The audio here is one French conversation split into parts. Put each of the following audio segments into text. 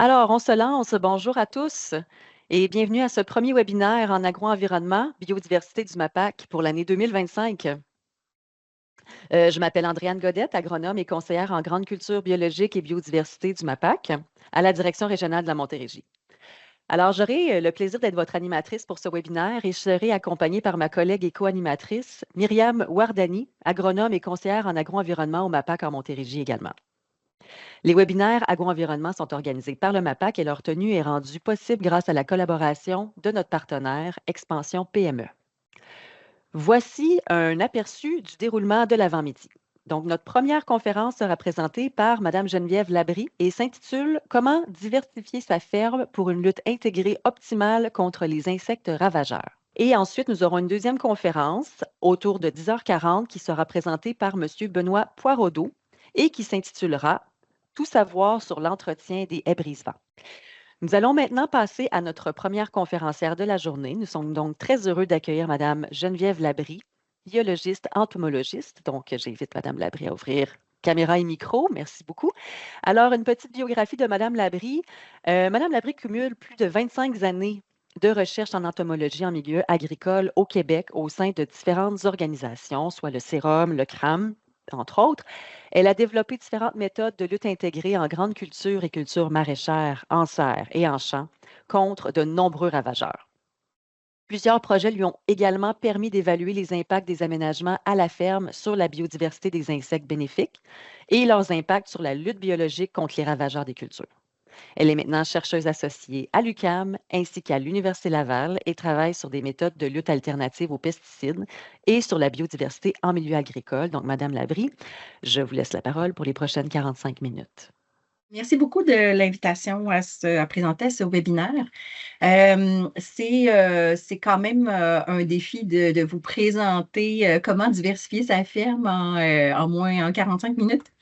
Alors, on se lance. Bonjour à tous et bienvenue à ce premier webinaire en agro-environnement, biodiversité du MAPAC pour l'année 2025. Je m'appelle Andréane Godette, agronome et conseillère en grande culture biologique et biodiversité du MAPAC à la Direction régionale de la Montérégie. Alors, j'aurai le plaisir d'être votre animatrice pour ce webinaire et je serai accompagnée par ma collègue et co-animatrice, Myriam Wardani, agronome et conseillère en agro-environnement au MAPAC en Montérégie également. Les webinaires agro-environnement sont organisés par le MAPAC et leur tenue est rendue possible grâce à la collaboration de notre partenaire Expansion PME. Voici un aperçu du déroulement de l'avant-midi. Donc, notre première conférence sera présentée par Mme Geneviève Labrie et s'intitule Comment diversifier sa ferme pour une lutte intégrée optimale contre les insectes ravageurs. Et ensuite, nous aurons une deuxième conférence autour de 10h40 qui sera présentée par M. Benoît Poirodeau et qui s'intitulera Tout savoir sur l'entretien des haies brise-vent. Nous allons maintenant passer à notre première conférencière de la journée. Nous sommes donc très heureux d'accueillir Mme Geneviève Labrie, biologiste entomologiste. Donc, j'invite Mme Labrie à ouvrir caméra et micro. Merci beaucoup. Alors, une petite biographie de Mme Labrie. Mme Labrie cumule plus de 25 années de recherche en entomologie en milieu agricole au Québec au sein de différentes organisations, soit le Sérum, le CRAM, entre autres. Elle a développé différentes méthodes de lutte intégrée en grande culture et culture maraîchère, en serre et en champ contre de nombreux ravageurs. Plusieurs projets lui ont également permis d'évaluer les impacts des aménagements à la ferme sur la biodiversité des insectes bénéfiques et leurs impacts sur la lutte biologique contre les ravageurs des cultures. Elle est maintenant chercheuse associée à l'UQAM ainsi qu'à l'Université Laval et travaille sur des méthodes de lutte alternatives aux pesticides et sur la biodiversité en milieu agricole. Donc, Madame Labrie, je vous laisse la parole pour les prochaines 45 minutes. Merci beaucoup de l'invitation à présenter ce webinaire. C'est quand même un défi de vous présenter comment diversifier sa ferme en moins en 45 minutes.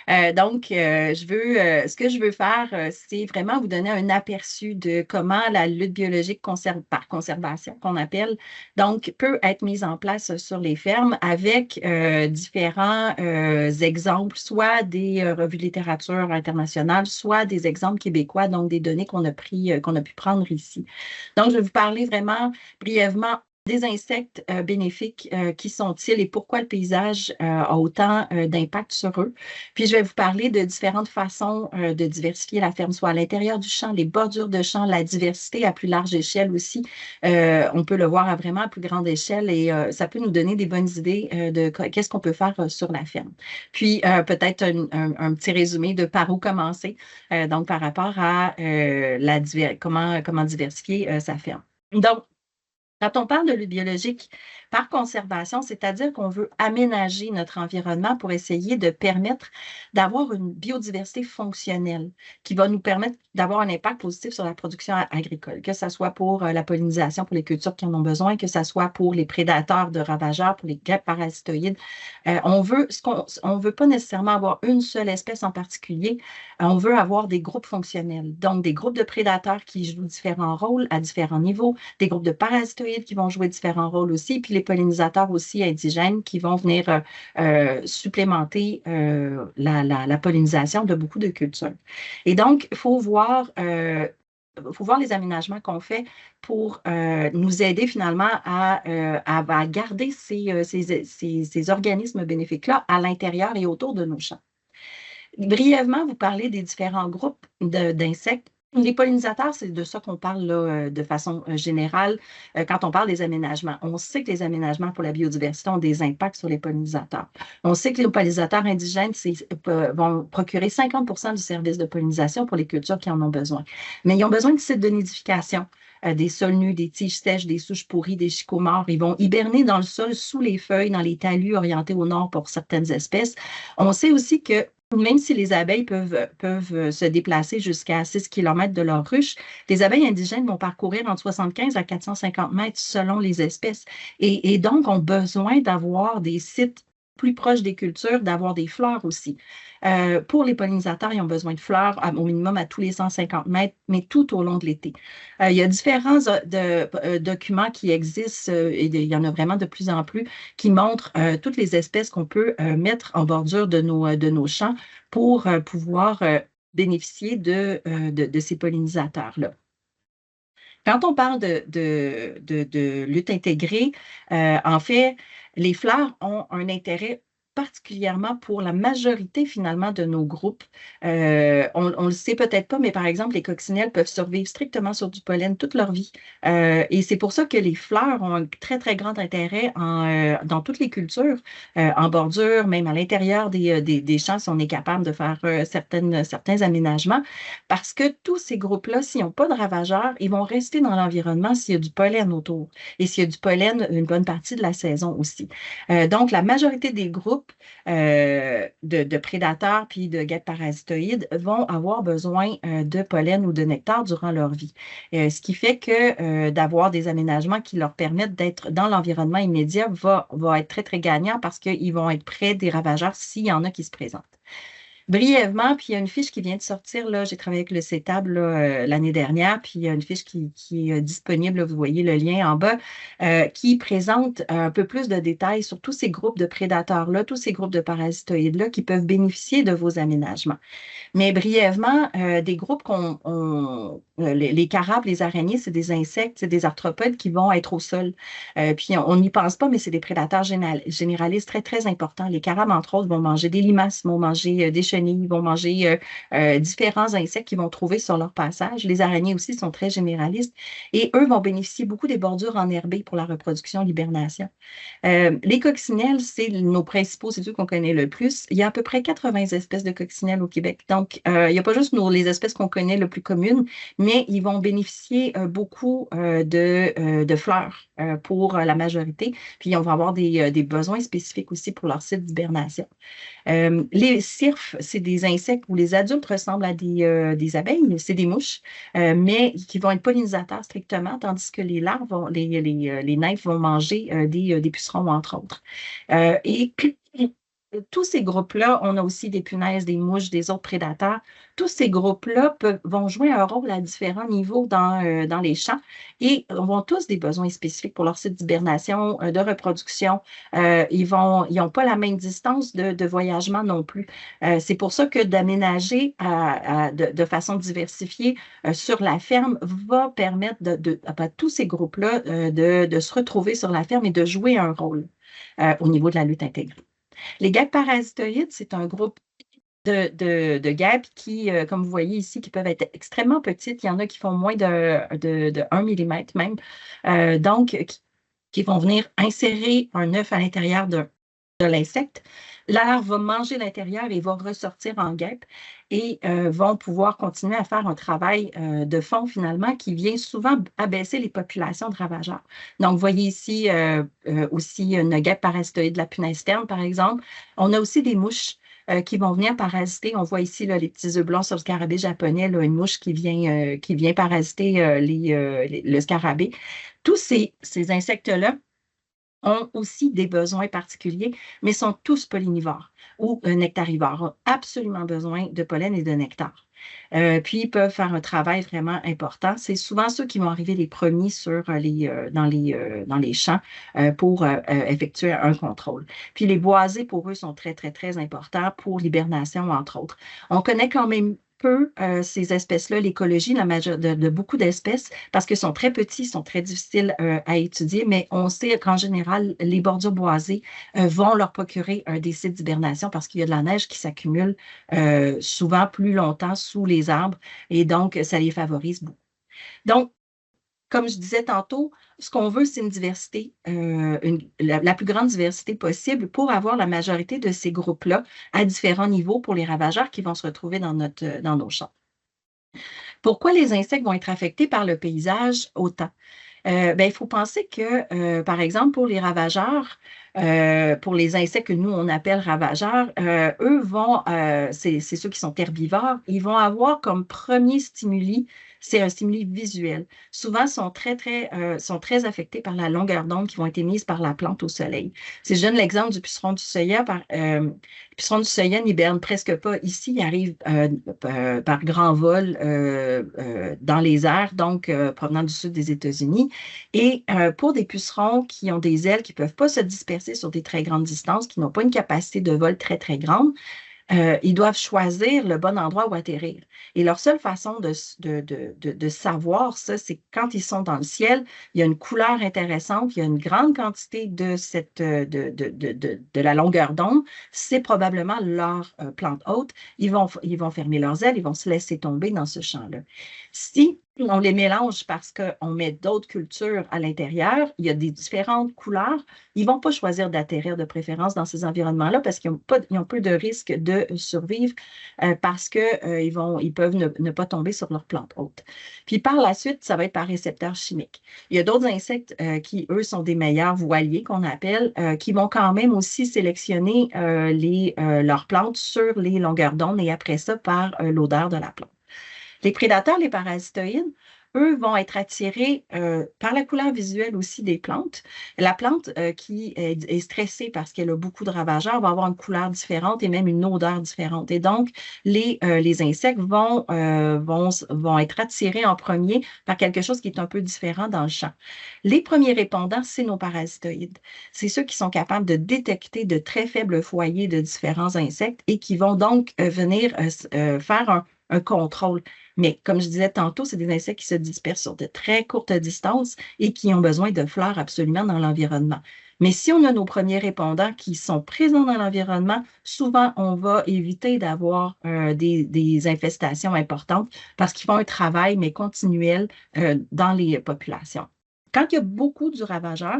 Ce que je veux faire, c'est vraiment vous donner un aperçu de comment la lutte biologique par conservation, qu'on appelle, donc, peut être mise en place sur les fermes avec différents exemples, soit des revues de littérature internationale, soit des exemples québécois, donc des données qu'on a pu prendre ici. Donc, je vais vous parler vraiment brièvement des insectes bénéfiques, qui sont-ils et pourquoi le paysage a autant d'impact sur eux. Puis, je vais vous parler de différentes façons de diversifier la ferme, soit à l'intérieur du champ, les bordures de champ, la diversité à plus large échelle aussi. On peut le voir à vraiment à plus grande échelle et ça peut nous donner des bonnes idées de qu'est-ce qu'on peut faire sur la ferme. Puis, peut-être un petit résumé de par où commencer, donc par rapport à comment diversifier sa ferme. Donc, quand on parle de lutte biologique par conservation, c'est-à-dire qu'on veut aménager notre environnement pour essayer de permettre d'avoir une biodiversité fonctionnelle qui va nous permettre d'avoir un impact positif sur la production agricole, que ce soit pour la pollinisation, pour les cultures qui en ont besoin, que ce soit pour les prédateurs de ravageurs, pour les guêpes parasitoïdes. On veut pas nécessairement avoir une seule espèce en particulier, on veut avoir des groupes fonctionnels, donc des groupes de prédateurs qui jouent différents rôles à différents niveaux, des groupes de parasitoïdes qui vont jouer différents rôles aussi, puis les pollinisateurs aussi indigènes qui vont venir supplémenter la pollinisation de beaucoup de cultures. Et donc, il faut voir les aménagements qu'on fait pour nous aider finalement à garder ces organismes bénéfiques-là à l'intérieur et autour de nos champs. Brièvement, vous parlez des différents groupes d'insectes. Les pollinisateurs, c'est de ça qu'on parle là, de façon générale quand on parle des aménagements. On sait que les aménagements pour la biodiversité ont des impacts sur les pollinisateurs. On sait que les pollinisateurs indigènes vont procurer 50% du service de pollinisation pour les cultures qui en ont besoin. Mais ils ont besoin de sites de nidification, des sols nus, des tiges sèches, des souches pourries, des chicots morts. Ils vont hiberner dans le sol, sous les feuilles, dans les talus orientés au nord pour certaines espèces. On sait aussi que même si les abeilles peuvent se déplacer jusqu'à 6 km de leur ruche, les abeilles indigènes vont parcourir entre 75 à 450 mètres selon les espèces et donc ont besoin d'avoir des sites plus proches des cultures, d'avoir des fleurs aussi. Pour les pollinisateurs, ils ont besoin de fleurs au minimum à tous les 150 mètres, mais tout au long de l'été. Il y a différents documents qui existent et il y en a vraiment de plus en plus qui montrent toutes les espèces qu'on peut mettre en bordure de nos champs pour pouvoir bénéficier de ces pollinisateurs-là. Quand on parle de lutte intégrée, en fait, les fleurs ont un intérêt particulièrement pour la majorité finalement de nos groupes. On ne le sait peut-être pas, mais par exemple, les coccinelles peuvent survivre strictement sur du pollen toute leur vie. Et c'est pour ça que les fleurs ont un très, très grand intérêt dans toutes les cultures, en bordure, même à l'intérieur des champs, si on est capable de faire certains aménagements. Parce que tous ces groupes-là, s'ils n'ont pas de ravageurs, ils vont rester dans l'environnement s'il y a du pollen autour. Et s'il y a du pollen, une bonne partie de la saison aussi. Donc, la majorité des groupes de prédateurs puis de guêpes parasitoïdes vont avoir besoin de pollen ou de nectar durant leur vie. Ce qui fait que d'avoir des aménagements qui leur permettent d'être dans l'environnement immédiat va être très, très gagnant parce qu'ils vont être près des ravageurs s'il y en a qui se présentent. Brièvement, puis il y a une fiche qui vient de sortir, là, j'ai travaillé avec le CETAB l'année dernière, puis il y a une fiche qui est disponible, là, vous voyez le lien en bas, qui présente un peu plus de détails sur tous ces groupes de prédateurs-là, tous ces groupes de parasitoïdes-là qui peuvent bénéficier de vos aménagements. Mais brièvement, des groupes les carapes, les araignées, c'est des insectes, c'est des arthropodes qui vont être au sol. Puis on n'y pense pas, mais c'est des prédateurs généralistes très, très importants. Les carapes, entre autres, vont manger des limaces, vont manger des chenilles, vont manger différents insectes qu'ils vont trouver sur leur passage. Les araignées aussi sont très généralistes et eux vont bénéficier beaucoup des bordures enherbées pour la reproduction, l'hibernation. Les coccinelles, c'est nos principaux, c'est ceux qu'on connaît le plus. Il y a à peu près 80 espèces de coccinelles au Québec. Donc, il n'y a pas juste les espèces qu'on connaît le plus communes, mais ils vont bénéficier beaucoup de fleurs pour la majorité. Puis, on va avoir des besoins spécifiques aussi pour leur site d'hibernation. Les cirfes, c'est des insectes où les adultes ressemblent à des abeilles, c'est des mouches, mais qui vont être pollinisateurs strictement, tandis que les larves, les nymphes vont manger des pucerons, entre autres. Et tous ces groupes-là, on a aussi des punaises, des mouches, des autres prédateurs. Tous ces groupes-là vont jouer un rôle à différents niveaux dans les champs et ont tous des besoins spécifiques pour leur site d'hibernation, de reproduction. Ils n'ont pas la même distance de voyagement non plus. C'est pour ça que d'aménager de façon diversifiée sur la ferme va permettre à tous ces groupes-là de se retrouver sur la ferme et de jouer un rôle au niveau de la lutte intégrée. Les guêpes parasitoïdes, c'est un groupe de guêpes qui, comme vous voyez ici, qui peuvent être extrêmement petites. Il y en a qui font moins de 1 millimètre même. Donc, qui vont venir insérer un œuf à l'intérieur de l'insecte. L'air va manger l'intérieur et va ressortir en guêpe et vont pouvoir continuer à faire un travail de fond finalement qui vient souvent abaisser les populations de ravageurs. Donc, vous voyez ici aussi une guêpe parasitoïde de la punaise terne, par exemple. On a aussi des mouches qui vont venir parasiter. On voit ici là, les petits œufs blancs sur le scarabée japonais, là, une mouche qui vient parasiter le scarabée. Tous ces insectes-là ont aussi des besoins particuliers, mais sont tous pollinivores ou nectarivores, ont absolument besoin de pollen et de nectar. Puis, ils peuvent faire un travail vraiment important. C'est souvent ceux qui vont arriver les premiers dans les champs pour effectuer un contrôle. Puis, les boisés, pour eux, sont très, très, très importants pour l'hibernation, entre autres. On connaît quand même peu ces espèces-là, l'écologie de beaucoup d'espèces, parce qu'ils sont très petits, sont très difficiles à étudier, mais on sait qu'en général, les bordures boisées vont leur procurer des sites d'hibernation parce qu'il y a de la neige qui s'accumule souvent plus longtemps sous les arbres et donc ça les favorise beaucoup. Donc, comme je disais tantôt, ce qu'on veut, c'est une diversité, la plus grande diversité possible pour avoir la majorité de ces groupes-là à différents niveaux pour les ravageurs qui vont se retrouver dans nos champs. Pourquoi les insectes vont être affectés par le paysage autant? Il faut penser que, par exemple, pour les ravageurs, pour les insectes que nous, on appelle ravageurs, eux c'est ceux qui sont herbivores, ils vont avoir comme premier stimuli, c'est un stimuli visuel. Souvent, sont très affectés par la longueur d'onde qui vont être émises par la plante au soleil. Si je donne l'exemple du puceron du Soya, le puceron du Soya n'hiberne presque pas ici, il arrive par grand vol dans les airs, donc provenant du sud des États-Unis. Et pour des pucerons qui ont des ailes qui ne peuvent pas se disperser sur des très grandes distances, qui n'ont pas une capacité de vol très, très grande, ils doivent choisir le bon endroit où atterrir. Et leur seule façon de savoir ça, c'est quand ils sont dans le ciel, il y a une couleur intéressante, il y a une grande quantité de la longueur d'onde. C'est probablement leur plante hôte. Ils vont fermer leurs ailes, ils vont se laisser tomber dans ce champ-là. Si on les mélange parce qu'on met d'autres cultures à l'intérieur, il y a des différentes couleurs, ils ne vont pas choisir d'atterrir de préférence dans ces environnements-là parce qu'ils ont peu de risque de survivre parce qu'ils peuvent ne pas tomber sur leur plante hôte. Puis par la suite, ça va être par récepteurs chimiques. Il y a d'autres insectes qui, eux, sont des meilleurs voiliers qu'on appelle, qui vont quand même aussi sélectionner leurs plantes sur les longueurs d'onde et après ça par l'odeur de la plante. Les prédateurs, les parasitoïdes, eux vont être attirés par la couleur visuelle aussi des plantes. La plante qui est stressée parce qu'elle a beaucoup de ravageurs va avoir une couleur différente et même une odeur différente. Et donc, les insectes vont être attirés en premier par quelque chose qui est un peu différent dans le champ. Les premiers répondants, c'est nos parasitoïdes. C'est ceux qui sont capables de détecter de très faibles foyers de différents insectes et qui vont donc venir faire un contrôle. Mais comme je disais tantôt, c'est des insectes qui se dispersent sur de très courtes distances et qui ont besoin de fleurs absolument dans l'environnement. Mais si on a nos premiers répondants qui sont présents dans l'environnement, souvent, on va éviter d'avoir des infestations importantes parce qu'ils font un travail, mais continuel, dans les populations. Quand il y a beaucoup du ravageur,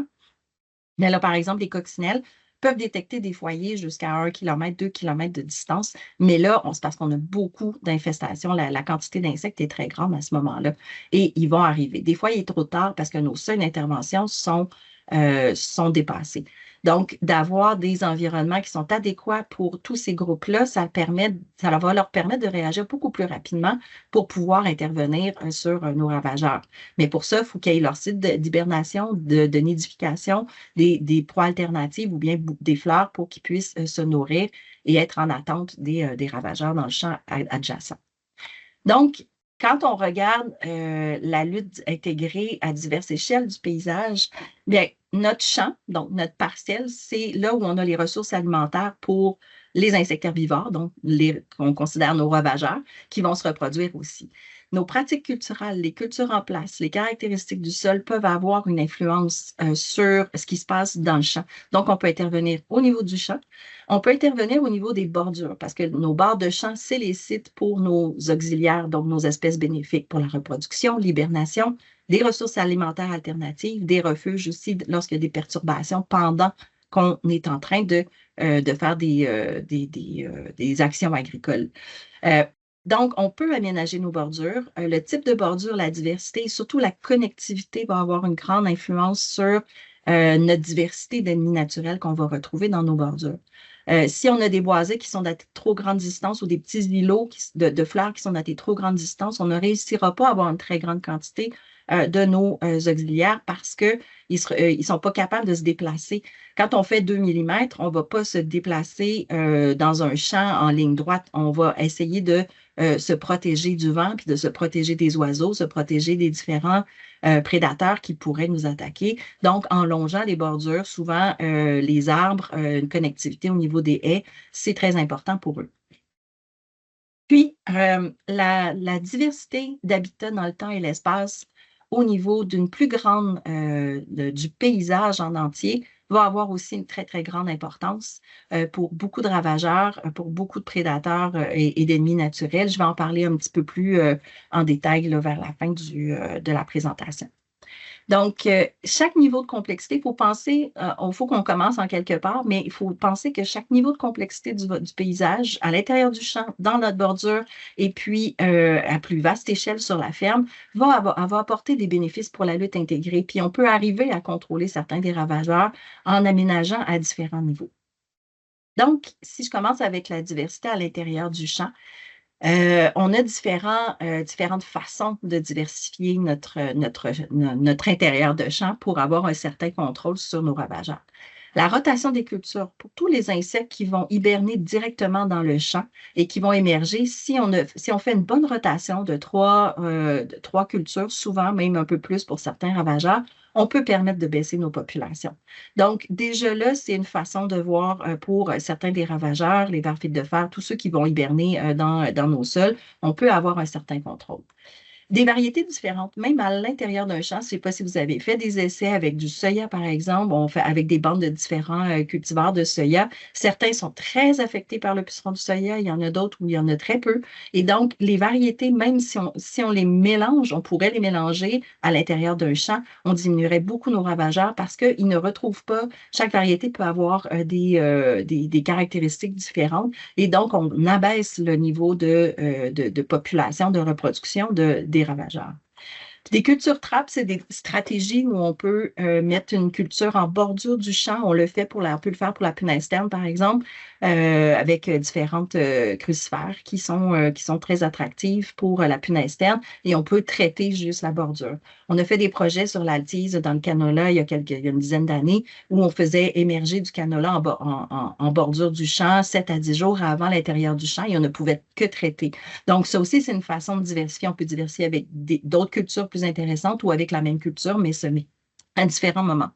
mais là, par exemple, les coccinelles peuvent détecter des foyers jusqu'à 1 km, 2 km de distance. Mais là, c'est parce qu'on a beaucoup d'infestations. La quantité d'insectes est très grande à ce moment-là. Et ils vont arriver. Des fois, il est trop tard parce que nos seules interventions sont dépassées. Donc, d'avoir des environnements qui sont adéquats pour tous ces groupes-là, ça va leur permettre de réagir beaucoup plus rapidement pour pouvoir intervenir sur nos ravageurs. Mais pour ça, il faut qu'il y ait leur site d'hibernation, de nidification, des proies alternatives ou bien des fleurs pour qu'ils puissent se nourrir et être en attente des ravageurs dans le champ adjacent. Donc, quand on regarde la lutte intégrée à diverses échelles du paysage, bien, notre champ, donc notre parcelle, c'est là où on a les ressources alimentaires pour les insectes herbivores, donc qu'on considère nos ravageurs, qui vont se reproduire aussi. Nos pratiques culturelles, les cultures en place, les caractéristiques du sol peuvent avoir une influence sur ce qui se passe dans le champ. Donc, on peut intervenir au niveau du champ. On peut intervenir au niveau des bordures parce que nos bords de champ, c'est les sites pour nos auxiliaires, donc nos espèces bénéfiques pour la reproduction, l'hibernation, des ressources alimentaires alternatives, des refuges aussi lorsqu'il y a des perturbations pendant qu'on est en train de faire des actions agricoles. Donc, on peut aménager nos bordures. Le type de bordure, la diversité et surtout la connectivité va avoir une grande influence sur notre diversité d'ennemis naturels qu'on va retrouver dans nos bordures. Si on a des boisés qui sont à trop grande distance ou des petits îlots de fleurs qui sont à des trop grandes distances, on ne réussira pas à avoir une très grande quantité de nos auxiliaires parce qu'ils ne sont pas capables de se déplacer. Quand on fait 2 mm, on ne va pas se déplacer dans un champ en ligne droite. On va essayer de se protéger du vent, puis de se protéger des oiseaux, se protéger des différents prédateurs qui pourraient nous attaquer. Donc, en longeant les bordures, souvent les arbres, une connectivité au niveau des haies, c'est très important pour eux. Puis, la diversité d'habitats dans le temps et l'espace au niveau d'une plus grande, du paysage en entier, va avoir aussi une très, très grande importance pour beaucoup de ravageurs, pour beaucoup de prédateurs et d'ennemis naturels. Je vais en parler un petit peu plus en détail là, vers la fin de la présentation. Donc, chaque niveau de complexité, il faut penser, il faut qu'on commence en quelque part, mais il faut penser que chaque niveau de complexité du paysage, à l'intérieur du champ, dans notre bordure, et puis à plus vaste échelle sur la ferme, va apporter des bénéfices pour la lutte intégrée. Puis, on peut arriver à contrôler certains des ravageurs en aménageant à différents niveaux. Donc, si je commence avec la diversité à l'intérieur du champ, on a différentes façons de diversifier notre intérieur de champ pour avoir un certain contrôle sur nos ravageurs. La rotation des cultures, pour tous les insectes qui vont hiberner directement dans le champ et qui vont émerger, si on fait une bonne rotation de trois cultures, souvent même un peu plus pour certains ravageurs, on peut permettre de baisser nos populations. Donc, déjà là, c'est une façon de voir pour certains des ravageurs, les vers de fer, tous ceux qui vont hiberner dans nos sols, on peut avoir un certain contrôle. Des variétés différentes, même à l'intérieur d'un champ. Je ne sais pas si vous avez fait des essais avec du soya, par exemple. On fait avec des bandes de différents cultivars de soya. Certains sont très affectés par le puceron du soya. Il y en a d'autres où il y en a très peu. Et donc, les variétés, même si on les mélange, on pourrait les mélanger à l'intérieur d'un champ, on diminuerait beaucoup nos ravageurs parce qu'ils ne retrouvent pas, chaque variété peut avoir des caractéristiques différentes. Et donc, on abaisse le niveau de population, de reproduction des ravageurs. Des cultures trappes, c'est des stratégies où on peut mettre une culture en bordure du champ. On peut le faire pour la punaise terne, par exemple, avec différentes crucifères qui sont très attractives pour la punaise terne et on peut traiter juste la bordure. On a fait des projets sur l'altise dans le canola il y a une dizaine d'années où on faisait émerger du canola en bordure du champ 7 à 10 jours avant l'intérieur du champ et on ne pouvait que traiter. Donc, ça aussi, c'est une façon de diversifier. On peut diversifier avec d'autres cultures plus intéressantes ou avec la même culture, mais semées à différents moments.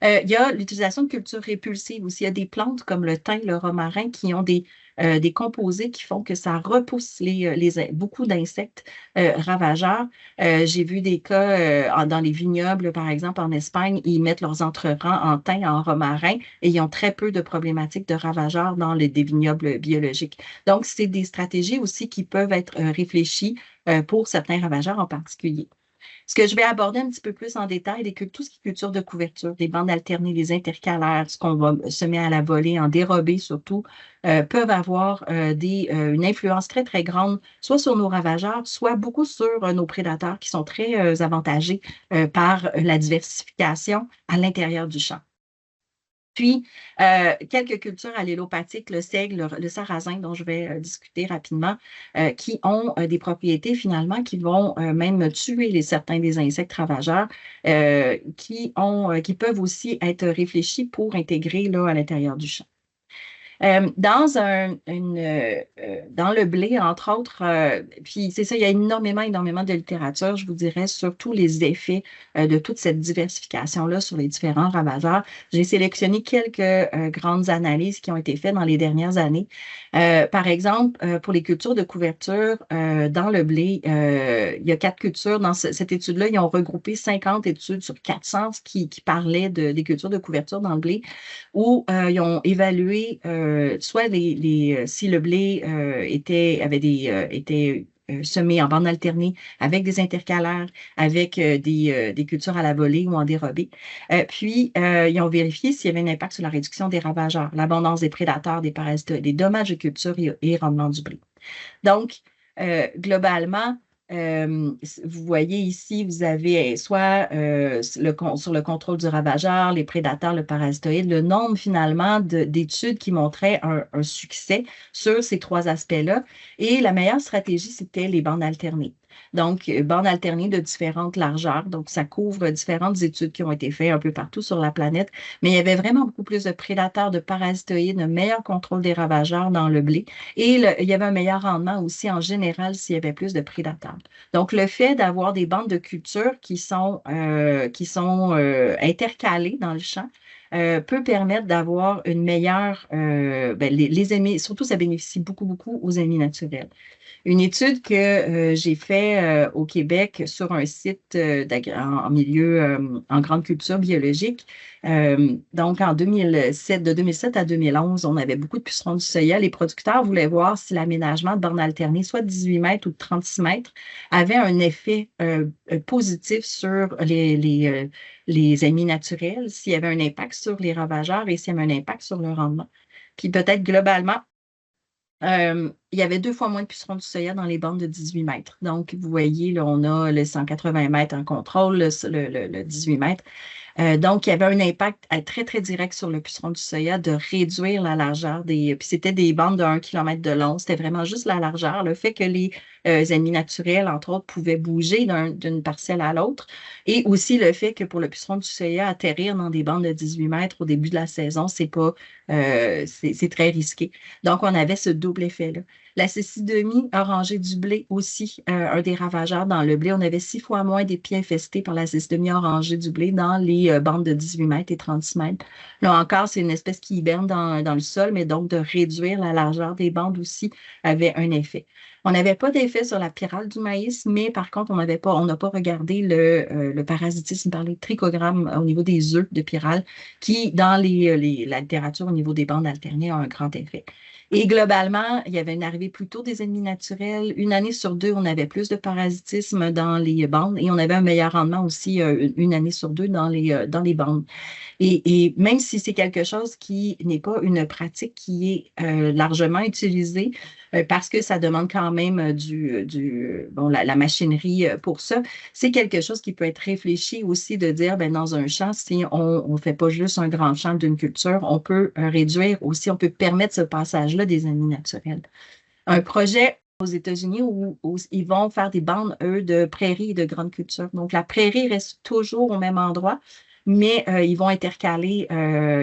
Il y a l'utilisation de cultures répulsives aussi. Il y a des plantes comme le thym, le romarin qui ont des composés qui font que ça repousse beaucoup d'insectes ravageurs. J'ai vu des cas dans les vignobles, par exemple en Espagne, ils mettent leurs entrerans en thym, en romarin et ils ont très peu de problématiques de ravageurs dans des vignobles biologiques. Donc, c'est des stratégies aussi qui peuvent être réfléchies pour certains ravageurs en particulier. Ce que je vais aborder un petit peu plus en détail, tout ce qui est culture de couverture, les bandes alternées, les intercalaires, ce qu'on va semer à la volée, en dérobé surtout, peuvent avoir une influence très, très grande, soit sur nos ravageurs, soit beaucoup sur nos prédateurs qui sont très avantagés par la diversification à l'intérieur du champ. Puis, quelques cultures allélopathiques, le seigle, le sarrasin, dont je vais discuter rapidement, qui ont des propriétés finalement qui vont même tuer certains des insectes ravageurs, qui peuvent aussi être réfléchis pour intégrer là, à l'intérieur du champ. Dans le blé, entre autres, puis c'est ça, il y a énormément de littérature, je vous dirais, sur tous les effets de toute cette diversification-là sur les différents ravageurs. J'ai sélectionné quelques grandes analyses qui ont été faites dans les dernières années. Par exemple, pour les cultures de couverture dans le blé, il y a 4 cultures. Dans cette étude-là, ils ont regroupé 50 études sur 400 qui parlaient des cultures de couverture dans le blé, où ils ont évalué soit si le blé était semé en bande alternée avec des intercalaires, avec des cultures à la volée ou en dérobé. Puis, ils ont vérifié s'il y avait un impact sur la réduction des ravageurs, l'abondance des prédateurs, des parasites, des dommages de culture et rendement du blé. Donc, globalement, vous voyez ici, vous avez soit sur le contrôle du ravageur, les prédateurs, le parasitoïde, le nombre finalement d'études qui montraient un succès sur ces 3 aspects-là. Et la meilleure stratégie, c'était les bandes alternées. Donc, bandes alternées de différentes largeurs. Donc, ça couvre différentes études qui ont été faites un peu partout sur la planète. Mais il y avait vraiment beaucoup plus de prédateurs, de parasitoïdes, un meilleur contrôle des ravageurs dans le blé. Et il y avait un meilleur rendement aussi en général s'il y avait plus de prédateurs. Donc, le fait d'avoir des bandes de culture qui sont intercalées dans le champ peut permettre d'avoir une meilleure, les ennemis, surtout ça bénéficie beaucoup, beaucoup aux ennemis naturels. Une étude que j'ai faite au Québec sur un site en grande culture biologique. Donc, de 2007 à 2011, on avait beaucoup de pucerons du soya. Les producteurs voulaient voir si l'aménagement de bornes alternées, soit de 18 mètres ou de 36 mètres, avait un effet positif sur les ennemis naturels, s'il y avait un impact sur les ravageurs et s'il y avait un impact sur le rendement. Puis peut-être globalement, il y avait 2 fois moins de pucerons du soya dans les bandes de 18 mètres. Donc, vous voyez, là, on a le 180 mètres en contrôle, le 18 mètres. Donc, il y avait un impact très, très direct sur le puceron du soya de réduire la largeur puis c'était des bandes de 1 km de long. C'était vraiment juste la largeur. Le fait que les ennemis naturels, entre autres, pouvaient bouger d'une parcelle à l'autre. Et aussi le fait que pour le puceron du soya, atterrir dans des bandes de 18 mètres au début de la saison, c'est très risqué. Donc, on avait ce double effet-là. La cécidomie orangée du blé aussi, un des ravageurs dans le blé. On avait 6 fois moins d'épis infestés par la cécidomie orangée du blé dans les bandes de 18 mètres et 36 mètres. Là encore, c'est une espèce qui hiberne dans le sol, mais donc de réduire la largeur des bandes aussi avait un effet. On n'avait pas d'effet sur la pyrale du maïs, mais par contre, on n'a pas regardé le parasitisme par les trichogrammes au niveau des œufs de pyrale, qui, dans la littérature au niveau des bandes alternées, a un grand effet. Et globalement, il y avait une arrivée plus tôt des ennemis naturels. Une année sur deux, on avait plus de parasitisme dans les bandes et on avait un meilleur rendement aussi une année sur deux dans les bandes. Et même si c'est quelque chose qui n'est pas une pratique qui est largement utilisée, parce que ça demande quand même la machinerie pour ça, c'est quelque chose qui peut être réfléchi aussi de dire, ben, dans un champ, si on ne fait pas juste un grand champ d'une culture, on peut réduire aussi, on peut permettre ce passage-là des ennemis naturels. Un projet aux États-Unis où ils vont faire des bandes, eux, de prairies et de grandes cultures. Donc, la prairie reste toujours au même endroit, mais ils vont intercaler,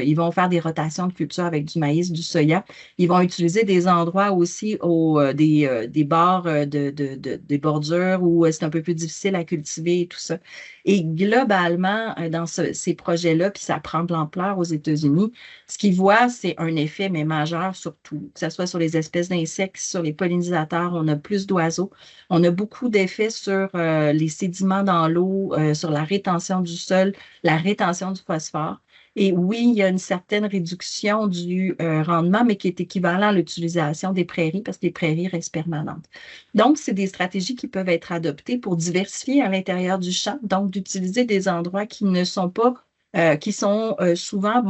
ils vont faire des rotations de culture avec du maïs, du soya. Ils vont utiliser des endroits aussi, des bords des bordures où c'est un peu plus difficile à cultiver et tout ça. Et globalement, dans ces projets-là, puis ça prend de l'ampleur aux États-Unis, ce qu'ils voient, c'est un effet, mais majeur sur tout, que ce soit sur les espèces d'insectes, sur les pollinisateurs, on a plus d'oiseaux. On a beaucoup d'effets sur les sédiments dans l'eau, sur la rétention du sol, la rétention du phosphore. Et oui, il y a une certaine réduction du rendement, mais qui est équivalent à l'utilisation des prairies parce que les prairies restent permanentes. Donc, c'est des stratégies qui peuvent être adoptées pour diversifier à l'intérieur du champ, donc d'utiliser des endroits qui ne sont pas qui sont souvent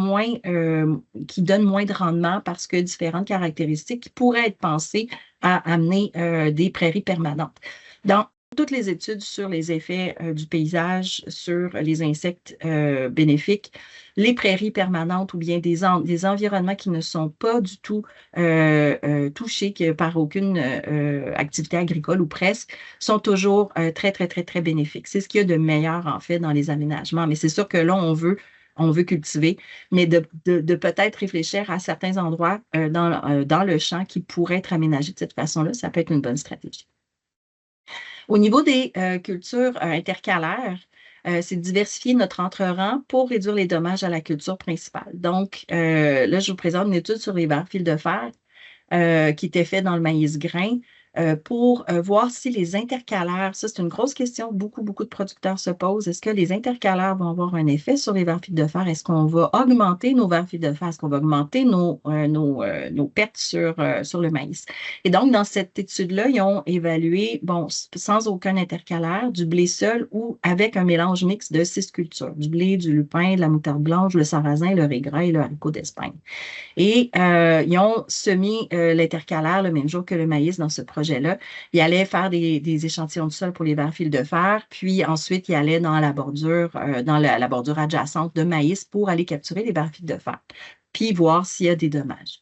qui donnent moins de rendement parce que différentes caractéristiques qui pourraient être pensées à amener des prairies permanentes. Dans toutes les études sur les effets du paysage sur les insectes bénéfiques, les prairies permanentes ou bien des environnements qui ne sont pas du tout touchés par aucune activité agricole ou presque, sont toujours très, très, très, très bénéfiques. C'est ce qu'il y a de meilleur, en fait, dans les aménagements. Mais c'est sûr que là, on veut cultiver, mais de peut-être réfléchir à certains endroits dans le champ qui pourraient être aménagés de cette façon-là, ça peut être une bonne stratégie. Au niveau des cultures intercalaires, c'est de diversifier notre entre-rang pour réduire les dommages à la culture principale. Donc, là, je vous présente une étude sur les vers fils de fer qui était faite dans le maïs grain pour voir si les intercalaires, ça c'est une grosse question, beaucoup de producteurs se posent, est-ce que les intercalaires vont avoir un effet sur les vers fils de fer? Est-ce qu'on va augmenter nos vers fils de fer? Est-ce qu'on va augmenter nos pertes sur le maïs? Et donc, dans cette étude-là, ils ont évalué, bon, sans aucun intercalaire, du blé seul ou avec un mélange mixte de 6 cultures, du blé, du lupin, de la moutarde blanche, le sarrasin, le riz gras et le haricot d'Espagne. Et ils ont semé l'intercalaire le même jour que le maïs dans ce projet-là. Ils allaient faire des échantillons de sol pour les vers fils de fer, puis ensuite, ils allaient dans la bordure, la bordure adjacente de maïs pour aller capturer les vers fils de fer, puis voir s'il y a des dommages.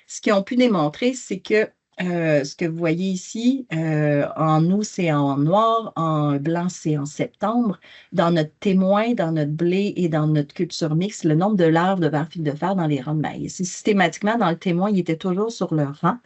Ce qu'ils ont pu démontrer, c'est que ce que vous voyez ici, en août, c'est en noir, en blanc, c'est en septembre. Dans notre témoin, dans notre blé et dans notre culture mixte, le nombre de larves de vers fils de fer dans les rangs de maïs. Et systématiquement, dans le témoin, il était toujours sur le rang,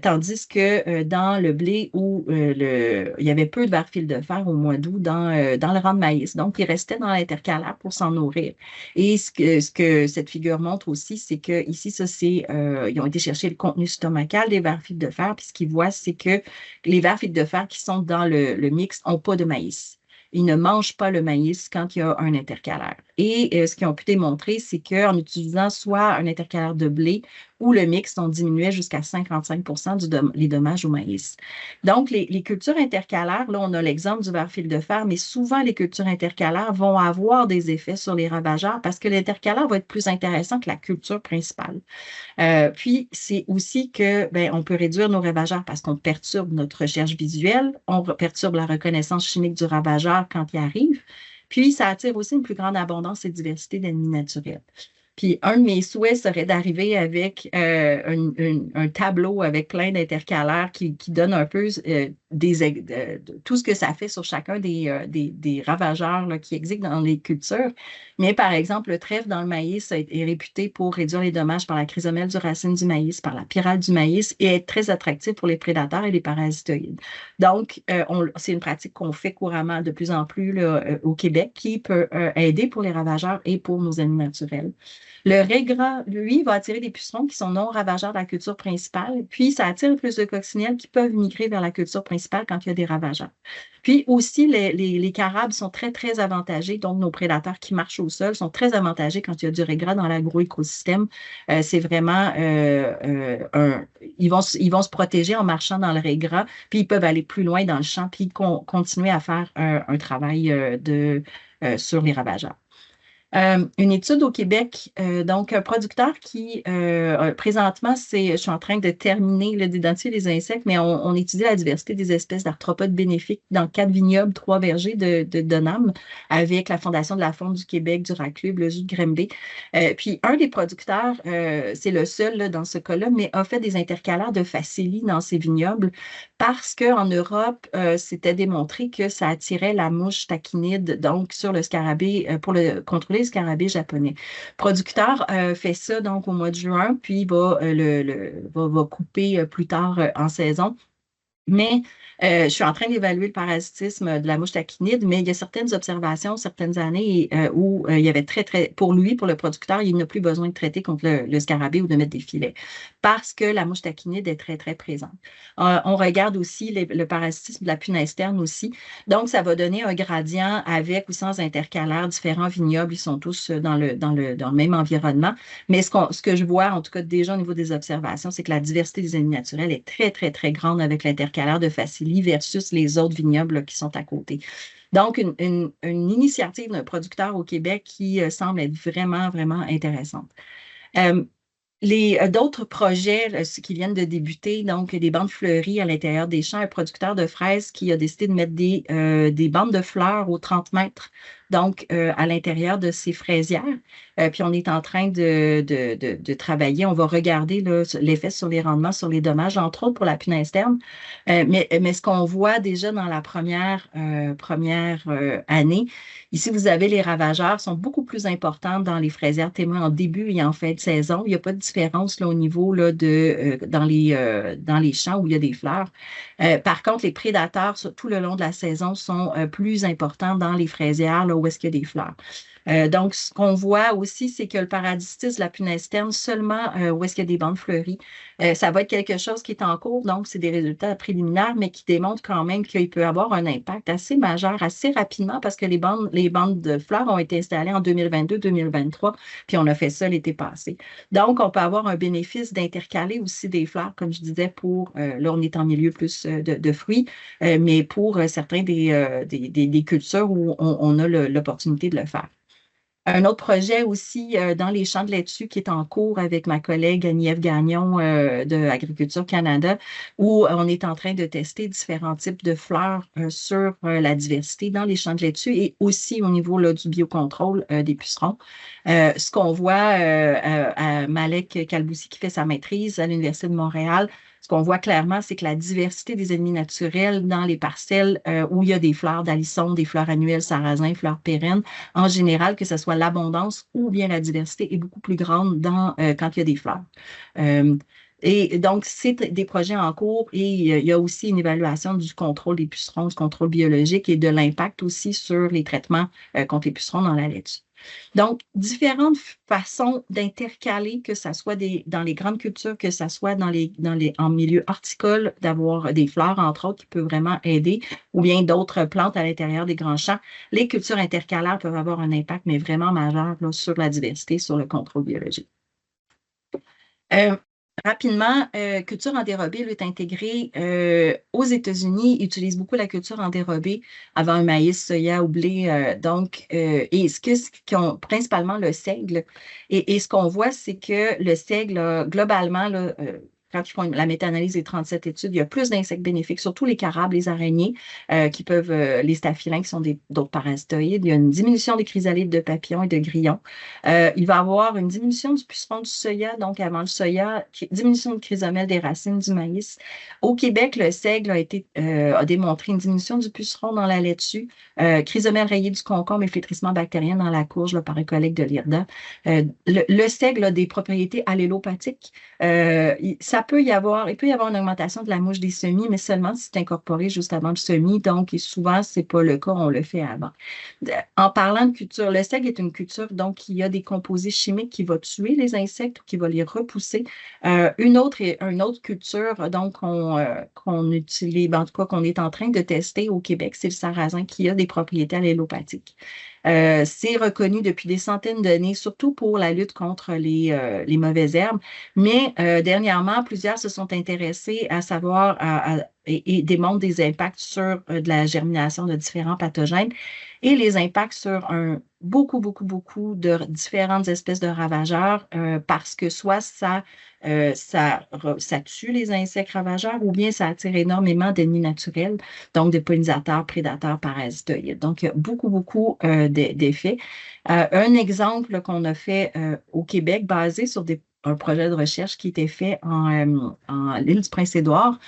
tandis que dans le blé où il y avait peu de vers fils de fer au mois d'août dans le rang de maïs. Donc, il restait dans l'intercalaire pour s'en nourrir. Et ce que cette figure montre aussi, c'est que ici, ça, ils ont été chercher le contenu stomacal des vers fils de fer, puis ce qu'ils voient, c'est que les vers fils de fer qui sont dans le mix n'ont pas de maïs. Ils ne mangent pas le maïs quand il y a un intercalaire. Et ce qu'ils ont pu démontrer, c'est qu'en utilisant soit un intercalaire de blé ou le mix, on diminuait jusqu'à 55 les dommages au maïs. Donc, les cultures intercalaires, là, on a l'exemple du vers fil de fer, mais souvent, les cultures intercalaires vont avoir des effets sur les ravageurs parce que l'intercalaire va être plus intéressant que la culture principale. Puis, c'est aussi que on peut réduire nos ravageurs parce qu'on perturbe notre recherche visuelle, on perturbe la reconnaissance chimique du ravageur quand il arrive, puis ça attire aussi une plus grande abondance et diversité d'ennemis naturels. Puis, un de mes souhaits serait d'arriver avec un tableau avec plein d'intercalaires qui donne un peu de tout ce que ça fait sur chacun des ravageurs là, qui existent dans les cultures. Mais par exemple, le trèfle dans le maïs est réputé pour réduire les dommages par la chrysomèle du racine du maïs, par la pyrale du maïs et être très attractif pour les prédateurs et les parasitoïdes. Donc, c'est une pratique qu'on fait couramment de plus en plus là, au Québec qui peut aider pour les ravageurs et pour nos ennemis naturels. Le raie gras, lui, va attirer des pucerons qui sont non ravageurs de la culture principale, puis ça attire plus de coccinelles qui peuvent migrer vers la culture principale quand il y a des ravageurs. Puis aussi, les carabes sont très, très avantagés, donc nos prédateurs qui marchent au sol sont très avantagés quand il y a du raie gras dans l'agroécosystème. C'est vraiment, ils vont se protéger en marchant dans le raie gras, puis ils peuvent aller plus loin dans le champ, puis continuer à faire un travail sur les ravageurs. Une étude au Québec, donc un producteur qui, présentement, je suis en train de terminer d'identifier les insectes, mais on étudie la diversité des espèces d'arthropodes bénéfiques dans 4 vignobles, 3 vergers de Donham, avec la Fondation de la faune du Québec, du Raclub, le zoo de Grimby. Puis un des producteurs, c'est le seul là, dans ce cas-là, mais a fait des intercalaires de facélie dans ses vignobles parce qu'en Europe, c'était démontré que ça attirait la mouche taquinide, donc sur le scarabée, pour contrôler le scarabée japonais. Le producteur fait ça donc au mois de juin, puis va couper plus tard en saison. Mais je suis en train d'évaluer le parasitisme de la mouche taquinide, mais il y a certaines observations, certaines années où il y avait pour lui, pour le producteur, il n'a plus besoin de traiter contre le scarabée ou de mettre des filets parce que la mouche taquinide est très, très présente. On regarde aussi le parasitisme de la punaise terne aussi. Donc, ça va donner un gradient avec ou sans intercalaire. Différents vignobles, ils sont tous dans le même environnement. Mais ce que je vois, en tout cas déjà au niveau des observations, c'est que la diversité des ennemis naturels est très, très, très grande avec l'intercalaire de facélie versus les autres vignobles là, qui sont à côté. Donc, une initiative d'un producteur au Québec qui semble être vraiment, vraiment intéressante. D'autres projets qui viennent de débuter, donc des bandes fleuries à l'intérieur des champs, un producteur de fraises qui a décidé de mettre des bandes de fleurs aux 30 mètres, donc à l'intérieur de ces fraisières. Puis on est en train de travailler, on va regarder l'effet sur les rendements, sur les dommages, entre autres pour la punaise terne. Mais ce qu'on voit déjà dans la première année, ici vous avez les ravageurs sont beaucoup plus importants dans les fraisières témoins en début et en fin de saison. Il n'y a pas de différence là, au niveau là, dans les champs où il y a des fleurs. Par contre, les prédateurs tout le long de la saison sont plus importants dans les fraisières là, où est-ce qu'il y a des fleurs. Donc, ce qu'on voit aussi, c'est que le parasitisme de la punaise terne seulement où est-ce qu'il y a des bandes fleuries. Ça va être quelque chose qui est en cours, donc c'est des résultats préliminaires, mais qui démontrent quand même qu'il peut avoir un impact assez majeur, assez rapidement, parce que les bandes de fleurs ont été installées en 2022-2023, puis on a fait ça l'été passé. Donc, on peut avoir un bénéfice d'intercaler aussi des fleurs, comme je disais, là, on est en milieu plus de fruits, mais pour certains des cultures où on a l'opportunité de le faire. Un autre projet aussi dans les champs de laitue qui est en cours avec ma collègue Agnès Gagnon de Agriculture Canada, où on est en train de tester différents types de fleurs sur la diversité dans les champs de laitue et aussi au niveau là, du biocontrôle des pucerons. Ce qu'on voit à Malek Kalboussi qui fait sa maîtrise à l'Université de Montréal, ce qu'on voit clairement, c'est que la diversité des ennemis naturels dans les parcelles où il y a des fleurs d'alisson, des fleurs annuelles, sarrasin, fleurs pérennes, en général, que ce soit l'abondance ou bien la diversité est beaucoup plus grande quand il y a des fleurs. Et donc, c'est des projets en cours et il y a aussi une évaluation du contrôle des pucerons, du contrôle biologique et de l'impact aussi sur les traitements contre les pucerons dans la laitue. Donc, différentes façons d'intercaler, que ce soit dans les grandes cultures, que ce soit en milieu horticole, d'avoir des fleurs, entre autres, qui peuvent vraiment aider, ou bien d'autres plantes à l'intérieur des grands champs. Les cultures intercalaires peuvent avoir un impact, mais vraiment majeur là, sur la diversité, sur le contrôle biologique. Rapidement, culture en dérobé est intégrée aux États-Unis. Ils utilisent beaucoup la culture en dérobé avant un maïs, soya ou blé. Et ce qu'ils ont principalement le seigle. Et ce qu'on voit, c'est que le seigle, globalement, là, quand ils font la méta-analyse des 37 études, il y a plus d'insectes bénéfiques, surtout les carabes, les araignées, qui peuvent, les staphylins qui sont d'autres parasitoïdes. Il y a une diminution des chrysalides de papillons et de grillons. Il va y avoir une diminution du puceron du soya, donc avant le soya, diminution de chrysomèle des racines du maïs. Au Québec, le seigle a démontré une diminution du puceron dans la laitue, chrysomèle rayée du concombre et flétrissement bactérien dans la courge là, par un collègue de l'IRDA. Le seigle a des propriétés allélopathiques. Il peut y avoir une augmentation de la mouche des semis, mais seulement si c'est incorporé juste avant le semis. Donc, souvent, ce n'est pas le cas, on le fait avant. En parlant de culture, le seigle est une culture donc qui a des composés chimiques qui vont tuer les insectes ou qui vont les repousser. Une autre culture donc qu'on utilise, en tout cas qu'on est en train de tester au Québec, c'est le sarrasin qui a des propriétés allélopathiques. C'est reconnu depuis des centaines d'années, surtout pour la lutte contre les mauvaises herbes. Mais dernièrement, plusieurs se sont intéressés à savoir et démontrent des impacts sur de la germination de différents pathogènes et les impacts sur beaucoup de différentes espèces de ravageurs parce que soit ça tue les insectes ravageurs ou bien ça attire énormément d'ennemis naturels, donc des pollinisateurs, prédateurs, parasitoïdes. Donc, il y a beaucoup d'effets. Un exemple qu'on a fait au Québec basé sur un projet de recherche qui était fait en l'île du Prince-Édouard.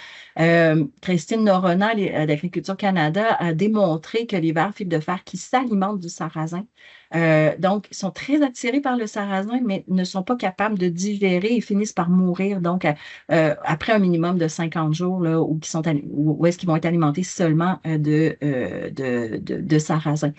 Christine Noronha d'Agriculture Canada a démontré que les vers fibres de fer qui s'alimentent du sarrasin, donc, ils sont très attirés par le sarrasin, mais ne sont pas capables de digérer et finissent par mourir. Donc, après un minimum de 50 jours, là, où est-ce qu'ils vont être alimentés seulement de sarrasin.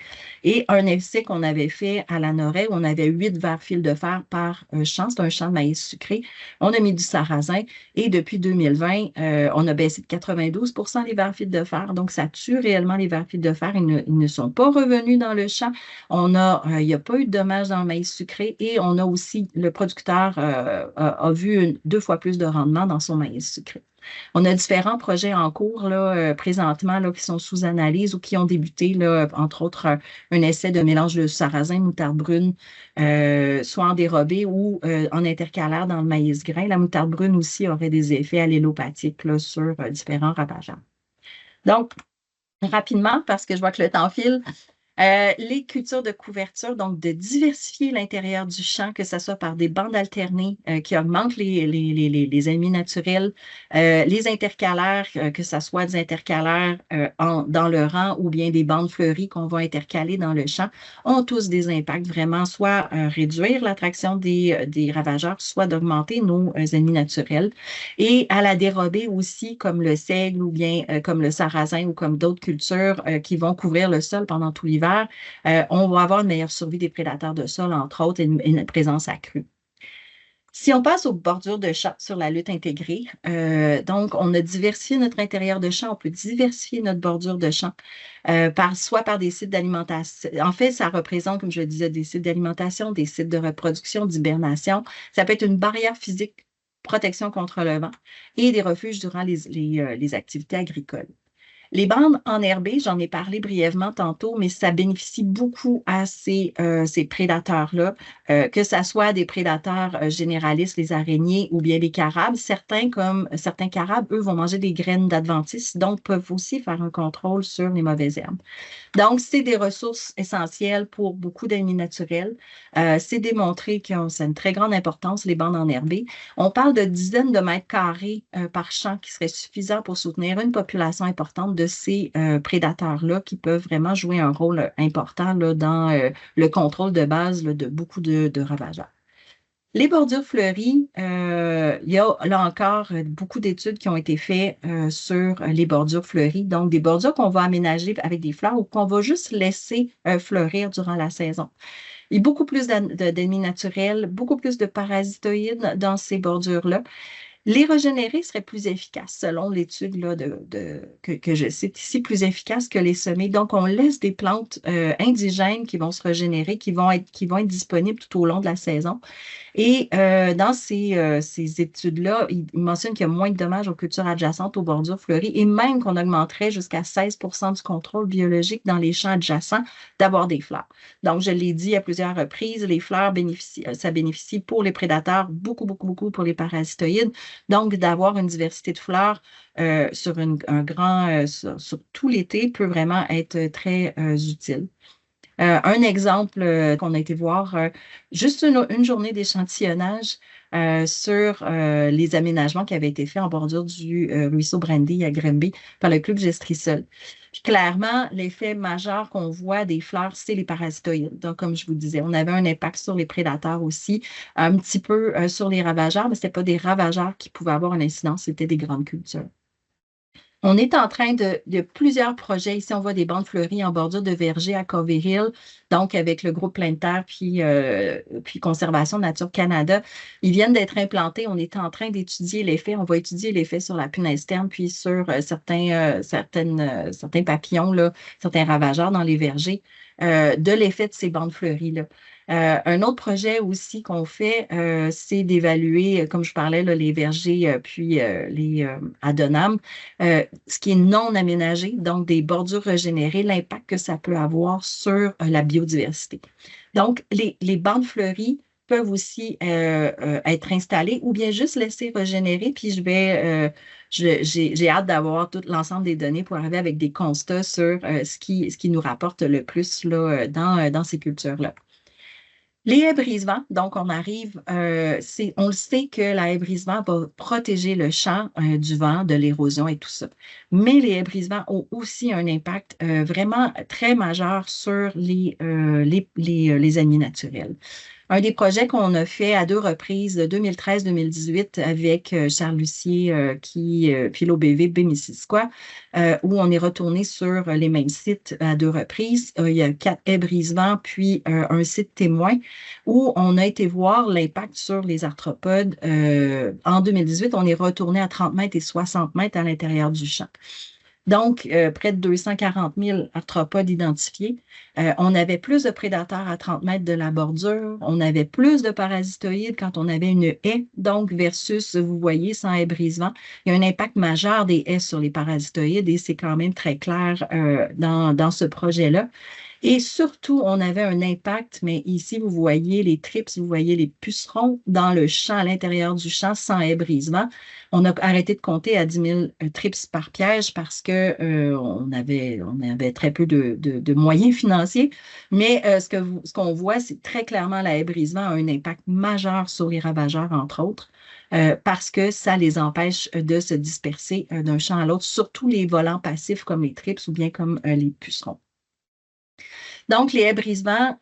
Et un essai qu'on avait fait à la Noret, où on avait 8 vers fils de fer par champ, c'est un champ de maïs sucré. On a mis du sarrasin et depuis 2020, on a baissé de 92 les vers fils de fer. Donc, ça tue réellement les vers fils de fer. Ils ne sont pas revenus dans le champ. Il n'y a pas eu de dommages dans le maïs sucré et on a aussi, le producteur a vu 2 fois plus de rendement dans son maïs sucré. On a différents projets en cours là, présentement là, qui sont sous analyse ou qui ont débuté, là, entre autres, un essai de mélange de sarrasin, moutarde brune, soit en dérobé ou en intercalaire dans le maïs grain. La moutarde brune aussi aurait des effets allélopathiques là, sur différents ravageurs. Donc, rapidement, parce que je vois que le temps file, les cultures de couverture, donc de diversifier l'intérieur du champ, que ce soit par des bandes alternées qui augmentent les ennemis naturels, les intercalaires, que ce soit des intercalaires dans le rang ou bien des bandes fleuries qu'on va intercaler dans le champ, ont tous des impacts vraiment, soit réduire l'attraction des ravageurs, soit d'augmenter nos ennemis naturels. Et à la dérobée aussi, comme le seigle ou bien comme le sarrasin ou comme d'autres cultures qui vont couvrir le sol pendant tout l'hiver, on va avoir une meilleure survie des prédateurs de sol, entre autres, et une présence accrue. Si on passe aux bordures de champ sur la lutte intégrée, donc on a diversifié notre intérieur de champ, on peut diversifier notre bordure de champ, soit par des sites d'alimentation. En fait, ça représente, comme je le disais, des sites d'alimentation, des sites de reproduction, d'hibernation. Ça peut être une barrière physique, protection contre le vent et des refuges durant les activités agricoles. Les bandes enherbées, j'en ai parlé brièvement tantôt, mais ça bénéficie beaucoup à ces prédateurs-là, que ce soit des prédateurs généralistes, les araignées ou bien les carabes. Certains carabes, eux, vont manger des graines d'adventice, donc peuvent aussi faire un contrôle sur les mauvaises herbes. Donc, c'est des ressources essentielles pour beaucoup d'ennemis naturels. C'est démontré que ça a une très grande importance, les bandes enherbées. On parle de dizaines de mètres carrés par champ qui seraient suffisants pour soutenir une population importante de ces prédateurs-là qui peuvent vraiment jouer un rôle important là, dans le contrôle de base là, de beaucoup de ravageurs. Les bordures fleuries, il y a là encore beaucoup d'études qui ont été faites sur les bordures fleuries. Donc, des bordures qu'on va aménager avec des fleurs ou qu'on va juste laisser fleurir durant la saison. Il y a beaucoup plus d'ennemis naturels, beaucoup plus de parasitoïdes dans ces bordures-là. Les régénérer serait plus efficace, selon l'étude là, que je cite ici, plus efficace que les semer. Donc, on laisse des plantes indigènes qui vont se régénérer, qui vont être disponibles tout au long de la saison. Et dans ces études-là, il mentionne qu'il y a moins de dommages aux cultures adjacentes aux bordures fleuries et même qu'on augmenterait jusqu'à 16 du contrôle biologique dans les champs adjacents d'avoir des fleurs. Donc, je l'ai dit à plusieurs reprises, les fleurs ça bénéficie pour les prédateurs, beaucoup pour les parasitoïdes. Donc, d'avoir une diversité de fleurs sur sur tout l'été peut vraiment être très utile. Un exemple qu'on a été voir, juste une journée d'échantillonnage sur les aménagements qui avaient été faits en bordure du ruisseau Brandy à Granby par le club Gestrissol. Puis clairement, l'effet majeur qu'on voit des fleurs, c'est les parasitoïdes. Donc, comme je vous disais, on avait un impact sur les prédateurs aussi, un petit peu sur les ravageurs, mais ce n'était pas des ravageurs qui pouvaient avoir une incidence, c'était des grandes cultures. On est en train de plusieurs projets. Ici, on voit des bandes fleuries en bordure de verger à Covey Hill, donc avec le groupe Plein de Terre puis Conservation Nature Canada. Ils viennent d'être implantés. On est en train d'étudier l'effet. On va étudier l'effet sur la punaise terne puis sur certains papillons, là, certains ravageurs dans les vergers, de l'effet de ces bandes fleuries-là. Un autre projet aussi qu'on fait, c'est d'évaluer, comme je parlais, là, les vergers puis les adonams, ce qui est non aménagé, donc des bordures régénérées, l'impact que ça peut avoir sur la biodiversité. Donc, les bandes fleuries peuvent aussi être installées ou bien juste laisser régénérer, puis j'ai hâte d'avoir tout l'ensemble des données pour arriver avec des constats sur ce qui nous rapporte le plus là, dans ces cultures-là. Les haies brise-vent, donc on arrive, on le sait que la haie brise-vent va protéger le champ du vent, de l'érosion et tout ça. Mais les haies brise-vent ont aussi un impact vraiment très majeur sur les ennemis naturels. Un des projets qu'on a fait à 2 reprises, 2013-2018, avec Charles Lucier puis l'OBV Bémissisquoi, où on est retourné sur les mêmes sites à 2 reprises. Il y a 4 haies brise-vent, puis un site témoin, où on a été voir l'impact sur les arthropodes. En 2018, on est retourné à 30 mètres et 60 mètres à l'intérieur du champ. Donc, près de 240 000 arthropodes identifiés. On avait plus de prédateurs à 30 mètres de la bordure. On avait plus de parasitoïdes quand on avait une haie, donc versus, vous voyez, sans haie brise-vent. Il y a un impact majeur des haies sur les parasitoïdes et c'est quand même très clair dans ce projet-là. Et surtout, on avait un impact, mais ici, vous voyez les trips, vous voyez les pucerons dans le champ, à l'intérieur du champ, sans haie brisement. On a arrêté de compter à 10 000 trips par piège parce que on avait très peu de moyens financiers. Mais ce qu'on voit, c'est très clairement la haie brisement a un impact majeur sur les ravageurs, entre autres. Parce que ça les empêche de se disperser d'un champ à l'autre, surtout les volants passifs comme les trips ou bien comme les pucerons. Donc, les haies brise-vent,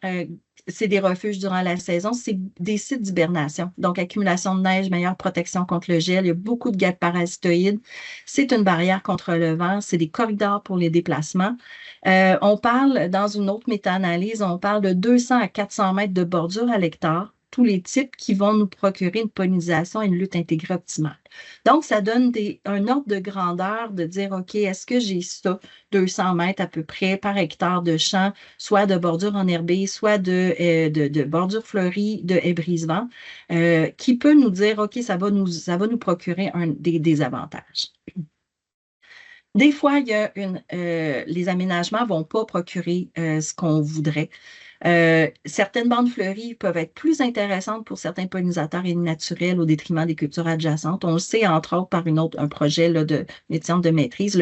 c'est des refuges durant la saison, c'est des sites d'hibernation. Donc, accumulation de neige, meilleure protection contre le gel, il y a beaucoup de guêpes parasitoïdes. C'est une barrière contre le vent, c'est des corridors pour les déplacements. On parle, dans une autre méta-analyse, on parle de 200 à 400 mètres de bordure à l'hectare, tous les types qui vont nous procurer une pollinisation et une lutte intégrée optimale. Donc, ça donne un ordre de grandeur de dire, OK, est-ce que j'ai ça, 200 mètres à peu près par hectare de champ, soit de bordure enherbée, soit de bordure fleurie, de haies brise-vent, qui peut nous dire, OK, ça va nous procurer des avantages. Des fois, les aménagements ne vont pas procurer ce qu'on voudrait. Certaines bandes fleuries peuvent être plus intéressantes pour certains pollinisateurs et naturels au détriment des cultures adjacentes. On le sait, entre autres, par un projet là, d'étudiante de maîtrise.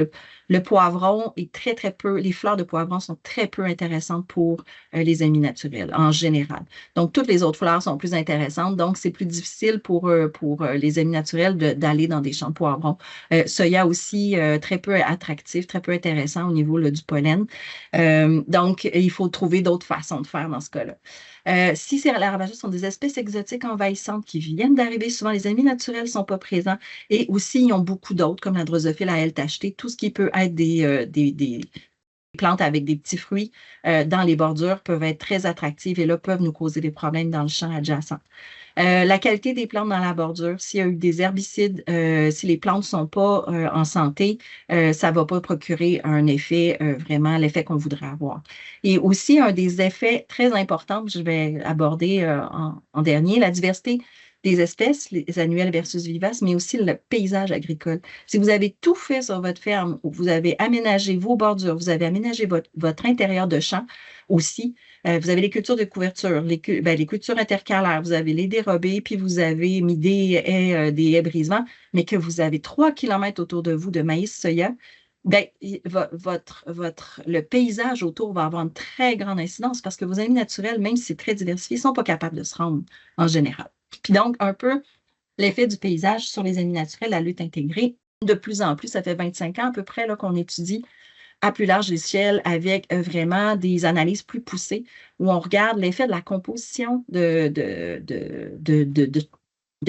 Le poivron est très, très peu, les fleurs de poivron sont très peu intéressantes pour les ennemis naturels en général. Donc, toutes les autres fleurs sont plus intéressantes. Donc, c'est plus difficile pour les ennemis naturels d'aller dans des champs de poivrons. Soya aussi, très peu attractif, très peu intéressant au niveau là, du pollen. Donc, il faut trouver d'autres façons de faire dans ce cas-là. Si les ravageurs sont des espèces exotiques envahissantes qui viennent d'arriver, souvent les ennemis naturels ne sont pas présents et aussi ils ont beaucoup d'autres comme la drosophile à ailes tachetées, tout ce qui peut être des plantes avec des petits fruits dans les bordures peuvent être très attractives et là peuvent nous causer des problèmes dans le champ adjacent. La qualité des plantes dans la bordure, s'il y a eu des herbicides, si les plantes ne sont pas en santé, ça ne va pas procurer un effet, vraiment l'effet qu'on voudrait avoir. Et aussi, un des effets très importants que je vais aborder en dernier, la diversité les espèces, les annuelles versus vivaces, mais aussi le paysage agricole. Si vous avez tout fait sur votre ferme, où vous avez aménagé vos bordures, vous avez aménagé votre intérieur de champ aussi, vous avez les cultures de couverture, les cultures intercalaires, vous avez les dérobés, puis vous avez mis des haies brisements, mais que vous avez 3 kilomètres autour de vous de maïs, soya, ben, le paysage autour va avoir une très grande incidence parce que vos amis naturels, même si c'est très diversifié, ne sont pas capables de se rendre en général. Puis donc, un peu l'effet du paysage sur les amis naturels, la lutte intégrée, de plus en plus, ça fait 25 ans à peu près qu'on étudie à plus large échelle avec vraiment des analyses plus poussées où on regarde l'effet de la composition de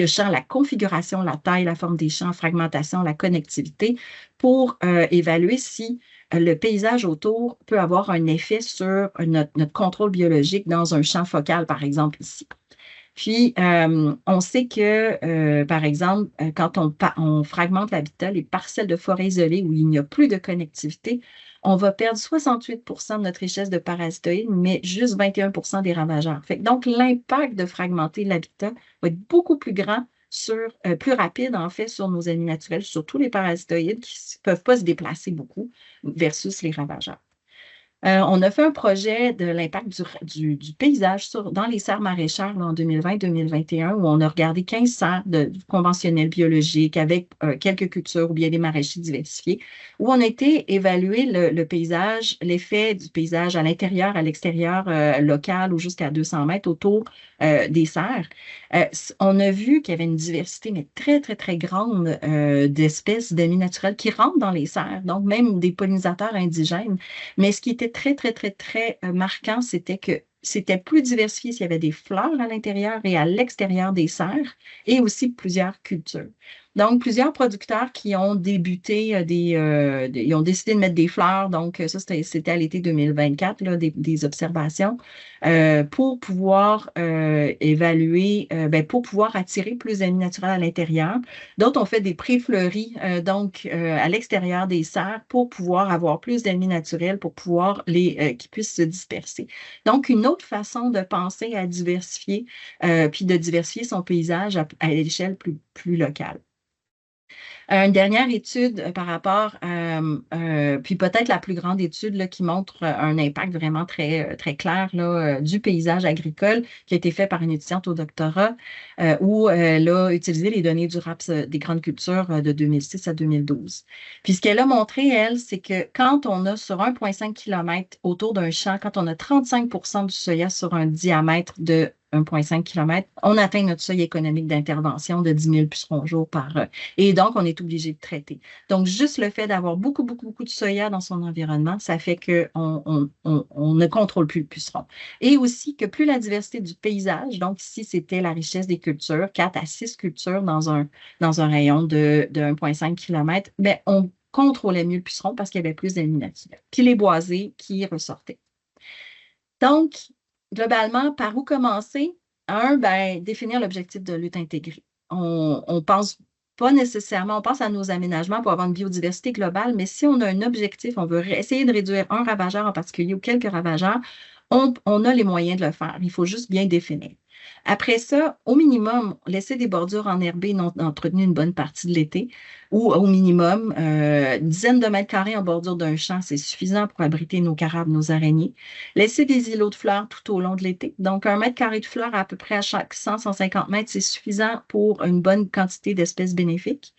champs, la configuration, la taille, la forme des champs, la fragmentation, la connectivité, pour évaluer si le paysage autour peut avoir un effet sur notre contrôle biologique dans un champ focal, par exemple ici. Puis, on sait que, par exemple, quand on fragmente l'habitat, les parcelles de forêt isolées où il n'y a plus de connectivité, on va perdre 68 de notre richesse de parasitoïdes, mais juste 21 des ravageurs. Donc, l'impact de fragmenter l'habitat va être beaucoup plus grand plus rapide, en fait, sur nos ennemis naturels, sur tous les parasitoïdes qui ne peuvent pas se déplacer beaucoup versus les ravageurs. On a fait un projet de l'impact du paysage dans les serres maraîchères là, en 2020-2021 où on a regardé 15 serres conventionnelles biologiques avec quelques cultures ou bien des maraîchers diversifiés où on a été évaluer le paysage, l'effet du paysage à l'intérieur, à l'extérieur, local ou jusqu'à 200 mètres autour des serres. On a vu qu'il y avait une diversité mais très, très, très grande d'espèces d'amis naturels qui rentrent dans les serres, donc même des pollinisateurs indigènes. Mais ce qui était très, très, très, très marquant, c'était que c'était plus diversifié s'il y avait des fleurs à l'intérieur et à l'extérieur des serres et aussi plusieurs cultures. Donc, plusieurs producteurs qui ont débuté, ils ont décidé de mettre des fleurs. Donc, ça, c'était à l'été 2024, là, des observations pour pouvoir évaluer, pour pouvoir attirer plus d'amis naturels à l'intérieur. D'autres ont fait des pré-fleuries, à l'extérieur des serres pour pouvoir avoir plus d'amis naturels, pour pouvoir qu'ils puissent se disperser. Donc, une autre façon de penser à diversifier, puis de diversifier son paysage à l'échelle plus locale. Une dernière étude par rapport, puis peut-être la plus grande étude là, qui montre un impact vraiment très, très clair là, du paysage agricole qui a été fait par une étudiante au doctorat où elle a utilisé les données du RAPS des grandes cultures de 2006 à 2012. Puis ce qu'elle a montré, elle, c'est que quand on a sur 1,5 km autour d'un champ, quand on a 35 du soya sur un diamètre de 1,5 km, on atteint notre seuil économique d'intervention de 10 000 pucerons jour par et donc, on est obligé de traiter. Donc, juste le fait d'avoir beaucoup, beaucoup, beaucoup de soya dans son environnement, ça fait qu'on ne contrôle plus le puceron. Et aussi que plus la diversité du paysage, donc ici, c'était la richesse des cultures, 4 à 6 cultures dans un rayon de 1,5 km, mais on contrôlait mieux le puceron parce qu'il y avait plus d'ennemis naturels. Puis les boisés qui ressortaient. Donc, globalement, par où commencer? Définir l'objectif de lutte intégrée. On pense pas nécessairement, on pense à nos aménagements pour avoir une biodiversité globale, mais si on a un objectif, on veut essayer de réduire un ravageur en particulier ou quelques ravageurs, on a les moyens de le faire. Il faut juste bien définir. Après ça, au minimum, laisser des bordures enherbées non entretenues une bonne partie de l'été ou au minimum, dizaines de mètres carrés en bordure d'un champ, c'est suffisant pour abriter nos carabes, nos araignées. Laisser des îlots de fleurs tout au long de l'été. Donc, 1 mètre carré de fleurs à peu près à chaque 100-150 mètres, c'est suffisant pour une bonne quantité d'espèces bénéfiques.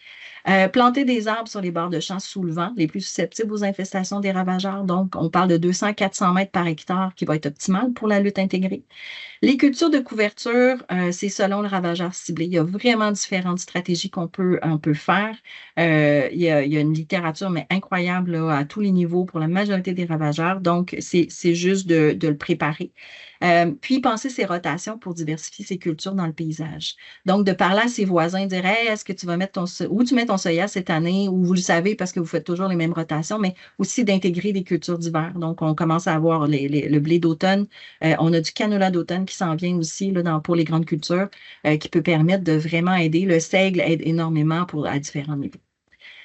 Planter des arbres sur les bords de champs sous le vent, les plus susceptibles aux infestations des ravageurs. Donc, on parle de 200-400 mètres par hectare qui va être optimal pour la lutte intégrée. Les cultures de couverture, c'est selon le ravageur ciblé. Il y a vraiment différentes stratégies qu'on peut faire. Il y a une littérature, mais incroyable là, à tous les niveaux pour la majorité des ravageurs. Donc, c'est juste de le préparer. Puis, penser ses rotations pour diversifier ses cultures dans le paysage. Donc, de parler à ses voisins, dire hey, est-ce que tu vas mettre où tu mets ton soya cette année, ou vous le savez parce que vous faites toujours les mêmes rotations, mais aussi d'intégrer des cultures d'hiver. Donc, on commence à avoir le blé d'automne. On a du canola d'automne qui s'en vient aussi là, pour les grandes cultures, qui peut permettre de vraiment aider. Le seigle aide énormément à différents niveaux.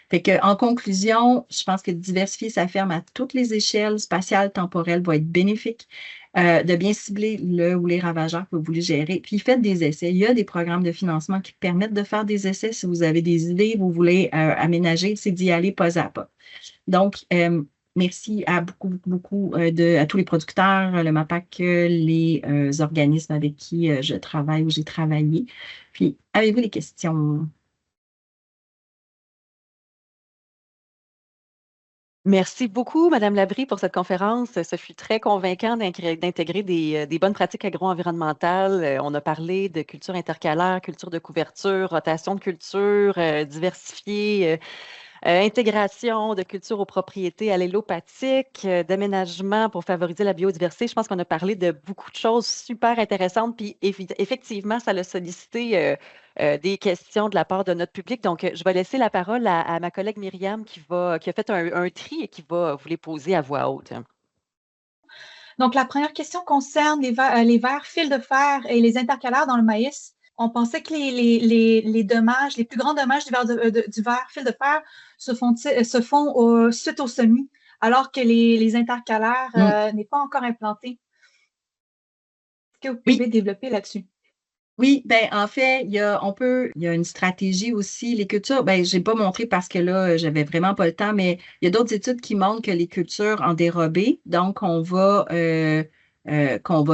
Fait que, en conclusion, je pense que diversifier sa ferme à toutes les échelles spatiales, temporelles va être bénéfique. De bien cibler le ou les ravageurs que vous voulez gérer. Puis faites des essais. Il y a des programmes de financement qui permettent de faire des essais. Si vous avez des idées, vous voulez aménager, c'est d'y aller pas à pas. Donc, merci à beaucoup à tous les producteurs, le MAPAC, les organismes avec qui je travaille ou j'ai travaillé. Puis, avez-vous des questions? Merci beaucoup, Madame Labrie, pour cette conférence. Ce fut très convaincant d'intégrer des bonnes pratiques agro-environnementales. On a parlé de culture intercalaire, culture de couverture, rotation de culture, diversifier, intégration de culture aux propriétés allélopathiques, d'aménagement pour favoriser la biodiversité. Je pense qu'on a parlé de beaucoup de choses super intéressantes. Puis effectivement, ça a sollicité des questions de la part de notre public. Donc, je vais laisser la parole à ma collègue Myriam qui a fait un tri et qui va vous les poser à voix haute. Donc, la première question concerne les vers fils de fer et les intercalaires dans le maïs. On pensait que les dommages, les plus grands dommages du ver fil de fer se font suite au semis, alors que les intercalaires n'est pas encore implanté. Est-ce que vous pouvez développer là-dessus? Oui, ben en fait, il y a une stratégie aussi. Les cultures, ben j'ai pas montré parce que là, j'avais vraiment pas le temps, mais il y a d'autres études qui montrent que les cultures en dérobé, donc qu'on va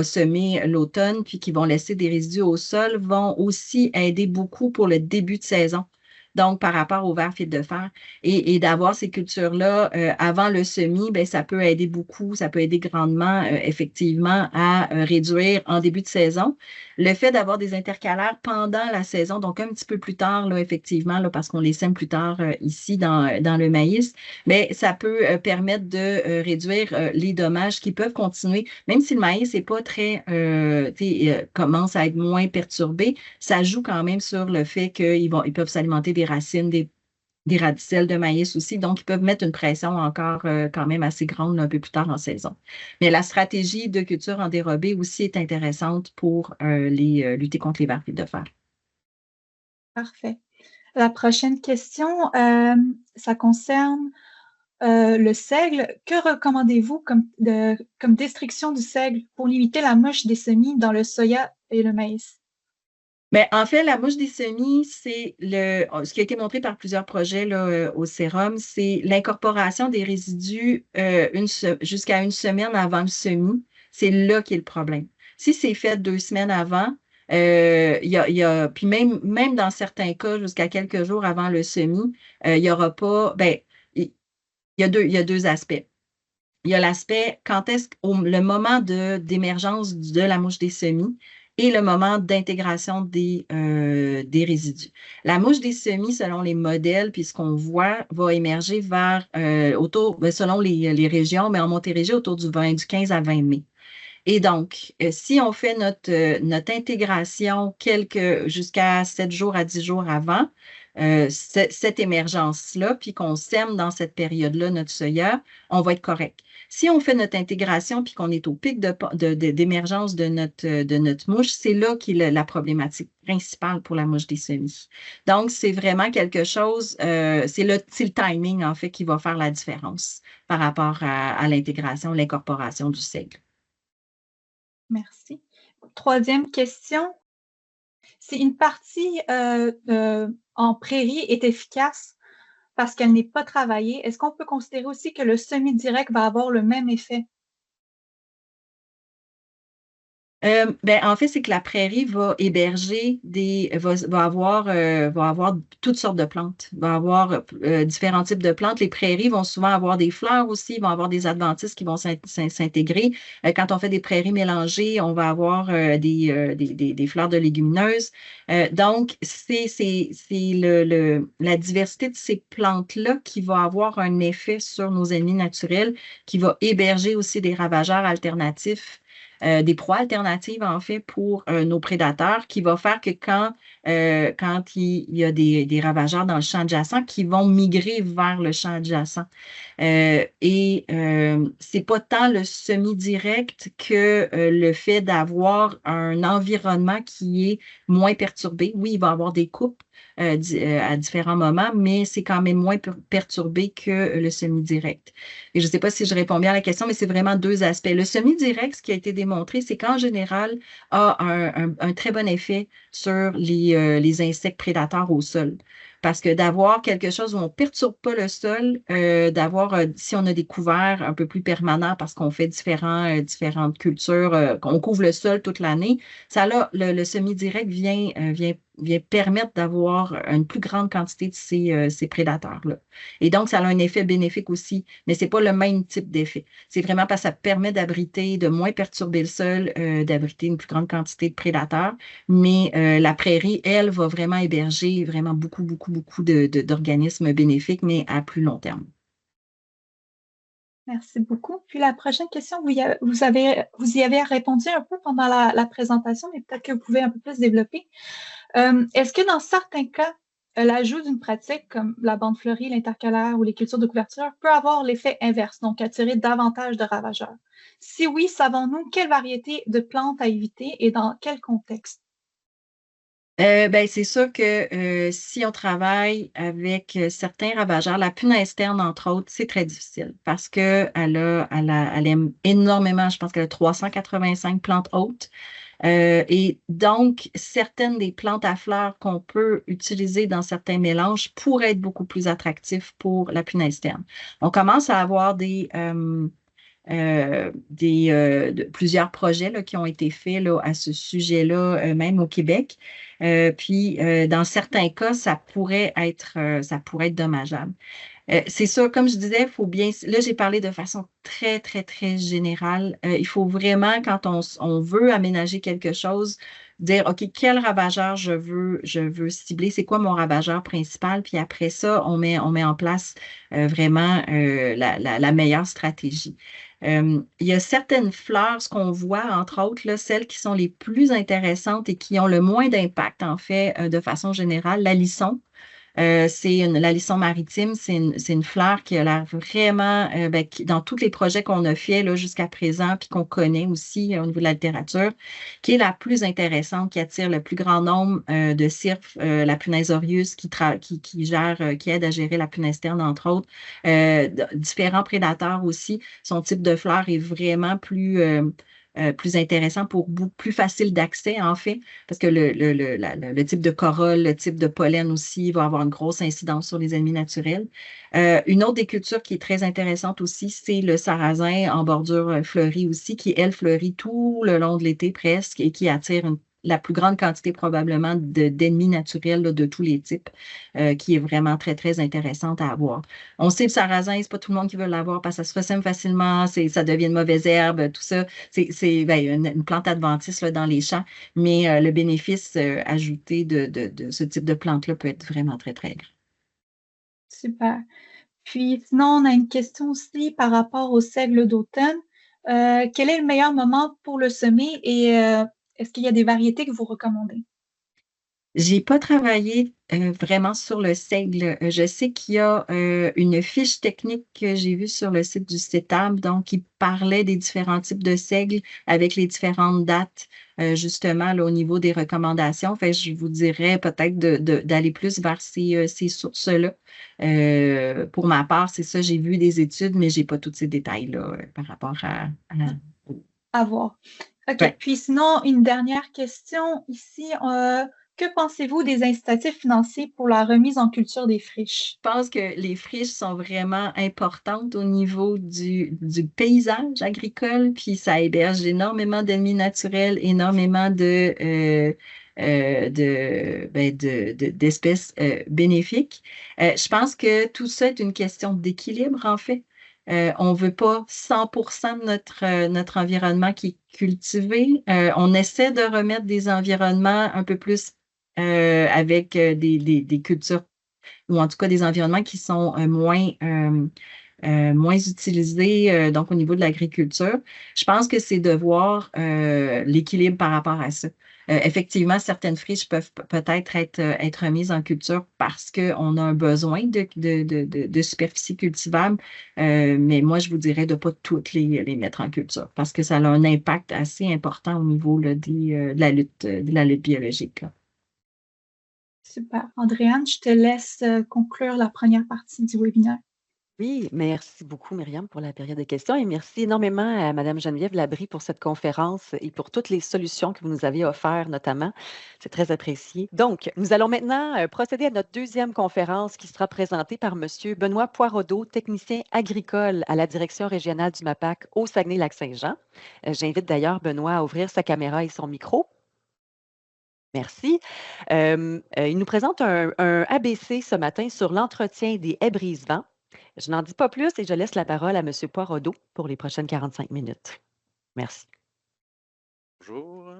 semer l'automne, puis qui vont laisser des résidus au sol, vont aussi aider beaucoup pour le début de saison. Donc, par rapport au ver fil de fer. Et d'avoir ces cultures-là avant le semis, ben, ça peut aider beaucoup, ça peut aider grandement, effectivement, à réduire en début de saison. Le fait d'avoir des intercalaires pendant la saison, donc un petit peu plus tard, là, effectivement, là, parce qu'on les sème plus tard ici dans le maïs, mais ça peut permettre de réduire les dommages qui peuvent continuer, même si le maïs n'est pas très, commence à être moins perturbé, ça joue quand même sur le fait qu'ils peuvent s'alimenter des racines, des radicelles de maïs aussi. Donc, ils peuvent mettre une pression encore quand même assez grande un peu plus tard en saison. Mais la stratégie de culture en dérobé aussi est intéressante pour lutter contre les vers fils de fer. Parfait. La prochaine question, ça concerne le seigle. Que recommandez-vous comme destruction du seigle pour limiter la mouche des semis dans le soya et le maïs? Mais en fait, la mouche des semis, c'est ce qui a été montré par plusieurs projets là, au sérum, c'est l'incorporation des résidus jusqu'à une semaine avant le semis. C'est là qu'est le problème. Si c'est fait 2 semaines avant, puis même dans certains cas, jusqu'à quelques jours avant le semis, il y aura pas, ben, il y a deux aspects. Il y a l'aspect quand est-ce le moment d'émergence de la mouche des semis et le moment d'intégration des résidus. La mouche des semis, selon les modèles, puis ce qu'on voit, va émerger vers selon les régions, mais en Montérégie, autour du 15 à 20 mai. Et donc, si on fait notre intégration jusqu'à 7 jours à 10 jours avant, cette émergence-là, puis qu'on sème dans cette période-là notre soya, on va être correct. Si on fait notre intégration puis qu'on est au pic d'émergence de notre mouche, c'est là qu'est la problématique principale pour la mouche des semis. Donc, c'est vraiment quelque chose, c'est le timing, en fait, qui va faire la différence par rapport à l'intégration, l'incorporation du seigle. Merci. Troisième question. Si une partie en prairie est efficace parce qu'elle n'est pas travaillée, est-ce qu'on peut considérer aussi que le semis direct va avoir le même effet? En fait, c'est que la prairie va héberger va avoir toutes sortes de plantes, va avoir différents types de plantes. Les prairies vont souvent avoir des fleurs aussi, vont avoir des adventices qui vont s'intégrer. Quand on fait des prairies mélangées, on va avoir des fleurs de légumineuses. Donc, c'est la diversité de ces plantes-là qui va avoir un effet sur nos ennemis naturels, qui va héberger aussi des ravageurs alternatifs. Des proies alternatives, en fait, pour nos prédateurs, qui va faire que quand quand il y a des ravageurs dans le champ adjacent qui vont migrer vers le champ adjacent. C'est pas tant le semi-direct que le fait d'avoir un environnement qui est moins perturbé. Oui, il va y avoir des coupes à différents moments, mais c'est quand même moins perturbé que le semi-direct. Et je ne sais pas si je réponds bien à la question, mais c'est vraiment deux aspects. Le semi-direct, ce qui a été démontré, c'est qu'en général, a un très bon effet sur les insectes prédateurs au sol. Parce que d'avoir quelque chose où on ne perturbe pas le sol, si on a des couverts un peu plus permanents parce qu'on fait différentes cultures, qu'on couvre le sol toute l'année, ça là, le semi-direct vient permettre d'avoir une plus grande quantité de ces prédateurs-là. Et donc, ça a un effet bénéfique aussi, mais ce n'est pas le même type d'effet. C'est vraiment parce que ça permet d'abriter, de moins perturber le sol, d'abriter une plus grande quantité de prédateurs. Mais la prairie, elle, va vraiment héberger vraiment beaucoup d'organismes bénéfiques, mais à plus long terme. Merci beaucoup. Puis la prochaine question, vous y avez répondu un peu pendant la présentation, mais peut-être que vous pouvez un peu plus développer. Est-ce que dans certains cas, l'ajout d'une pratique comme la bande fleurie, l'intercalaire ou les cultures de couverture peut avoir l'effet inverse, donc attirer davantage de ravageurs? Si oui, savons-nous quelle variété de plantes à éviter et dans quel contexte? C'est sûr que si on travaille avec certains ravageurs, la punaise terne, entre autres, c'est très difficile parce qu'elle aime énormément, je pense qu'elle a 385 plantes hôtes. Et donc, certaines des plantes à fleurs qu'on peut utiliser dans certains mélanges pourraient être beaucoup plus attractifs pour la punaise terne. On commence à avoir plusieurs projets là, qui ont été faits là, à ce sujet-là, même au Québec. Puis, dans certains cas, ça pourrait être dommageable. C'est sûr, comme je disais, il faut bien. Là, j'ai parlé de façon très, très, très générale. Il faut vraiment, quand on veut aménager quelque chose, dire, OK, quel ravageur je veux cibler, c'est quoi mon ravageur principal, puis après ça, on met en place vraiment la meilleure stratégie. Il y a certaines fleurs, ce qu'on voit, entre autres, là, celles qui sont les plus intéressantes et qui ont le moins d'impact, en fait, de façon générale, l'alisson. L'alisson maritime, c'est une fleur qui a l'air vraiment, dans tous les projets qu'on a faits là, jusqu'à présent, puis qu'on connaît aussi au niveau de la littérature, qui est la plus intéressante, qui attire le plus grand nombre de cirques, la punaise aureuse qui aide à gérer la punaise terne, entre autres. Différents prédateurs aussi. Son type de fleur est vraiment plus intéressant plus facile d'accès, en fait, parce que le type de corolle, le type de pollen aussi va avoir une grosse incidence sur les ennemis naturels. Une autre des cultures qui est très intéressante aussi, c'est le sarrasin en bordure fleurie aussi, qui, elle, fleurit tout le long de l'été presque et qui attire la plus grande quantité probablement d'ennemis naturels là, de tous les types, qui est vraiment très, très intéressante à avoir. On sait le sarrasin, c'est pas tout le monde qui veut l'avoir parce que ça se ressème facilement, ça devient une mauvaise herbe, tout ça. C'est une plante adventice là, dans les champs, mais le bénéfice ajouté de ce type de plante-là peut être vraiment très, très grand. Super. Puis sinon, on a une question aussi par rapport au seigle d'automne. Quel est le meilleur moment pour le semer et est-ce qu'il y a des variétés que vous recommandez? J'ai pas travaillé vraiment sur le seigle. Je sais qu'il y a une fiche technique que j'ai vue sur le site du CETAM, donc qui parlait des différents types de seigles avec les différentes dates, justement, là, au niveau des recommandations. Fait, je vous dirais peut-être d'aller plus vers ces sources-là. Pour ma part, c'est ça, j'ai vu des études, mais j'ai pas tous ces détails-là par rapport À voir. OK. Ouais. Puis sinon, une dernière question ici. Que pensez-vous des incitatifs financiers pour la remise en culture des friches? Je pense que les friches sont vraiment importantes au niveau du paysage agricole, puis ça héberge énormément d'ennemis naturels, énormément d'espèces bénéfiques. Je pense que tout ça est une question d'équilibre, en fait. On ne veut pas 100% de notre environnement qui est cultivé. On essaie de remettre des environnements un peu plus avec des cultures ou en tout cas des environnements qui sont moins moins utilisés donc au niveau de l'agriculture. Je pense que c'est de voir l'équilibre par rapport à ça. Effectivement, certaines friches peuvent peut-être être remises en culture parce qu'on a un besoin de superficie cultivable, mais moi, je vous dirais de ne pas toutes les mettre en culture parce que ça a un impact assez important au niveau là, de la lutte biologique, là. Super. Andréane, je te laisse conclure la première partie du webinaire. Oui, merci beaucoup, Myriam, pour la période de questions et merci énormément à Mme Geneviève Labrie pour cette conférence et pour toutes les solutions que vous nous avez offertes, notamment. C'est très apprécié. Donc, nous allons maintenant procéder à notre deuxième conférence qui sera présentée par M. Benoît Poirodeau, technicien agricole à la direction régionale du MAPAC au Saguenay-Lac-Saint-Jean. J'invite d'ailleurs Benoît à ouvrir sa caméra et son micro. Merci. Il nous présente un ABC ce matin sur l'entretien des haies brise-vent. Je n'en dis pas plus et je laisse la parole à M. Poirodeau pour les prochaines 45 minutes. Merci. Bonjour.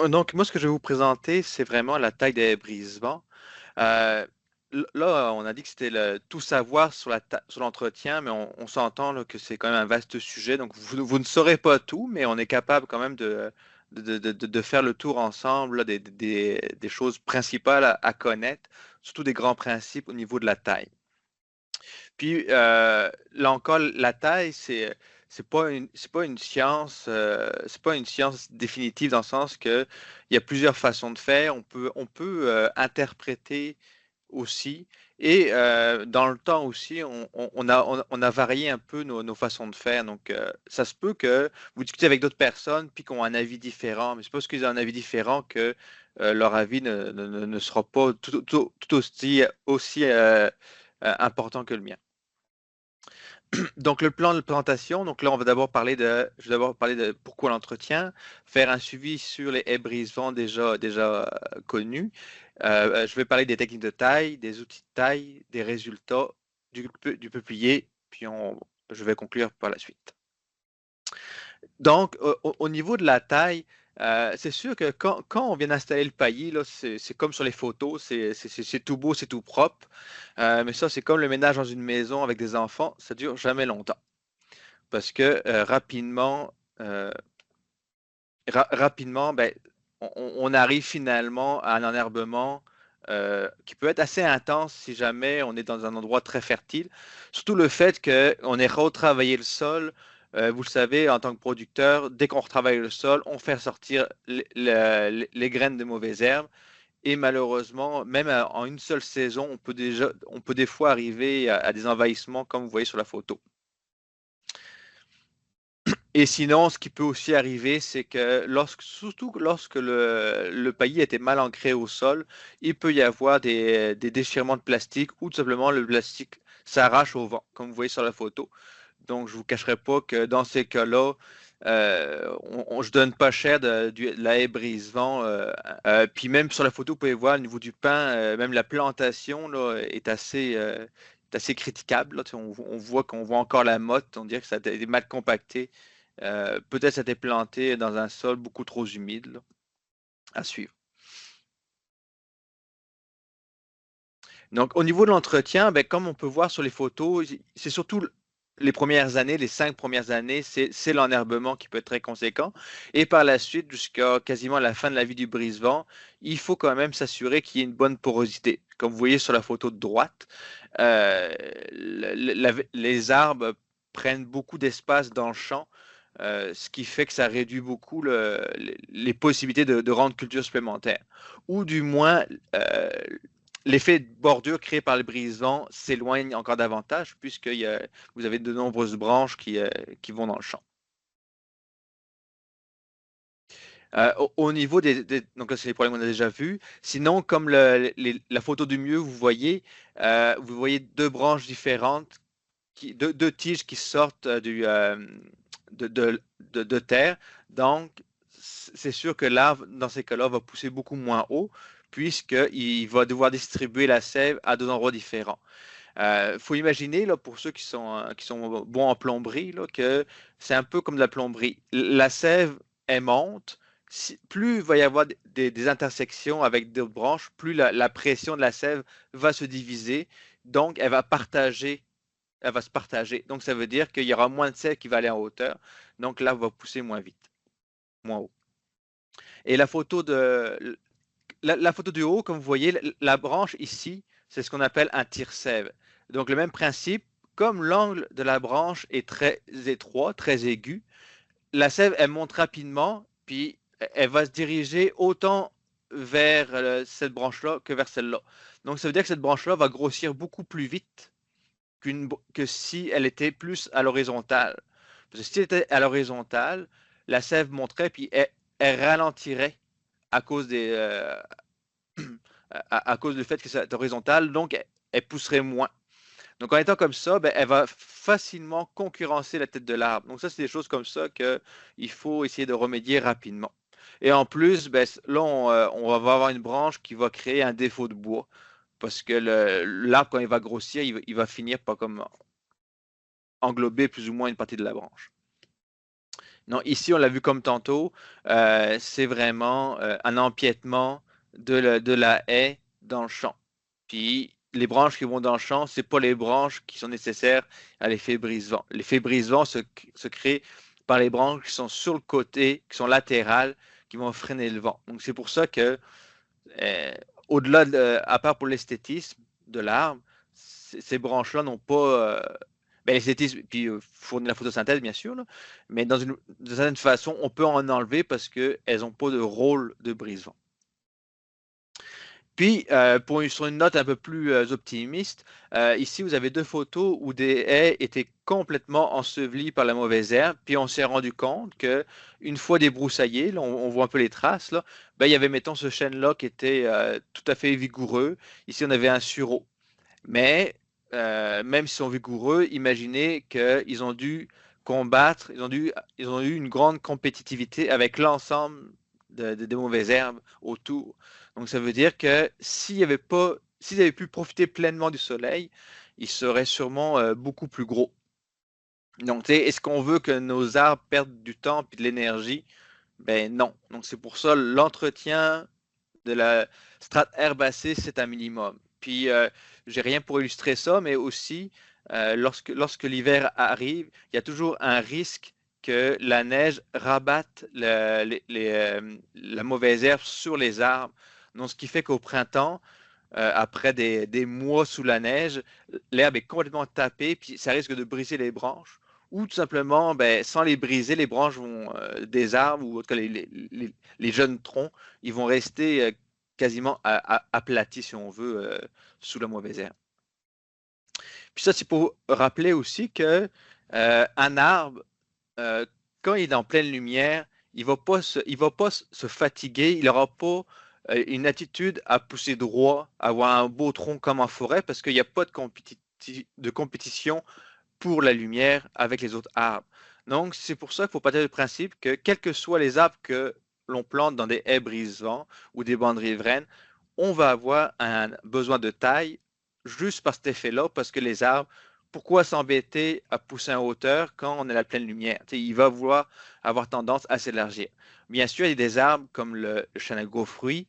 Donc, moi, ce que je vais vous présenter, c'est vraiment la taille des brise-vent. Là, on a dit que c'était tout savoir sur l'entretien, mais on s'entend là, que c'est quand même un vaste sujet. Donc, vous ne saurez pas tout, mais on est capable quand même de faire le tour ensemble là, des choses principales à connaître, surtout des grands principes au niveau de la taille. Puis là encore, la taille, c'est pas une science, c'est pas une science définitive dans le sens que il y a plusieurs façons de faire. On peut interpréter aussi. Et dans le temps aussi, on a varié un peu nos façons de faire. Donc, ça se peut que vous discutez avec d'autres personnes puis qu'on a un avis différent. Mais c'est pas parce qu'ils ont un avis différent que leur avis ne sera pas tout aussi important que le mien. Donc, le plan de présentation, donc là, je vais d'abord parler de pourquoi l'entretien, faire un suivi sur les haies brise-vent déjà connus. Je vais parler des techniques de taille, des outils de taille, des résultats du peuplier, puis je vais conclure par la suite. Donc, au niveau de la taille, c'est sûr que quand on vient d'installer le paillis, là, c'est comme sur les photos, c'est tout beau, c'est tout propre. Mais ça, c'est comme le ménage dans une maison avec des enfants, ça dure jamais longtemps. Parce que euh, rapidement, ben, on arrive finalement à un enherbement qui peut être assez intense si jamais on est dans un endroit très fertile. Surtout le fait qu'on ait retravaillé le sol. Vous le savez, en tant que producteur, dès qu'on retravaille le sol, on fait sortir les graines de mauvaises herbes. Et malheureusement, même en une seule saison, on peut des fois arriver à des envahissements comme vous voyez sur la photo. Et sinon, ce qui peut aussi arriver, c'est que surtout lorsque le paillis était mal ancré au sol, il peut y avoir des déchirements de plastique ou tout simplement le plastique s'arrache au vent, comme vous voyez sur la photo. Donc, je ne vous cacherai pas que dans ces cas-là, je donne pas cher de la haie brise-vent. Puis même sur la photo, vous pouvez voir au niveau du pain, même la plantation là, est assez critiquable. Là. On voit qu'on voit encore la motte, on dirait que ça a été mal compacté. Peut-être ça a été planté dans un sol beaucoup trop humide, là. À suivre. Donc, au niveau de l'entretien, ben, comme on peut voir sur les photos, c'est surtout les premières années, les 5 premières années, c'est l'enherbement qui peut être très conséquent. Et par la suite, jusqu'à quasiment la fin de la vie du brise-vent, il faut quand même s'assurer qu'il y ait une bonne porosité. Comme vous voyez sur la photo de droite, les arbres prennent beaucoup d'espace dans le champ, ce qui fait que ça réduit beaucoup les possibilités de rendre culture supplémentaire. Ou du moins, l'effet de bordure créé par le brise-vent s'éloigne encore davantage puisque vous avez de nombreuses branches qui vont dans le champ. Au niveau donc là, c'est les problèmes qu'on a déjà vus. Sinon, comme la photo du mieux, vous voyez deux branches différentes, deux tiges qui sortent de terre. Donc, c'est sûr que l'arbre, dans ces cas-là, va pousser beaucoup moins haut puisqu'il va devoir distribuer la sève à deux endroits différents. Faut imaginer, là, pour ceux qui sont bons en plomberie, là, que c'est un peu comme de la plomberie. La sève, elle monte. Plus il va y avoir des intersections avec d'autres branches, plus la pression de la sève va se diviser. Donc, elle va partager elle va se partager. Donc, ça veut dire qu'il y aura moins de sève qui va aller en hauteur. Donc, l'arbre va pousser moins vite, moins haut. Et la photo du haut, comme vous voyez, la branche ici, c'est ce qu'on appelle un tire-sève. Donc, le même principe, comme l'angle de la branche est très étroit, très aigu, la sève, elle monte rapidement, puis elle va se diriger autant vers cette branche-là que vers celle-là. Donc, ça veut dire que cette branche-là va grossir beaucoup plus vite que si elle était plus à l'horizontale. Parce que si elle était à l'horizontale, la sève monterait, puis elle ralentirait à cause à cause du fait que c'est horizontal, donc elle pousserait moins. Donc, en étant comme ça, ben, elle va facilement concurrencer la tête de l'arbre. Donc, ça, c'est des choses comme ça qu'il faut essayer de remédier rapidement. Et en plus, ben, là, on va avoir une branche qui va créer un défaut de bois. Parce que l'arbre, quand il va grossir, il va finir par comme englober plus ou moins une partie de la branche. Non, ici, on l'a vu comme tantôt, c'est vraiment un empiètement de la haie dans le champ. Puis, les branches qui vont dans le champ, ce n'est pas les branches qui sont nécessaires à l'effet brise-vent. L'effet brise-vent se crée par les branches qui sont sur le côté, qui sont latérales, qui vont freiner le vent. Donc, c'est pour ça que, au-delà, à part pour l'esthétisme de l'arbre, ces branches-là n'ont pas... ben, l'esthétisme, puis fournir la photosynthèse, bien sûr, là, mais d'une certaine façon, on peut en enlever parce qu'elles n'ont pas de rôle de brise-vent. Puis, sur une note un peu plus optimiste, ici, vous avez deux photos où des haies étaient complètement ensevelies par la mauvaise herbe. Puis, on s'est rendu compte qu'une fois débroussaillé, là, on voit un peu les traces, là, ben, il y avait, mettons, ce chêne-là qui était tout à fait vigoureux. Ici, on avait un sureau. Mais, même s'ils sont vigoureux, imaginez qu'ils ont dû combattre, ils ont eu une grande compétitivité avec l'ensemble des mauvaises herbes autour. Donc, ça veut dire que s'ils avaient pu profiter pleinement du soleil, ils seraient sûrement beaucoup plus gros. Donc, est-ce qu'on veut que nos arbres perdent du temps et de l'énergie? Ben non. Donc, c'est pour ça l'entretien de la strate herbacée, c'est un minimum. Puis, j'ai rien pour illustrer ça, mais aussi, lorsque l'hiver arrive, il y a toujours un risque que la neige rabatte la mauvaise herbe sur les arbres. Donc, ce qui fait qu'au printemps, après des mois sous la neige, l'herbe est complètement tapée, puis ça risque de briser les branches. Ou tout simplement, ben, sans les briser, les branches des arbres, ou en tout cas les jeunes troncs, ils vont rester quasiment aplatis, si on veut, sous la mauvaise herbe. Puis ça, c'est pour rappeler aussi que un arbre, quand il est en pleine lumière, il va pas se fatiguer, il n'aura pas une attitude à pousser droit, à avoir un beau tronc comme en forêt, parce qu'il n'y a pas de compétition pour la lumière avec les autres arbres. Donc, c'est pour ça qu'il faut partir du principe que, quels que soient les arbres que l'on plante dans des haies brise-vent ou des bandes riveraines, on va avoir un besoin de taille juste par cet effet-là, parce que les arbres, pourquoi s'embêter à pousser en hauteur quand on est à la pleine lumière? Il va vouloir avoir tendance à s'élargir. Bien sûr, il y a des arbres comme le chêne à gros fruits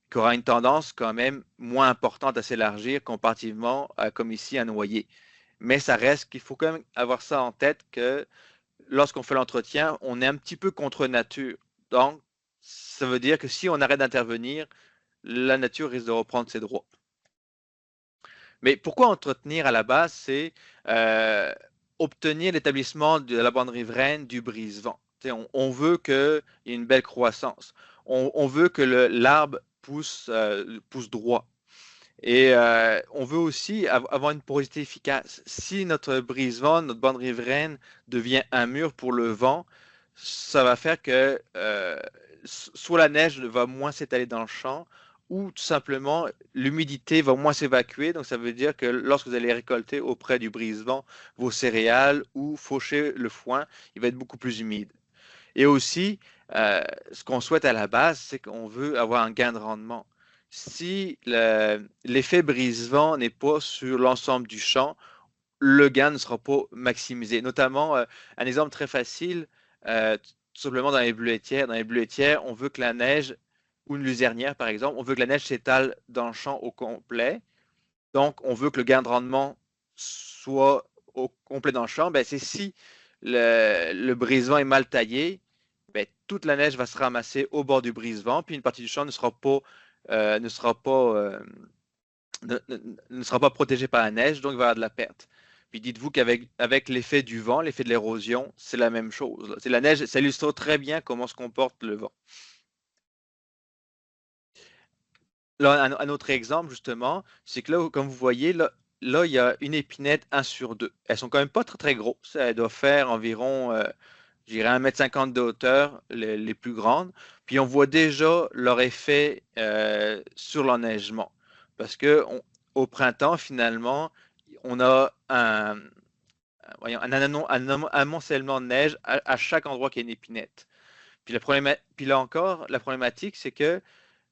qui aura une tendance quand même moins importante à s'élargir comparativement à, comme ici, un noyer. Mais ça reste qu'il faut quand même avoir ça en tête que lorsqu'on fait l'entretien, on est un petit peu contre nature. Donc, ça veut dire que si on arrête d'intervenir, la nature risque de reprendre ses droits. Mais pourquoi entretenir à la base? C'est obtenir l'établissement de la bande riveraine du brise-vent. On veut qu'il y ait une belle croissance. On veut que l'arbre pousse droit. Et on veut aussi avoir une porosité efficace. Si notre brise-vent, notre bande riveraine devient un mur pour le vent, ça va faire que soit la neige va moins s'étaler dans le champ, ou tout simplement l'humidité va moins s'évacuer. Donc ça veut dire que lorsque vous allez récolter auprès du brise-vent vos céréales ou faucher le foin, il va être beaucoup plus humide. Et aussi, ce qu'on souhaite à la base, c'est qu'on veut avoir un gain de rendement. Si l'effet brise-vent n'est pas sur l'ensemble du champ, le gain ne sera pas maximisé. Notamment, un exemple très facile, tout simplement dans les bleuetières. Dans les bleuetières, on veut que la neige, ou une luzernière par exemple, on veut que la neige s'étale dans le champ au complet. Donc, on veut que le gain de rendement soit au complet dans le champ, ben, c'est si le brise-vent est mal taillé, ben, toute la neige va se ramasser au bord du brise-vent, puis une partie du champ ne sera pas, ne sera pas protégée par la neige, donc il va y avoir de la perte. Puis dites-vous qu'avec l'effet du vent, l'effet de l'érosion, c'est la même chose, là. C'est la neige, ça illustre très bien comment se comporte le vent. Là, un autre exemple, justement, c'est que là, comme vous voyez, là, il y a une épinette 1 sur 2. Elles sont quand même pas très, très grosses. Elles doivent faire environ, je dirais, 1,50 m de hauteur, les plus grandes. Puis on voit déjà leur effet sur l'enneigement. Parce que au printemps, finalement, on a voyons, un amoncellement de neige à chaque endroit qu'il y a une épinette. Puis là encore, la problématique, c'est que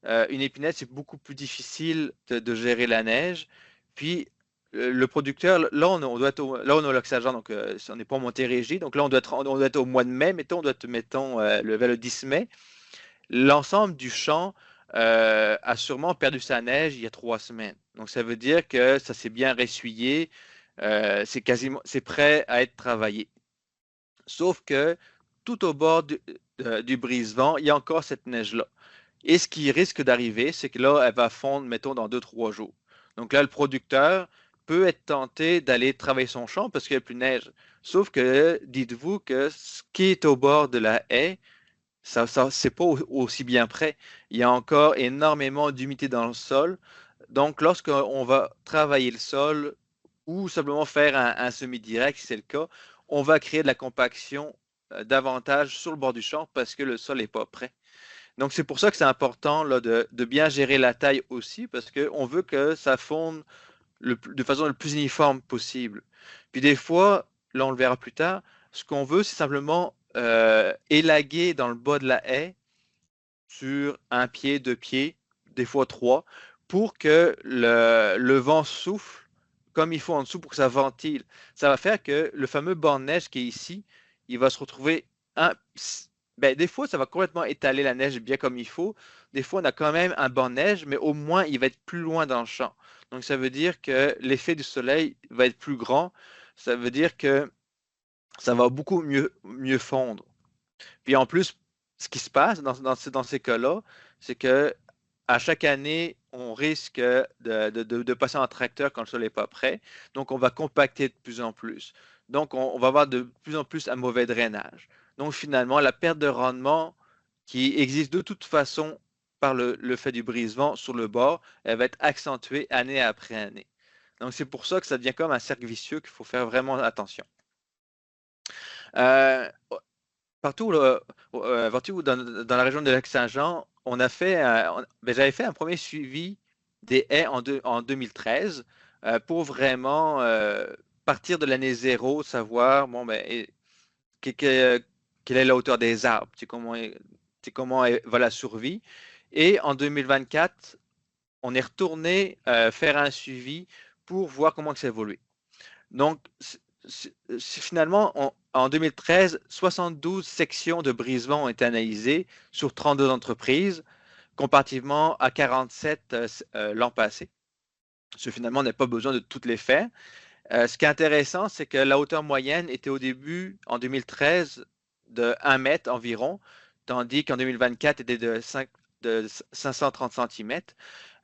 une épinette, c'est beaucoup plus difficile de gérer la neige. Puis le producteur, là, on doit être là, on a l'Oxagent, donc on n'est pas en Montérégie. Donc là, on doit être au mois de mai, mettons vers le 10 mai. L'ensemble du champ a sûrement perdu sa neige il y a 3 semaines. Donc ça veut dire que ça s'est bien ressuyé. C'est prêt à être travaillé. Sauf que tout au bord du brise-vent, il y a encore cette neige-là. Et ce qui risque d'arriver, c'est que là, elle va fondre, mettons, dans 2-3 jours. Donc là, le producteur peut être tenté d'aller travailler son champ parce qu'il n'y a plus de neige. Sauf que, dites-vous que ce qui est au bord de la haie, ça c'est pas aussi bien prêt. Il y a encore énormément d'humidité dans le sol. Donc, lorsqu'on va travailler le sol ou simplement faire un semi-direct, si c'est le cas, on va créer de la compaction davantage sur le bord du champ parce que le sol n'est pas prêt. Donc, c'est pour ça que c'est important là, de bien gérer la taille aussi, parce qu'on veut que ça fonde de façon le plus uniforme possible. Puis des fois, là, on le verra plus tard, ce qu'on veut, c'est simplement élaguer dans le bas de la haie sur 1 pied, 2 pieds, des fois 3, pour que le vent souffle comme il faut en dessous pour que ça ventile. Ça va faire que le fameux banc de neige qui est ici, il va se retrouver des fois, ça va complètement étaler la neige bien comme il faut. Des fois, on a quand même un banc de neige, mais au moins, il va être plus loin dans le champ. Donc, ça veut dire que l'effet du soleil va être plus grand. Ça veut dire que ça va beaucoup mieux fondre. Puis en plus, ce qui se passe dans ces cas-là, c'est que à chaque année, on risque de passer en tracteur quand le sol n'est pas prêt. Donc, on va compacter de plus en plus. Donc, on va avoir de plus en plus un mauvais drainage. Donc, finalement, la perte de rendement qui existe de toute façon par le fait du brise-vent sur le bord, elle va être accentuée année après année. Donc, c'est pour ça que ça devient comme un cercle vicieux qu'il faut faire vraiment attention. Euh, Partout, là, partout dans la région de Lac-Saint-Jean, j'avais fait un premier suivi des haies en 2013 pour vraiment partir de l'année zéro, savoir quelle est la hauteur des arbres, comment va la survie. Et en 2024, on est retourné faire un suivi pour voir comment ça évolue. Donc, finalement, en 2013, 72 sections de brise-vent ont été analysées sur 32 entreprises, comparativement à 47 l'an passé. Finalement, on n'a pas besoin de toutes les faire. Ce qui est intéressant, c'est que la hauteur moyenne était au début, en 2013, de 1 mètre environ, tandis qu'en 2024, était de 530 cm.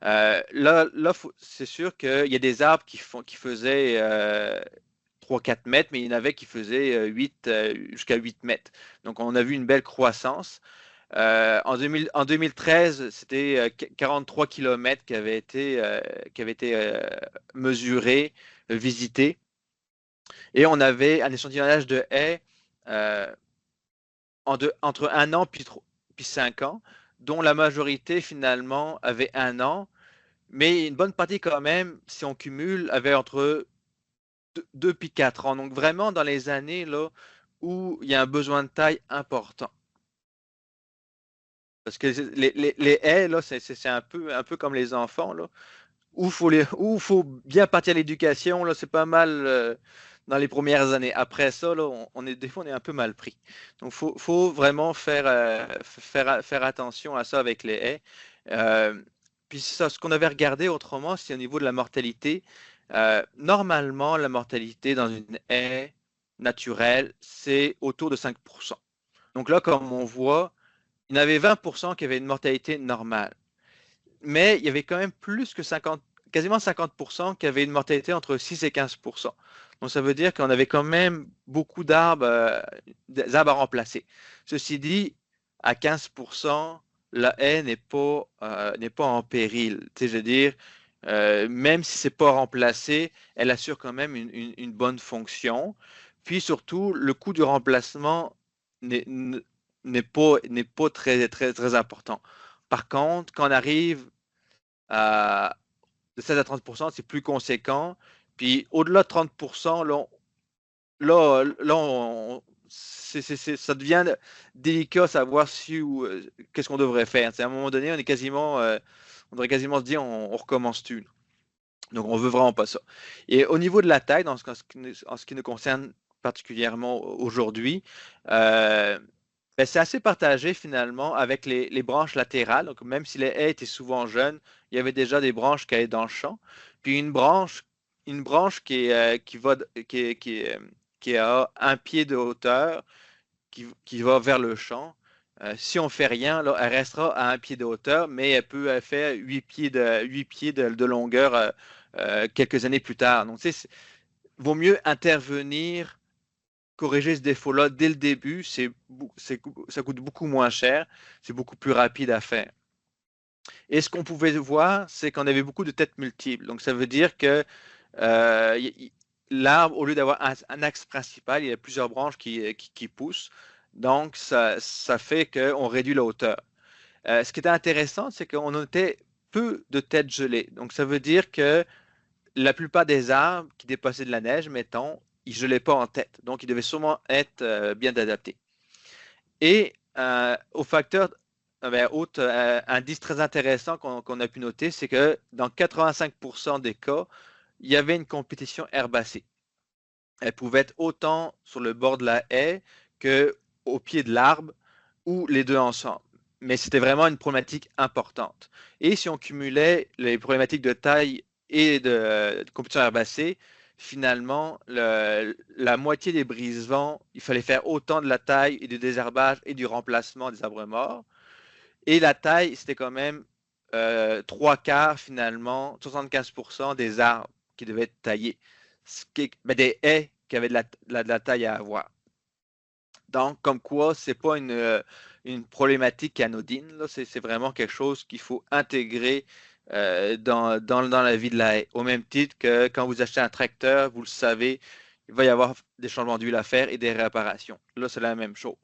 Là, c'est sûr qu'il y a des arbres qui faisaient 3-4 mètres, mais il y en avait qui faisaient jusqu'à 8 mètres. Donc, on a vu une belle croissance. En 2013, c'était 43 km qui avaient été mesurés, visités. Et on avait un échantillonnage de haies entre 1 an puis 5 ans, dont la majorité, finalement, avait 1 an. Mais une bonne partie, quand même, si on cumule, avait entre 2 puis 4 ans. Donc, vraiment, dans les années là, où il y a un besoin de taille important. Parce que les haies, là, c'est un peu comme les enfants, là, où il faut bien partir à l'éducation, là, c'est pas mal dans les premières années. Après ça, là, des fois, on est un peu mal pris. Donc, faut vraiment faire attention à ça avec les haies. Puis ça, ce qu'on avait regardé autrement, c'est au niveau de la mortalité. Normalement, la mortalité dans une haie naturelle, c'est autour de 5%. Donc là, comme on voit, il y en avait 20% qui avaient une mortalité normale. Mais il y avait quand même plus que 50, quasiment 50% qui avaient une mortalité entre 6 et 15%. Donc ça veut dire qu'on avait quand même beaucoup d'arbres, des arbres à remplacer. Ceci dit, à 15%, la haie n'est pas en péril. Tu sais, je veux dire, même si c'est pas remplacé, elle assure quand même une bonne fonction. Puis surtout, le coût du remplacement n'est n'est pas très, très, très important. Par contre, quand on arrive à de 16 à 30%, c'est plus conséquent. Puis au-delà de 30%, ça devient délicat de savoir si ou qu'est-ce qu'on devrait faire. À un moment donné, on devrait quasiment se dire on recommence tout. Donc on veut vraiment pas ça. Et au niveau de la taille, en ce qui nous concerne particulièrement aujourd'hui, euh, ben, c'est assez partagé finalement avec les branches latérales. Donc, même si les haies étaient souvent jeunes, il y avait déjà des branches qui allaient dans le champ. Puis une branche qui a un pied de hauteur, qui va vers le champ. Si on ne fait rien, là, elle restera à un pied de hauteur, mais elle peut faire 8 pieds de longueur quelques années plus tard. Donc, tu sais, vaut mieux intervenir corriger ce défaut-là dès le début, ça coûte beaucoup moins cher, c'est beaucoup plus rapide à faire. Et ce qu'on pouvait voir, c'est qu'on avait beaucoup de têtes multiples. Donc, ça veut dire que l'arbre, au lieu d'avoir un axe principal, il y a plusieurs branches qui poussent. Donc, ça fait qu'on réduit la hauteur. Ce qui était intéressant, c'est qu'on notait peu de têtes gelées. Donc, ça veut dire que la plupart des arbres qui dépassaient de la neige, mettons, ils ne gelaient pas en tête. Donc, ils devaient sûrement être bien adaptés. Et au facteur, autre indice très intéressant qu'on a pu noter, c'est que dans 85% des cas, il y avait une compétition herbacée. Elle pouvait être autant sur le bord de la haie qu'au pied de l'arbre ou les deux ensemble. Mais c'était vraiment une problématique importante. Et si on cumulait les problématiques de taille et de compétition herbacée, finalement, la moitié des brise-vents, il fallait faire autant de la taille et du désherbage et du remplacement des arbres morts. Et la taille, c'était quand même trois quarts finalement, 75% des arbres qui devaient être taillés. Des haies qui avaient de la taille à avoir. Donc, comme quoi, ce n'est pas une problématique anodine. C'est vraiment quelque chose qu'il faut intégrer dans la vie de la haie. Au même titre que quand vous achetez un tracteur, vous le savez, il va y avoir des changements d'huile à faire et des réparations. Là, c'est la même chose.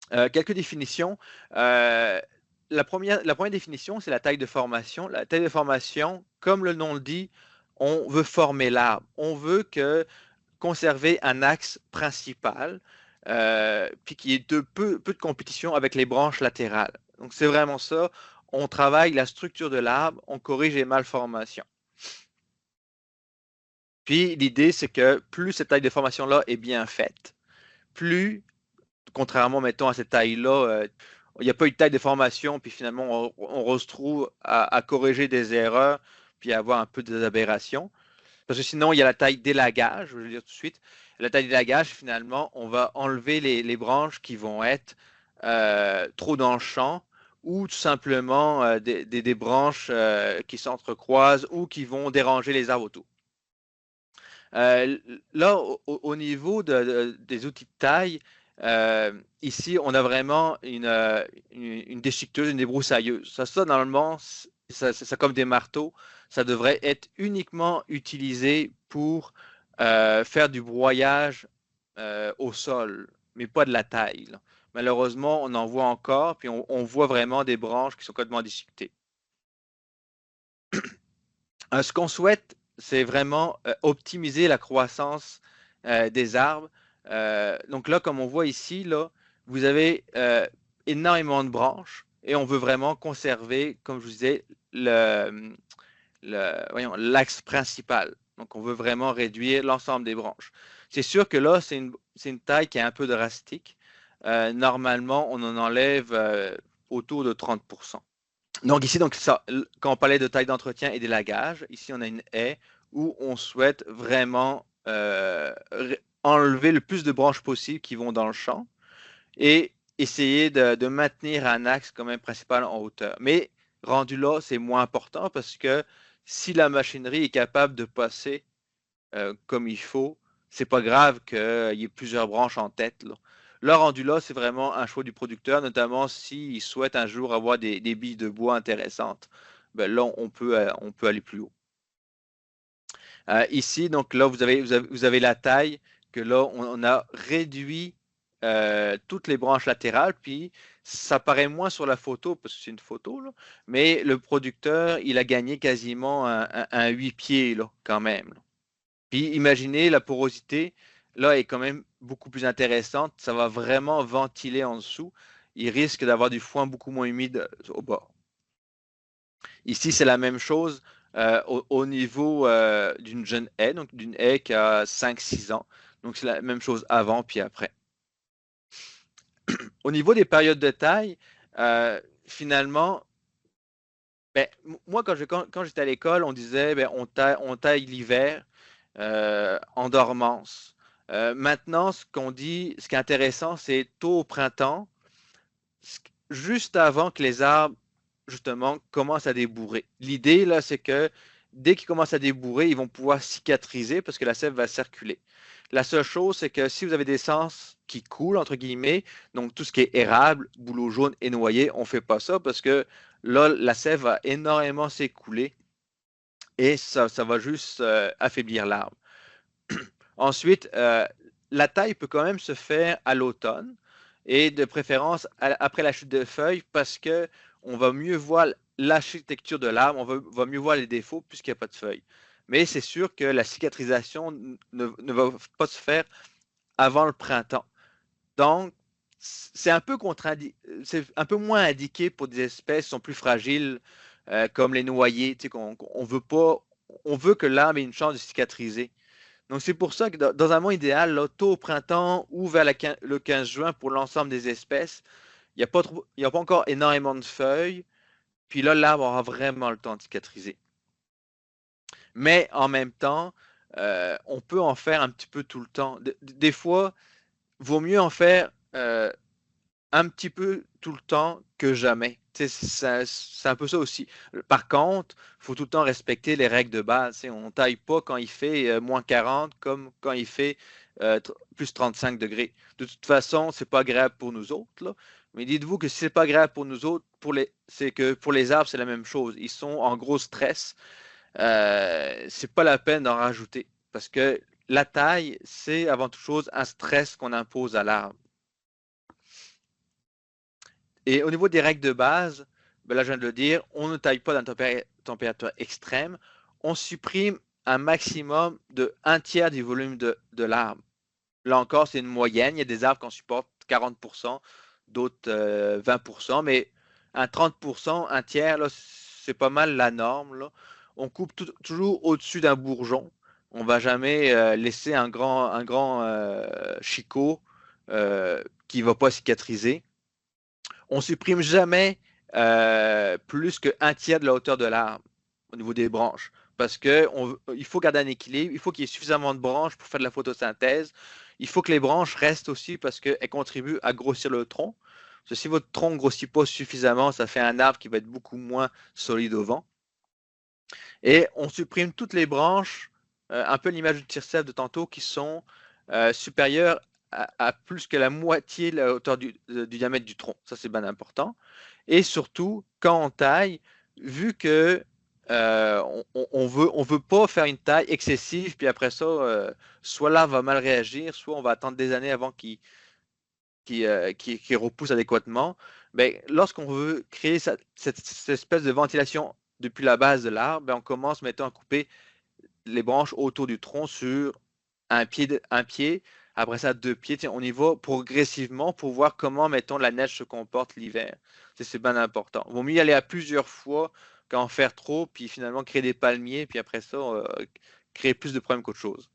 Quelques définitions. La première définition, c'est la taille de formation. La taille de formation, comme le nom le dit, on veut former l'arbre. On veut conserver un axe principal, puis qu'il y ait peu de compétition avec les branches latérales. Donc, c'est vraiment ça. On travaille la structure de l'arbre, on corrige les malformations. Puis, l'idée, c'est que plus cette taille de formation-là est bien faite, plus, contrairement, mettons, à cette taille-là, il n'y a pas eu de taille de formation, puis finalement, on se retrouve à corriger des erreurs, puis à avoir un peu des aberrations. Parce que sinon, il y a la taille d'élagage, je vais le dire tout de suite. La taille d'élagage, finalement, on va enlever les branches qui vont être trop dans le champ ou tout simplement des branches qui s'entrecroisent ou qui vont déranger les arbres autour. Là, au niveau des outils de taille, ici, on a vraiment une déchiqueteuse, une débroussailleuse. Ça normalement, c'est comme des marteaux. Ça devrait être uniquement utilisé pour faire du broyage au sol, mais pas de la taille. Là. Malheureusement, on en voit encore, puis on voit vraiment des branches qui sont complètement déchiquetées. Ce qu'on souhaite, c'est vraiment optimiser la croissance des arbres. Donc là, comme on voit ici, là, vous avez énormément de branches et on veut vraiment conserver, comme je vous disais, l'axe principal. Donc, on veut vraiment réduire l'ensemble des branches. C'est sûr que là, c'est une taille qui est un peu drastique. Normalement, on en enlève autour de 30%. Donc ici, donc, ça, quand on parlait de taille d'entretien et d'élagage, ici on a une haie où on souhaite vraiment enlever le plus de branches possibles qui vont dans le champ et essayer de maintenir un axe quand même principal en hauteur. Mais rendu là, c'est moins important parce que si la machinerie est capable de passer comme il faut, c'est pas grave qu'il y ait plusieurs branches en tête, là. Là, rendu là, c'est vraiment un choix du producteur, notamment s'il souhaite un jour avoir des billes de bois intéressantes. Ben là, on peut aller plus haut. Ici, donc là, vous avez la taille que là, on a réduit toutes les branches latérales, puis ça paraît moins sur la photo, parce que c'est une photo, là, mais le producteur, il a gagné quasiment un 8 pieds, là, quand même, là. Puis imaginez, la porosité, là, est quand même beaucoup plus intéressante. Ça va vraiment ventiler en dessous. Il risque d'avoir du foin beaucoup moins humide au bord. Ici, c'est la même chose au niveau d'une jeune haie, donc d'une haie qui a 5-6 ans. Donc, c'est la même chose avant puis après. Au niveau des périodes de taille, finalement, ben, moi, quand j'étais à l'école, on disait ben, on taille l'hiver en dormance. Maintenant, ce qu'on dit, ce qui est intéressant, c'est tôt au printemps, juste avant que les arbres, justement, commencent à débourrer. L'idée, là, c'est que dès qu'ils commencent à débourrer, ils vont pouvoir cicatriser parce que la sève va circuler. La seule chose, c'est que si vous avez des sens qui coulent, entre guillemets, donc tout ce qui est érable, bouleau jaune et noyer, on ne fait pas ça parce que là, la sève va énormément s'écouler et ça va juste affaiblir l'arbre. Ensuite, la taille peut quand même se faire à l'automne et de préférence après la chute de feuilles parce que on va mieux voir l'architecture de l'arbre, va mieux voir les défauts puisqu'il n'y a pas de feuilles. Mais c'est sûr que la cicatrisation ne va pas se faire avant le printemps. Donc, c'est un peu c'est un peu moins indiqué pour des espèces qui sont plus fragiles, comme les noyers, tu sais, on veut pas, on veut que l'arbre ait une chance de cicatriser. Donc, c'est pour ça que dans un monde idéal, là, tôt au printemps ou vers le 15 juin pour l'ensemble des espèces, il n'y a pas encore énormément de feuilles. Puis là, l'arbre aura vraiment le temps de cicatriser. Mais en même temps, on peut en faire un petit peu tout le temps. Des fois, vaut mieux en faire un petit peu tout le temps que jamais. C'est un peu ça aussi. Par contre, il faut tout le temps respecter les règles de base. On ne taille pas quand il fait moins 40 comme quand il fait plus 35 degrés. De toute façon, ce n'est pas agréable pour nous autres, là. Mais dites-vous que si ce n'est pas agréable pour nous autres, c'est que pour les arbres, c'est la même chose. Ils sont en gros stress. C'est pas la peine d'en rajouter. Parce que la taille, c'est avant toute chose un stress qu'on impose à l'arbre. Et au niveau des règles de base, ben là je viens de le dire, on ne taille pas dans une température extrême, on supprime un maximum de 1/3 du volume de l'arbre. Là encore, c'est une moyenne, il y a des arbres qui en supportent 40%, d'autres 20%, mais un 30%, un tiers, là, c'est pas mal la norme, là. On coupe toujours au-dessus d'un bourgeon. On ne va jamais laisser un grand chicot qui ne va pas cicatriser. On supprime jamais plus qu'un tiers de la hauteur de l'arbre au niveau des branches. Parce qu'il faut garder un équilibre, il faut qu'il y ait suffisamment de branches pour faire de la photosynthèse. Il faut que les branches restent aussi parce qu'elles contribuent à grossir le tronc. Parce que si votre tronc ne grossit pas suffisamment, ça fait un arbre qui va être beaucoup moins solide au vent. Et on supprime toutes les branches, un peu l'image du tire-sève de tantôt, qui sont supérieures à plus que la moitié de la hauteur du diamètre du tronc. Ça, c'est bien important. Et surtout, quand on taille, vu que on veut pas faire une taille excessive, puis après ça, soit l'arbre va mal réagir, soit on va attendre des années avant qu'il repousse adéquatement. Ben, lorsqu'on veut créer cette espèce de ventilation depuis la base de l'arbre, ben, on commence maintenant à couper les branches autour du tronc sur un pied, après ça 2 pieds. Tiens, on y va progressivement pour voir comment, mettons, la neige se comporte l'hiver. C'est bien important. Il vaut mieux y aller à plusieurs fois qu'en faire trop, puis finalement créer des palmiers, puis après ça, créer plus de problèmes qu'autre chose.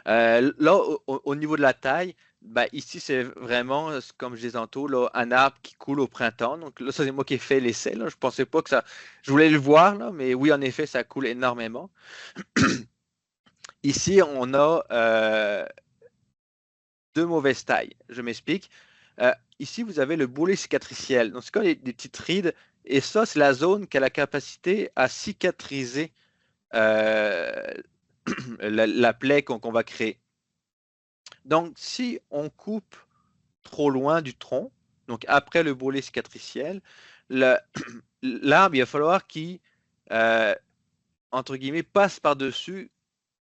Là, au niveau de la taille, ben, ici, c'est vraiment, comme je disais tantôt, là, un arbre qui coule au printemps. Donc là, ça, c'est moi qui ai fait l'essai. Je pensais pas que ça. Je voulais le voir, là, mais oui, en effet, ça coule énormément. Ici, on a deux mauvaises tailles. Je m'explique. Ici, vous avez le bourrelet cicatriciel. Donc, c'est comme des petites rides. Et ça, c'est la zone qui a la capacité à cicatriser euh, la plaie qu'on va créer. Donc, si on coupe trop loin du tronc, donc après le bourrelet cicatriciel, l'arbre, il va falloir qu'il, entre guillemets, passe par-dessus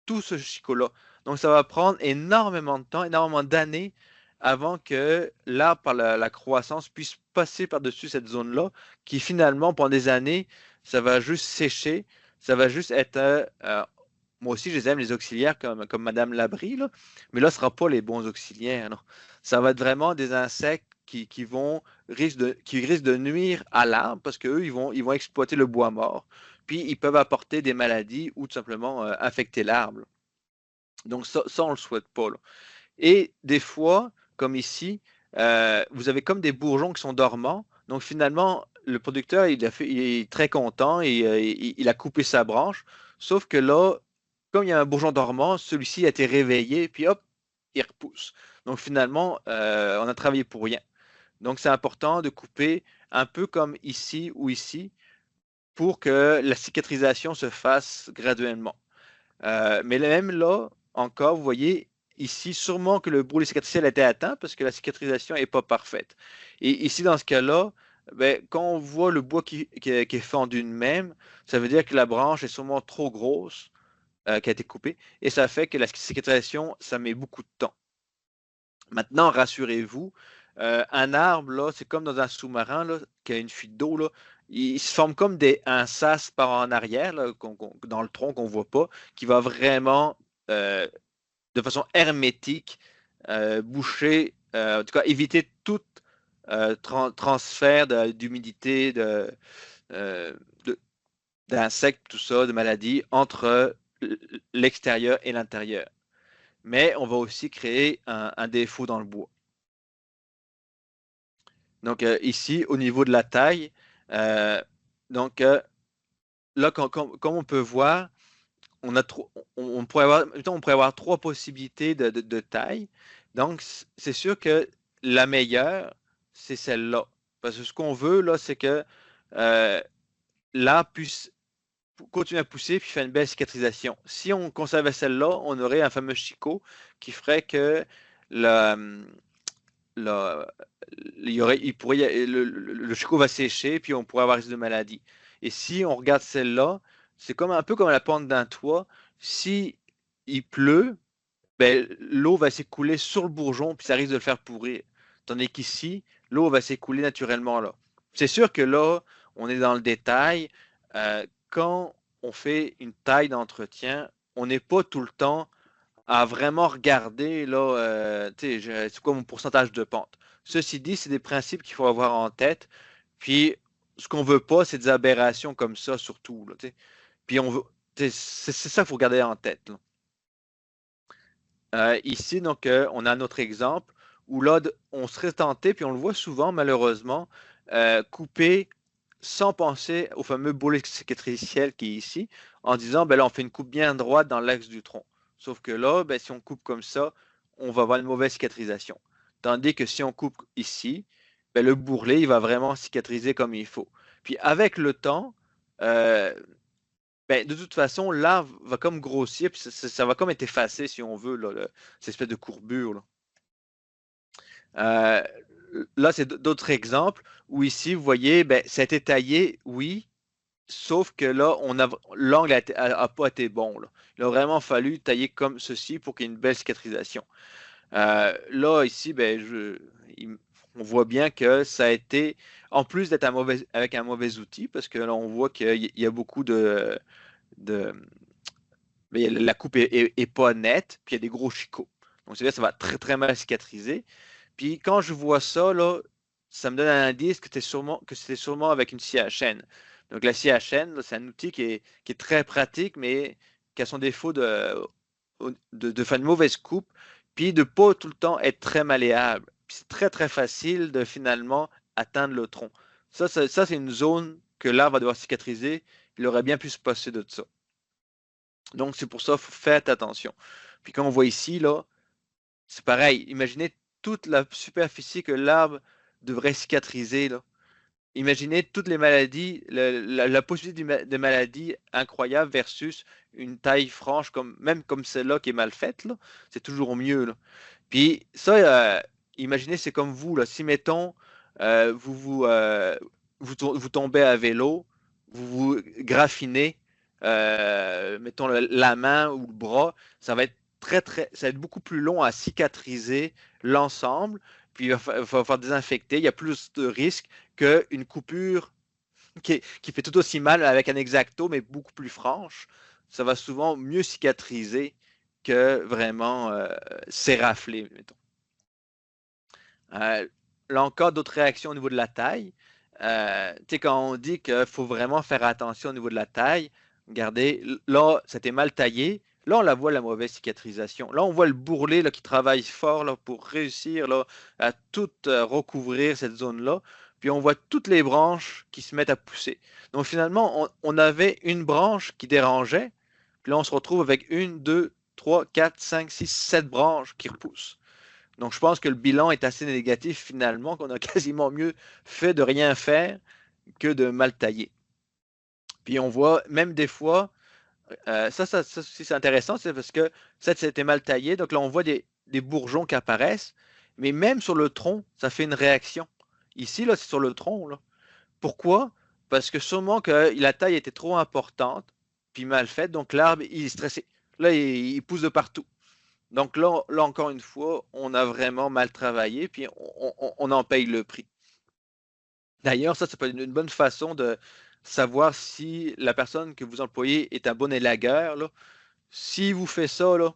tout ce chicot-là. Donc, ça va prendre énormément de temps, énormément d'années avant que l'arbre, par la croissance, puisse passer par-dessus cette zone-là, qui finalement, pendant des années, ça va juste sécher, ça va juste être... moi aussi, je les aime, les auxiliaires, comme Madame Labrie, là, mais là, ce ne sera pas les bons auxiliaires. Non. Ça va être vraiment des insectes qui risquent de nuire à l'arbre parce qu'eux, ils vont exploiter le bois mort. Puis, ils peuvent apporter des maladies ou tout simplement affecter l'arbre. Donc, ça on ne le souhaite pas. Là. Et des fois, comme ici, vous avez comme des bourgeons qui sont dormants. Donc, finalement, le producteur, il est très content et il a coupé sa branche. Sauf que là, comme il y a un bourgeon dormant, celui-ci a été réveillé, puis hop, il repousse. Donc, finalement, on a travaillé pour rien. Donc, c'est important de couper un peu comme ici ou ici pour que la cicatrisation se fasse graduellement. Mais même là, encore, vous voyez, ici, sûrement que le bourrelet cicatriciel a été atteint parce que la cicatrisation n'est pas parfaite. Et ici, dans ce cas-là, ben, quand on voit le bois qui est fendu de même, ça veut dire que la branche est sûrement trop grosse, qui a été coupée, et ça fait que la cicatrisation, ça met beaucoup de temps. Maintenant, rassurez-vous, un arbre, là, c'est comme dans un sous-marin là, qui a une fuite d'eau. Là, il se forme comme un sas par en arrière, là, dans le tronc qu'on ne voit pas, qui va vraiment, de façon hermétique, boucher, en tout cas éviter tout transfert d'humidité, euh, d'insectes, tout ça, de maladies entre l'extérieur et l'intérieur. Mais on va aussi créer un défaut dans le bois. Donc ici, au niveau de la taille, donc là, comme on peut voir, on pourrait avoir trois possibilités de taille. Donc, c'est sûr que la meilleure, c'est celle-là. Parce que ce qu'on veut, là, c'est que l'arbre puisse continuer à pousser puis faire une belle cicatrisation. Si on conservait celle-là, on aurait un fameux chicot qui ferait que le chicot va sécher, puis on pourrait avoir risque de maladie. Et si on regarde celle-là, c'est comme un peu comme la pente d'un toit. Si il pleut, ben, l'eau va s'écouler sur le bourgeon, puis ça risque de le faire pourrir. Tandis qu'ici, l'eau va s'écouler naturellement là. C'est sûr que là, on est dans le détail. Quand on fait une taille d'entretien, on n'est pas tout le temps à vraiment regarder là, c'est quoi mon pourcentage de pente. Ceci dit, c'est des principes qu'il faut avoir en tête. Puis, ce qu'on veut pas, c'est des aberrations comme ça, surtout. Là, puis, c'est ça qu'il faut garder en tête. Ici, donc, on a un autre exemple où là, on serait tenté, puis on le voit souvent, malheureusement, couper sans penser au fameux bourrelet cicatriciel qui est ici, en disant, ben là, on fait une coupe bien droite dans l'axe du tronc. Sauf que là, ben, si on coupe comme ça, on va avoir une mauvaise cicatrisation. Tandis que si on coupe ici, ben, le bourrelet, il va vraiment cicatriser comme il faut. Puis avec le temps, ben, de toute façon, l'arbre va comme grossir, puis ça va comme être effacé, si on veut, là, cette espèce de courbure. Là. Là, c'est d'autres exemples où ici, vous voyez, ben, ça a été taillé, oui, sauf que là, l'angle n'a pas été bon. Là. Il a vraiment fallu tailler comme ceci pour qu'il y ait une belle cicatrisation. Là, ici, ben, on voit bien que ça a été, en plus d'être avec un mauvais outil, parce que là, on voit qu'il y a beaucoup mais la coupe est pas nette, puis il y a des gros chicots. Donc, c'est-à-dire que ça va très, très mal cicatriser. Puis quand je vois ça, là, ça me donne un indice que c'était sûrement avec une scie à chaîne. Donc la scie à chaîne, c'est un outil qui est très pratique, mais qui a son défaut de faire une mauvaise coupe, puis de ne pas tout le temps être très malléable. Puis c'est très, très facile de finalement atteindre le tronc. Ça c'est une zone que l'arbre va devoir cicatriser. Il aurait bien pu se passer de ça. Donc, c'est pour ça, faites attention. Puis quand on voit ici, là, c'est pareil. Imaginez toute la superficie que l'arbre devrait cicatriser, là. Imaginez toutes les maladies, la possibilité de maladies incroyables versus une taille franche, même comme celle-là qui est mal faite, là, c'est toujours mieux, là. Puis ça, imaginez, c'est comme vous, là. Si, mettons, vous tombez à vélo, vous vous graffinez, mettons, la main ou le bras, ça va être ça va être beaucoup plus long à cicatriser l'ensemble, puis il va falloir désinfecter. Il y a plus de risques qu'une coupure qui fait tout aussi mal avec un exacto, mais beaucoup plus franche. Ça va souvent mieux cicatriser que vraiment s'érafler, mettons. Là encore, d'autres réactions au niveau de la taille. Quand on dit qu'il faut vraiment faire attention au niveau de la taille, regardez, là, c'était mal taillé. Là, on la voit, la mauvaise cicatrisation. Là, on voit le bourrelet là, qui travaille fort là, pour réussir là, à tout recouvrir cette zone-là. Puis on voit toutes les branches qui se mettent à pousser. Donc finalement, on avait une branche qui dérangeait. Puis là, on se retrouve avec 1, 2, 3, 4, 5, 6, 7 branches qui repoussent. Donc, je pense que le bilan est assez négatif finalement, qu'on a quasiment mieux fait de rien faire que de mal tailler. Puis on voit même des fois, ça c'est intéressant, c'est parce que ça c'était mal taillé. Donc là, on voit des bourgeons qui apparaissent, mais même sur le tronc, ça fait une réaction. Ici, là, c'est sur le tronc. Là. Pourquoi? Parce que sûrement que la taille était trop importante, puis mal faite, donc l'arbre, il est stressé. Là, il pousse de partout. Donc là, encore une fois, on a vraiment mal travaillé, puis on en paye le prix. D'ailleurs, ça peut être une bonne façon de savoir si la personne que vous employez est un bon élagueur. Là. Si vous faites ça, là,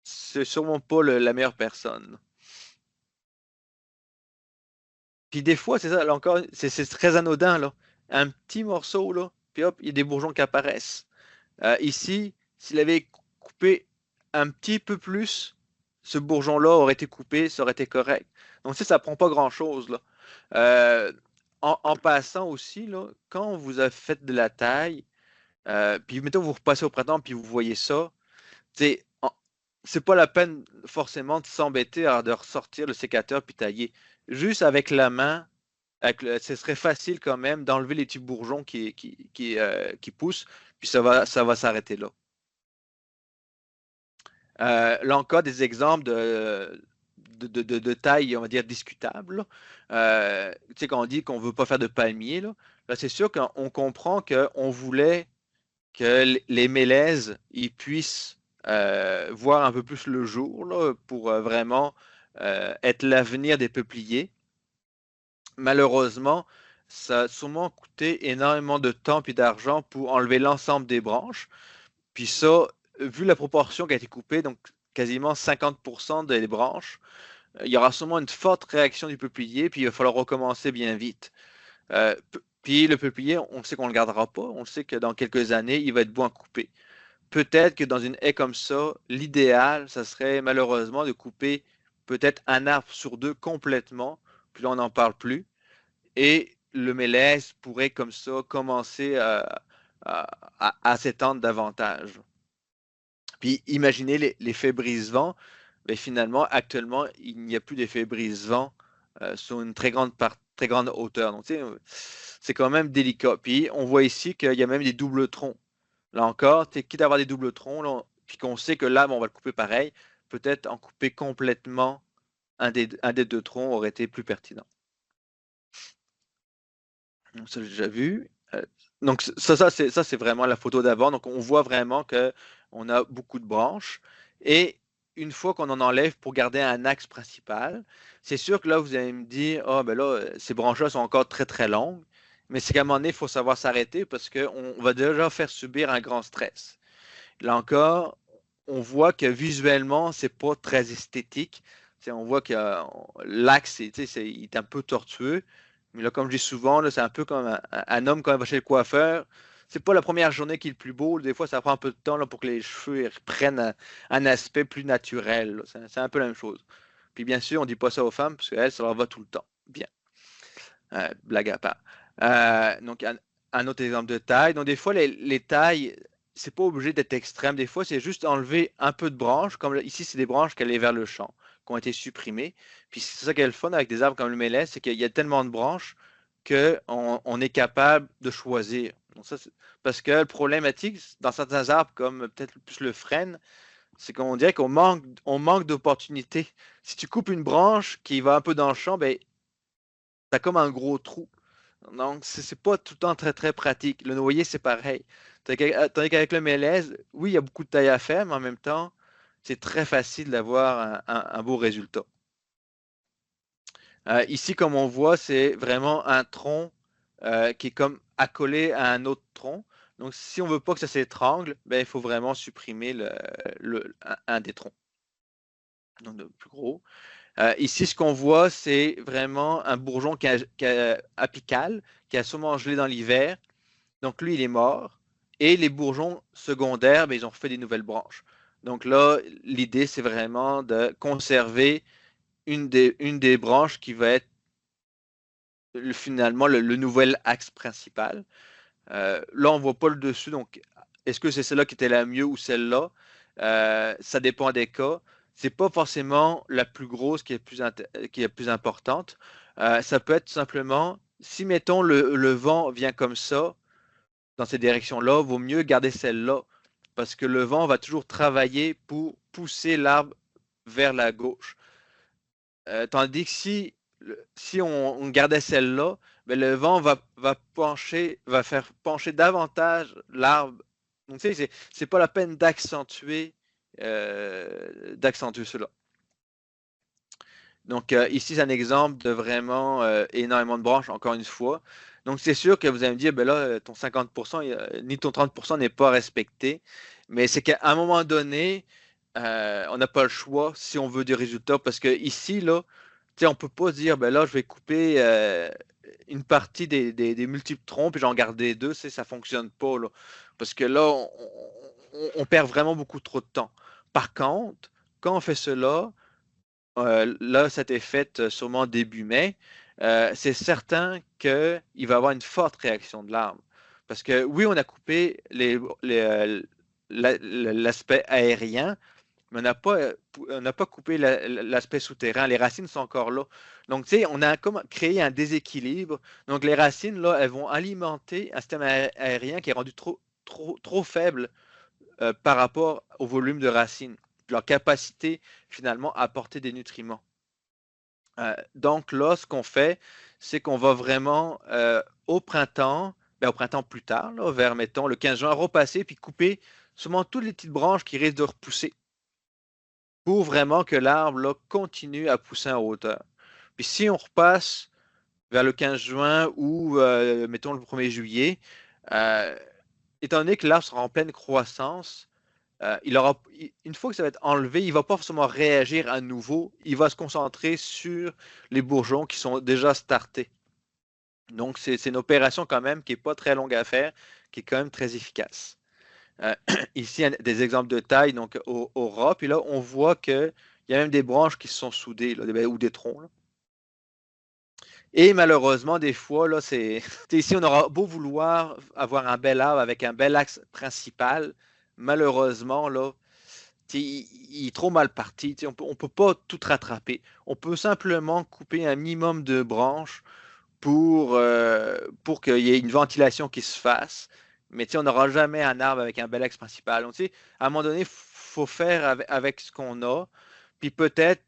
c'est sûrement pas la meilleure personne. Puis des fois, c'est ça, là encore, c'est très anodin, là. Un petit morceau, là, puis hop, il y a des bourgeons qui apparaissent. Ici, s'il avait coupé un petit peu plus, ce bourgeon-là aurait été coupé, ça aurait été correct. Donc, ça prend pas grand-chose, là. En passant aussi, là, quand vous avez fait de la taille, puis mettons, vous repassez au printemps, puis vous voyez ça, c'est pas la peine forcément de s'embêter de ressortir le sécateur puis tailler. Juste avec la main, ce serait facile quand même d'enlever les petits bourgeons qui poussent, puis ça va s'arrêter là. Là encore, des exemples de taille, on va dire, discutable. Quand on dit qu'on ne veut pas faire de palmier, là c'est sûr qu'on comprend qu'on voulait que les mélèzes ils puissent voir un peu plus le jour là, pour vraiment être l'avenir des peupliers. Malheureusement, ça a sûrement coûté énormément de temps et d'argent pour enlever l'ensemble des branches. Puis ça, vu la proportion qui a été coupée, donc quasiment 50% des branches, il y aura sûrement une forte réaction du peuplier, puis il va falloir recommencer bien vite. Puis le peuplier, on sait qu'on ne le gardera pas, on sait que dans quelques années, il va être bon à couper. Peut-être que dans une haie comme ça, l'idéal, ça serait malheureusement de couper peut-être un arbre sur 2 complètement, puis là on n'en parle plus, et le mélèze pourrait comme ça commencer à s'étendre davantage. Puis imaginez l'effet brise-vent, mais finalement, actuellement, il n'y a plus d'effet brise-vent sur une très grande hauteur. Donc, c'est quand même délicat. Puis on voit ici qu'il y a même des doubles troncs. Là encore, quitte à avoir des doubles troncs, là, puis qu'on sait que là, on va le couper pareil, peut-être en couper complètement un des 2 troncs aurait été plus pertinent. Donc, ça, j'ai déjà vu. Donc, ça c'est vraiment la photo d'avant. Donc, on voit vraiment qu'on a beaucoup de branches. Et une fois qu'on en enlève pour garder un axe principal, c'est sûr que là, vous allez me dire, ah, ben là, ces branches-là sont encore très, très longues. Mais c'est qu'à un moment donné, il faut savoir s'arrêter parce qu'on va déjà faire subir un grand stress. Là encore, on voit que visuellement, c'est pas très esthétique. On voit que l'axe, il est un peu tortueux. Mais là, comme je dis souvent, c'est un peu comme un homme quand il va chez le coiffeur. c'est pas la première journée qui est le plus beau. Des fois, ça prend un peu de temps là, pour que les cheveux reprennent un aspect plus naturel. C'est un peu la même chose. Puis bien sûr, on dit pas ça aux femmes parce qu'elles, ça leur va tout le temps. Bien. Blague à part. Donc, un autre exemple de taille. Donc, des fois, les tailles, c'est pas obligé d'être extrême. Des fois, c'est juste enlever un peu de branches. Comme ici, c'est des branches qui allaient vers le champ, qui ont été supprimées. Puis c'est ça qui est le fun avec des arbres comme le mélèze, c'est qu'il y a tellement de branches qu'on est capable de choisir. Donc ça, parce que le problématique dans certains arbres, comme peut-être plus le frêne, c'est qu'on dirait qu'on manque d'opportunités. Si tu coupes une branche qui va un peu dans le champ, ben, t'as comme un gros trou. Donc, c'est pas tout le temps très, très pratique. Le noyer, c'est pareil. Tandis qu'avec le mélèze, oui, il y a beaucoup de taille à faire, mais en même temps, c'est très facile d'avoir un beau résultat. Ici, comme on voit, c'est vraiment un tronc qui est comme accolé à un autre tronc. Donc, si on veut pas que ça s'étrangle, ben, il faut vraiment supprimer un des troncs. Donc, le plus gros. Ici, ce qu'on voit, c'est vraiment un bourgeon apical qui a sûrement gelé dans l'hiver. Donc, lui, il est mort. Et les bourgeons secondaires, ben, ils ont refait des nouvelles branches. Donc là, l'idée, c'est vraiment de conserver une des branches qui va être finalement le nouvel axe principal. Là, on ne voit pas le dessus. Donc, est-ce que c'est celle-là qui était la mieux ou celle-là? Ça dépend des cas. C'est pas forcément la plus grosse qui est plus importante. Ça peut être tout simplement, si mettons le vent vient comme ça, dans ces directions-là, vaut mieux garder celle-là. Parce que le vent va toujours travailler pour pousser l'arbre vers la gauche. Tandis que si on gardait celle-là, ben, le vent va faire pencher davantage l'arbre. Donc, tu sais, c'est pas la peine d'accentuer cela. Donc, ici, c'est un exemple de vraiment énormément de branches, encore une fois. Donc, c'est sûr que vous allez me dire, ben là, ton 50%, ni ton 30% n'est pas respecté. Mais c'est qu'à un moment donné, on n'a pas le choix si on veut des résultats. Parce que ici, là, on ne peut pas dire, ben là, je vais couper une partie des multiples troncs puis j'en garder deux. Ça ne fonctionne pas. Là, parce que là, on perd vraiment beaucoup trop de temps. Par contre, quand on fait cela, là, ça a été fait sûrement début mai. C'est certain qu'il va y avoir une forte réaction de l'arbre. Parce que oui, on a coupé l'aspect aérien, mais on n'a pas coupé l'aspect souterrain. Les racines sont encore là. Donc, tu sais, on a comme créé un déséquilibre. Donc, les racines, là, elles vont alimenter un système aérien qui est rendu trop faible par rapport au volume de racines, leur capacité finalement à apporter des nutriments. Donc là, ce qu'on fait, c'est qu'on va vraiment au printemps plus tard, là, vers, mettons, le 15 juin, repasser puis couper seulement toutes les petites branches qui risquent de repousser pour vraiment que l'arbre là, continue à pousser en hauteur. Puis si on repasse vers le 15 juin ou, mettons, le 1er juillet, étant donné que l'arbre sera en pleine croissance, une fois que ça va être enlevé, il ne va pas forcément réagir à nouveau. Il va se concentrer sur les bourgeons qui sont déjà startés. Donc, c'est une opération quand même qui n'est pas très longue à faire, qui est quand même très efficace. Ici, des exemples de taille donc, au ras. Puis là, on voit qu'il y a même des branches qui se sont soudées là, ou des troncs. Là. Et malheureusement, des fois, là, ici, on aura beau vouloir avoir un bel arbre avec un bel axe principal. Malheureusement, là, il est trop mal parti. On ne peut pas tout rattraper. On peut simplement couper un minimum de branches pour qu'il y ait une ventilation qui se fasse. Mais on n'aura jamais un arbre avec un bel axe principal. Donc, à un moment donné, il faut faire avec ce qu'on a. Puis peut-être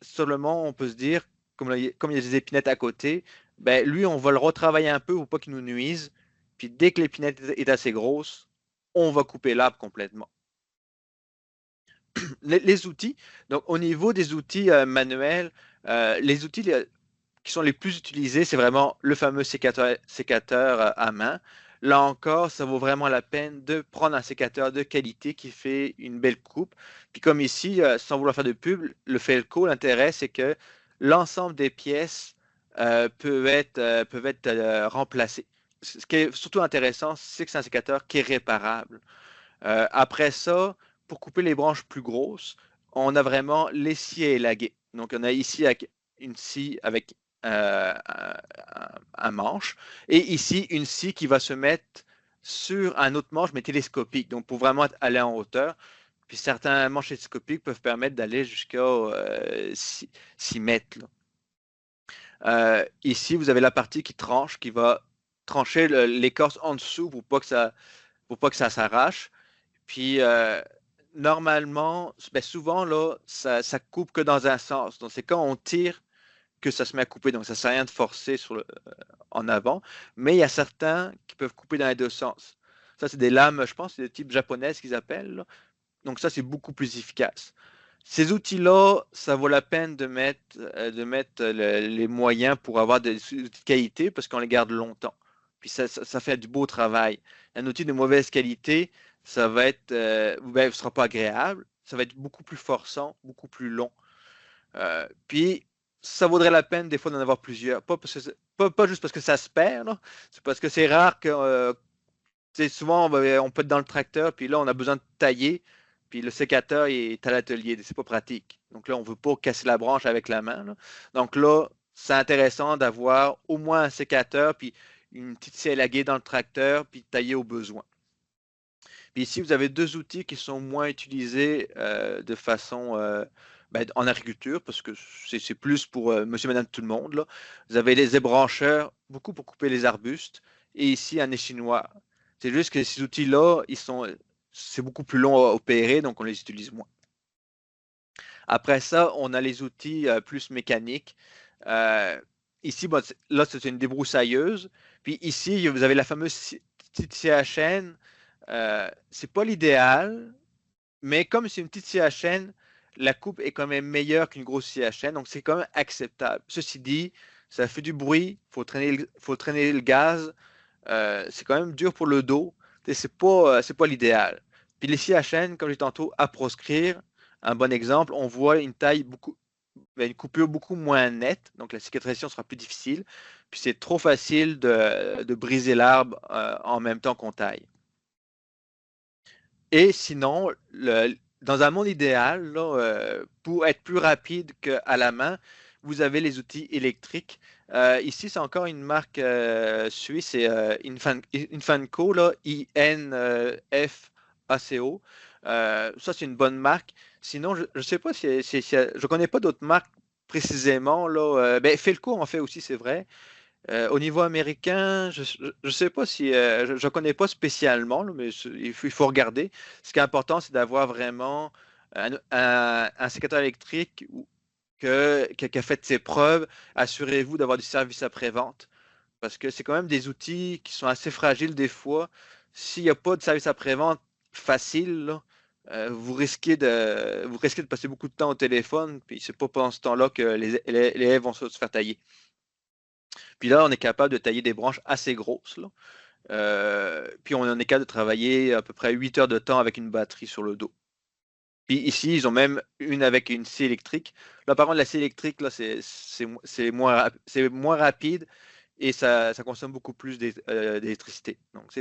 seulement, on peut se dire, comme il y a des épinettes à côté, ben, lui, on va le retravailler un peu pour pas qu'il nous nuise. Puis dès que l'épinette est assez grosse, on va couper l'arbre complètement. Les outils, donc au niveau des outils manuels, les outils qui sont les plus utilisés, c'est vraiment le fameux sécateur à main. Là encore, ça vaut vraiment la peine de prendre un sécateur de qualité qui fait une belle coupe. Puis comme ici, sans vouloir faire de pub, le Felco, l'intérêt, c'est que l'ensemble des pièces peuvent être remplacées. ce qui est surtout intéressant, c'est que c'est un sécateur qui est réparable. Après ça, pour couper les branches plus grosses, on a vraiment les scies à élaguer. Donc, on a ici une scie avec un manche et ici une scie qui va se mettre sur un autre manche mais télescopique, donc pour vraiment aller en hauteur. Puis certains manches télescopiques peuvent permettre d'aller jusqu'à 6 mètres. Ici, vous avez la partie qui tranche, qui va trancher l'écorce en dessous pour pas que ça s'arrache. Puis normalement, souvent là, ça coupe que dans un sens. Donc c'est quand on tire que ça se met à couper. Donc ça ne sert à rien de forcer en avant. Mais il y a certains qui peuvent couper dans les deux sens. Ça, c'est des lames, je pense, c'est de type japonaises qu'ils appellent, là. Donc ça, c'est beaucoup plus efficace. Ces outils-là, ça vaut la peine de mettre les moyens pour avoir des outils de qualité parce qu'on les garde longtemps. Puis ça fait du beau travail. Un outil de mauvaise qualité, ça va être, ce sera pas agréable, ça va être beaucoup plus forçant, beaucoup plus long. Puis ça vaudrait la peine des fois d'en avoir plusieurs. Pas juste parce que ça se perd, là. C'est parce que c'est rare que souvent on peut être dans le tracteur, puis là on a besoin de tailler, puis le sécateur est à l'atelier, c'est pas pratique. Donc là, on ne veut pas casser la branche avec la main, là. Donc là, c'est intéressant d'avoir au moins un sécateur, puis une petite scie élaguée dans le tracteur, puis tailler au besoin. Puis ici, vous avez deux outils qui sont moins utilisés de façon en agriculture, parce que c'est plus pour monsieur, madame, tout le monde, là. Vous avez les ébrancheurs, beaucoup pour couper les arbustes, et ici un échinoir. C'est juste que ces outils-là, c'est beaucoup plus long à opérer, donc on les utilise moins. Après ça, on a les outils plus mécaniques. Ici, là, c'est une débroussailleuse. Puis ici, vous avez la fameuse petite scie à chaîne. C'est pas l'idéal, mais comme c'est une petite scie à chaîne, la coupe est quand même meilleure qu'une grosse scie à chaîne, donc c'est quand même acceptable. Ceci dit, ça fait du bruit, faut traîner le gaz. C'est quand même dur pour le dos. C'est pas l'idéal. Puis les scies à chaîne, comme j'ai tantôt, à proscrire. Un bon exemple, on voit une coupure beaucoup moins nette, donc la cicatrisation sera plus difficile. Puis c'est trop facile de briser l'arbre en même temps qu'on taille. Et sinon, dans un monde idéal, là, pour être plus rapide qu'à la main, vous avez les outils électriques. Ici, c'est encore une marque suisse, c'est Infanco, là, INFACO. Ça, c'est une bonne marque. Sinon, je ne sais pas je ne connais pas d'autres marques précisément. Là, Felco en fait aussi, c'est vrai. Au niveau américain, je ne sais pas si je ne connais pas spécialement, là, mais il faut regarder. Ce qui est important, c'est d'avoir vraiment un sécateur électrique qui a fait ses preuves. Assurez-vous d'avoir du service après-vente parce que c'est quand même des outils qui sont assez fragiles des fois. S'il n'y a pas de service après-vente facile, là, vous risquez de passer beaucoup de temps au téléphone, puis c'est pas pendant ce temps-là que les haies vont se faire tailler. Puis là, on est capable de tailler des branches assez grosses, là. Puis on en est capable de travailler à peu près 8 heures de temps avec une batterie sur le dos. Puis ici, ils ont même une avec une scie électrique. Là, par contre, la scie électrique, là, c'est moins rapide et ça consomme beaucoup plus d'électricité. Donc,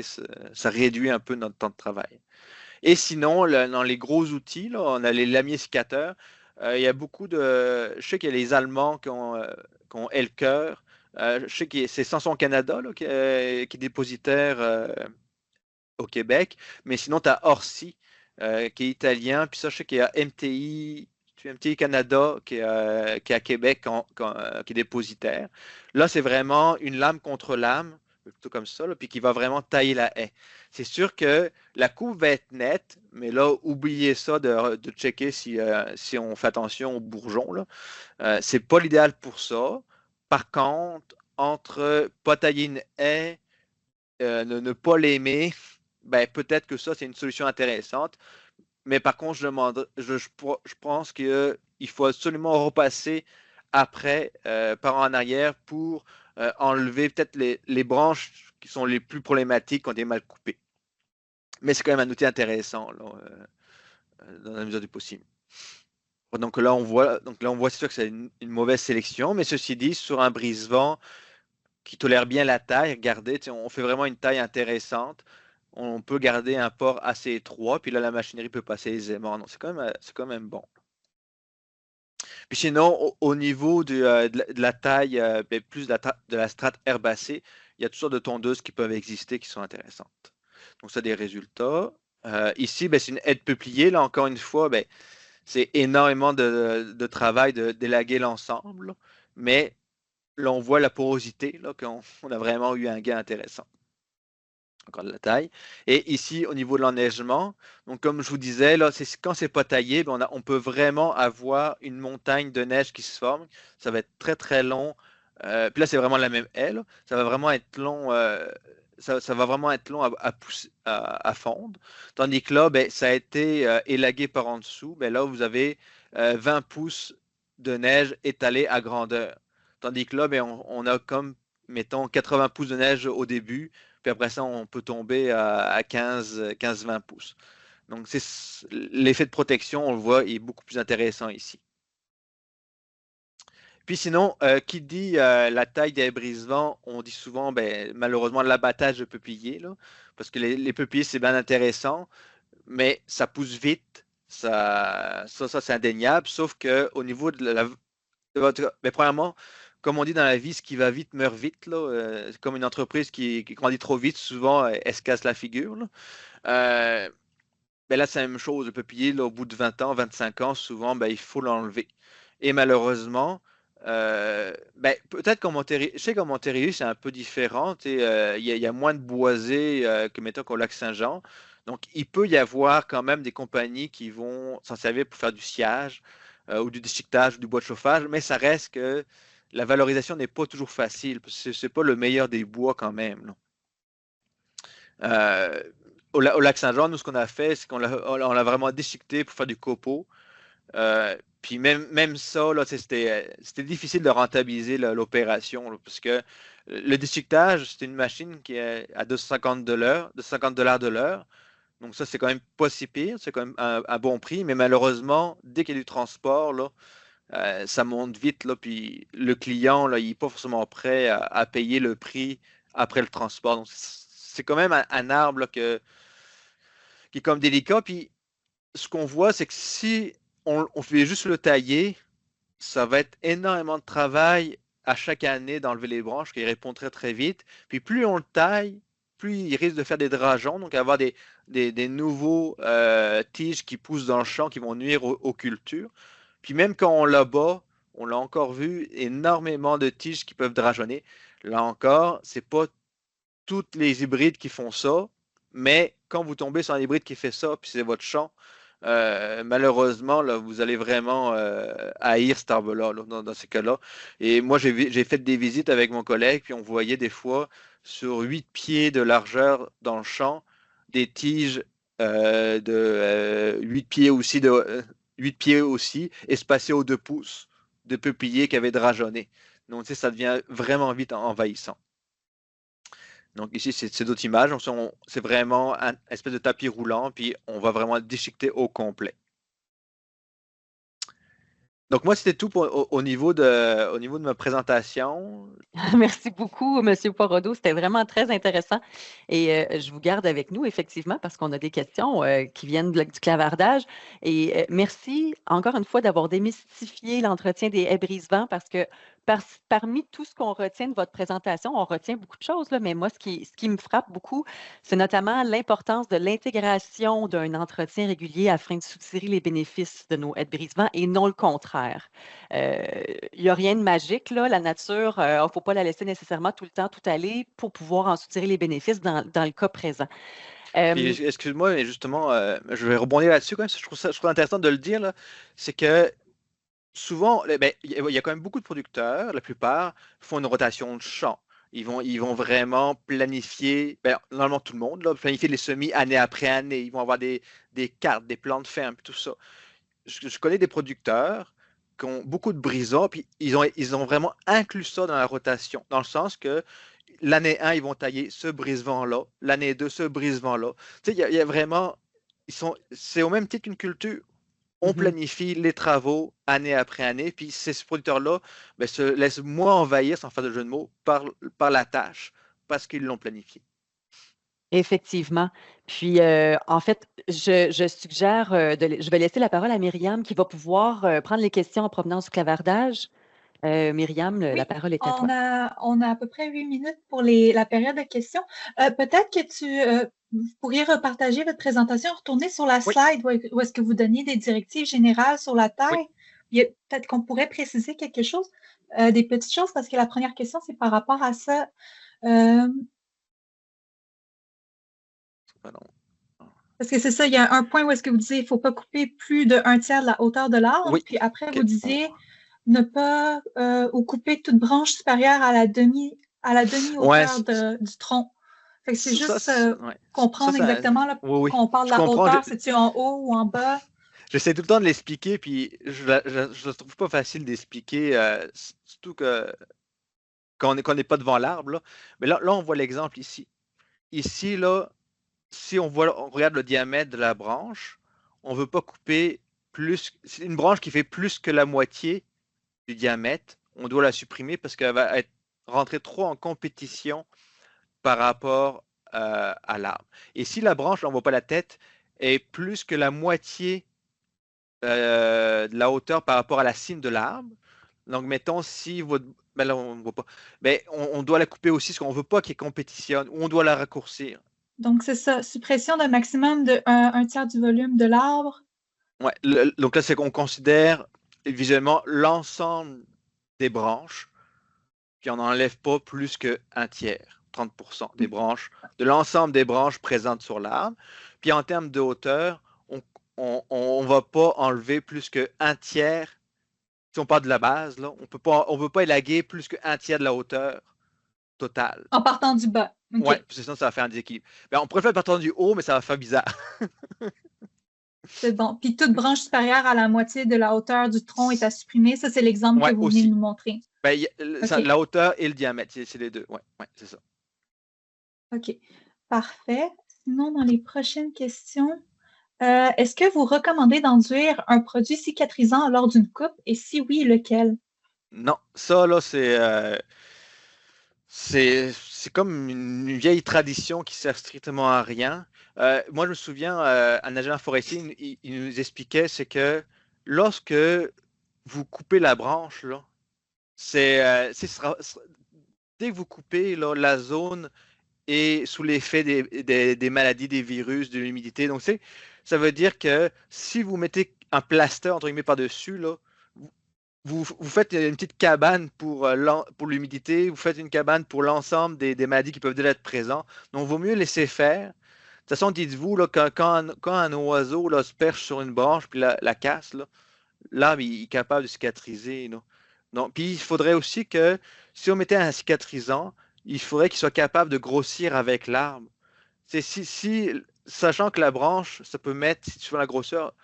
ça réduit un peu notre temps de travail. Et sinon, dans les gros outils, là, on a les lamiers sécateurs. Il y a beaucoup de. Je sais qu'il y a les Allemands qui ont Elker. Je sais que c'est Samsung Canada là, qui est dépositaire au Québec. Mais sinon, tu as Orsi qui est italien. Puis ça, je sais qu'il y a MTI Canada qui est à Québec qui est dépositaire. Là, c'est vraiment une lame contre lame, plutôt comme ça, là, puis qui va vraiment tailler la haie. C'est sûr que la coupe va être nette, mais là, oubliez ça de checker si on fait attention aux bourgeons, là. C'est pas l'idéal pour ça. Par contre, entre pas tailler une haie, ne pas l'aimer, peut-être que ça, c'est une solution intéressante. Mais par contre, je pense qu'il faut absolument repasser après, par en arrière, pour enlever peut-être les branches qui sont les plus problématiques quand on est mal coupé. Mais c'est quand même un outil intéressant là, dans la mesure du possible. Donc là, on voit, c'est sûr que c'est une mauvaise sélection, mais ceci dit, sur un brise-vent, qui tolère bien la taille. Regardez, on fait vraiment une taille intéressante. On peut garder un port assez étroit, puis là, la machinerie peut passer aisément. Non, c'est quand même bon. Puis sinon, au niveau de la taille, plus de la strate herbacée, il y a toutes sortes de tondeuses qui peuvent exister qui sont intéressantes. Donc, ça, des résultats. Ici, c'est une aide peuplier. Là, encore une fois, c'est énormément de travail d'élaguer l'ensemble. Mais là, on voit la porosité, là, qu'on a vraiment eu un gain intéressant. Encore de la taille. Et ici, au niveau de l'enneigement, donc comme je vous disais, là, quand c'est pas taillé, on peut vraiment avoir une montagne de neige qui se forme. Ça va être très, très long. Puis là, c'est vraiment la même haie, là. Ça va vraiment être long, ça va vraiment être long à fondre. Tandis que là, ça a été élagué par en dessous. Là, vous avez 20 pouces de neige étalée à grandeur. Tandis que là, on a comme, mettons, 80 pouces de neige au début. Puis après ça, on peut tomber à 15-20 pouces. Donc, l'effet de protection, on le voit, est beaucoup plus intéressant ici. Puis sinon, qui dit la taille des brise-vents, on dit souvent, malheureusement, l'abattage de peupliers, là, parce que les peupliers, c'est bien intéressant, mais ça pousse vite. Ça c'est indéniable, sauf qu'au niveau de votre. Mais premièrement, comme on dit dans la vie, ce qui va vite meurt vite. Là. C'est comme une entreprise qui grandit trop vite, souvent, elle se casse la figure. Là, là c'est la même chose. Le peuplier, là, au bout de 20 ans, 25 ans, souvent, il faut l'enlever. Et malheureusement, peut-être qu'en Montérégie, je sais qu'en Montérégie, c'est un peu différent. Il y a moins de boisés que, mettons, qu'au Lac-Saint-Jean. Donc, il peut y avoir quand même des compagnies qui vont s'en servir pour faire du sciage ou du déchiquetage ou du bois de chauffage, mais ça reste que la valorisation n'est pas toujours facile, parce que c'est pas le meilleur des bois quand même. Là. Au lac Saint-Jean, nous, ce qu'on a fait, c'est qu'on l'a vraiment déchiqueté pour faire du copeaux. Puis même ça, là, c'était difficile de rentabiliser l'opération, là, parce que le déchiquetage, c'est une machine qui est à 250 de l'heure. Donc ça, c'est quand même pas si pire, c'est quand même un bon prix, mais malheureusement, dès qu'il y a du transport, là, ça monte vite, là, puis le client, là, il n'est pas forcément prêt à payer le prix après le transport. Donc, c'est quand même un arbre là, qui est comme délicat. Puis, ce qu'on voit, c'est que si on fait juste le tailler, ça va être énormément de travail à chaque année d'enlever les branches, qui répond très, très vite. Puis, plus on le taille, plus il risque de faire des drageons, donc avoir des nouveaux tiges qui poussent dans le champ qui vont nuire aux cultures. Puis même quand on l'abat, on l'a encore vu, énormément de tiges qui peuvent drageonner. Là encore, c'est pas toutes les hybrides qui font ça, mais quand vous tombez sur un hybride qui fait ça, puis c'est votre champ, malheureusement, là, vous allez vraiment haïr cet arbre-là, là, dans ces cas-là. Et moi, j'ai fait des visites avec mon collègue, puis on voyait des fois sur 8 pieds de largeur dans le champ, des tiges de 8 pieds aussi, 8 pieds aussi, espacées aux 2 pouces de peupliers qui avaient drageonné. Donc, tu sais, ça devient vraiment vite envahissant. Donc ici, c'est d'autres images. C'est vraiment un espèce de tapis roulant, puis on va vraiment déchiqueter au complet. Donc moi, c'était tout au niveau de ma présentation. Merci beaucoup, M. Poirodeau. C'était vraiment très intéressant. Et je vous garde avec nous, effectivement, parce qu'on a des questions qui viennent du clavardage. Et merci encore une fois d'avoir démystifié l'entretien des haies brise-vent, parce que parmi tout ce qu'on retient de votre présentation, on retient beaucoup de choses, là, mais moi, ce qui me frappe beaucoup, c'est notamment l'importance de l'intégration d'un entretien régulier afin de soutirer les bénéfices de nos haies de brise-vent et non le contraire. Il n'y a rien de magique, là. La nature, il ne faut pas la laisser nécessairement tout le temps tout aller pour pouvoir en soutirer les bénéfices dans le cas présent. Excuse-moi, mais justement, je vais rebondir là-dessus quand même. Je trouve ça intéressant de le dire, là. C'est que souvent, il y a quand même beaucoup de producteurs, la plupart font une rotation de champ. Ils vont vraiment planifier, normalement tout le monde, là, planifier les semis année après année. Ils vont avoir des cartes, des plans de ferme, tout ça. Je connais des producteurs qui ont beaucoup de brisons, puis ils ont vraiment inclus ça dans la rotation, dans le sens que l'année 1, ils vont tailler ce brise-vent-là, l'année 2, ce brise-vent-là. Tu sais, il y a vraiment, c'est au même titre qu'une culture. on Mhm. planifie les travaux année après année, puis ces producteurs-là se laissent moins envahir, sans faire de jeu de mots, par la tâche, parce qu'ils l'ont planifié. Effectivement. Puis, en fait, je suggère, je vais laisser la parole à Myriam qui va pouvoir prendre les questions en provenance du clavardage. Myriam, la Oui, parole est à toi. on a à peu près 8 minutes pour la période de questions. Peut-être que vous pourriez repartager votre présentation, retourner sur la Oui, slide où est-ce que vous donniez des directives générales sur la oui. taille. Peut-être qu'on pourrait préciser quelque chose, des petites choses, parce que la première question, c'est par rapport à ça. Euh, Pardon. Parce que c'est ça, il y a un point où est-ce que vous disiez qu'il ne faut pas couper plus d'un tiers de la hauteur de l'arbre, Oui. puis après, vous OK. disiez ne pas ou couper toute branche supérieure à la Ouais, demi-hauteur du tronc. Fait que c'est juste ouais. comprendre exactement là, Oui, oui. quand on parle de Je la comprends. hauteur, c'est-tu en haut ou en bas? J'essaie tout le temps de l'expliquer, puis je la trouve pas facile d'expliquer, surtout qu'on n'est pas devant l'arbre, là. Mais là, on voit l'exemple ici. Ici, là, si on regarde le diamètre de la branche, on veut pas couper plus. C'est une branche qui fait plus que la moitié du diamètre. On doit la supprimer parce qu'elle va rentrer trop en compétition par rapport à l'arbre. Et si la branche, là, on ne voit pas la tête, est plus que la moitié de la hauteur par rapport à la cime de l'arbre, donc mettons si votre. Ben là, on ne voit pas. Ben, on doit la couper aussi parce qu'on ne veut pas qu'elle compétitionne ou on doit la raccourcir. Donc, c'est ça, suppression d'un maximum de un tiers du volume de l'arbre. Ouais, donc là, c'est qu'on considère visuellement l'ensemble des branches, puis on n'enlève pas plus qu'un tiers, 30% des branches, de l'ensemble des branches présentes sur l'arbre. Puis en termes de hauteur, on ne va pas enlever plus qu'un tiers. Si on part de la base, là, on peut pas élaguer plus qu'un tiers de la hauteur totale. En partant du bas. Ouais, OK, parce que sinon, ça va faire un déséquilibre. Ben, on pourrait le faire partant du haut, mais ça va faire bizarre. c'est bon. Puis toute branche supérieure à la moitié de la hauteur du tronc est à supprimer. Ça, c'est l'exemple que Ouais, vous venez de aussi. nous montrer. Ben, OK. la hauteur et le diamètre, c'est les deux. Ouais, ouais, c'est ça. OK, parfait. Sinon, dans les prochaines questions, est-ce que vous recommandez d'enduire un produit cicatrisant lors d'une coupe et si oui, lequel? Non, ça, là, c'est comme une vieille tradition qui sert strictement à rien. Moi, je me souviens, un agent forestier, il nous expliquait, c'est que lorsque vous coupez la branche, là, dès que vous coupez, là, la zone est sous l'effet des maladies, des virus, de l'humidité. Donc, ça veut dire que si vous mettez un plaster, entre guillemets, par-dessus, là, vous faites une petite cabane pour l'humidité, vous faites une cabane pour l'ensemble des maladies qui peuvent déjà être présentes. Donc, il vaut mieux laisser faire. De toute façon, dites-vous, là, quand un oiseau là, se perche sur une branche puis la casse, là, l'arbre il est capable de cicatriser. Là. Donc, puis il faudrait aussi que si on mettait un cicatrisant, il faudrait qu'il soit capable de grossir avec l'arbre. Sachant que la branche, ça peut mettre, si tu fais la grosseur,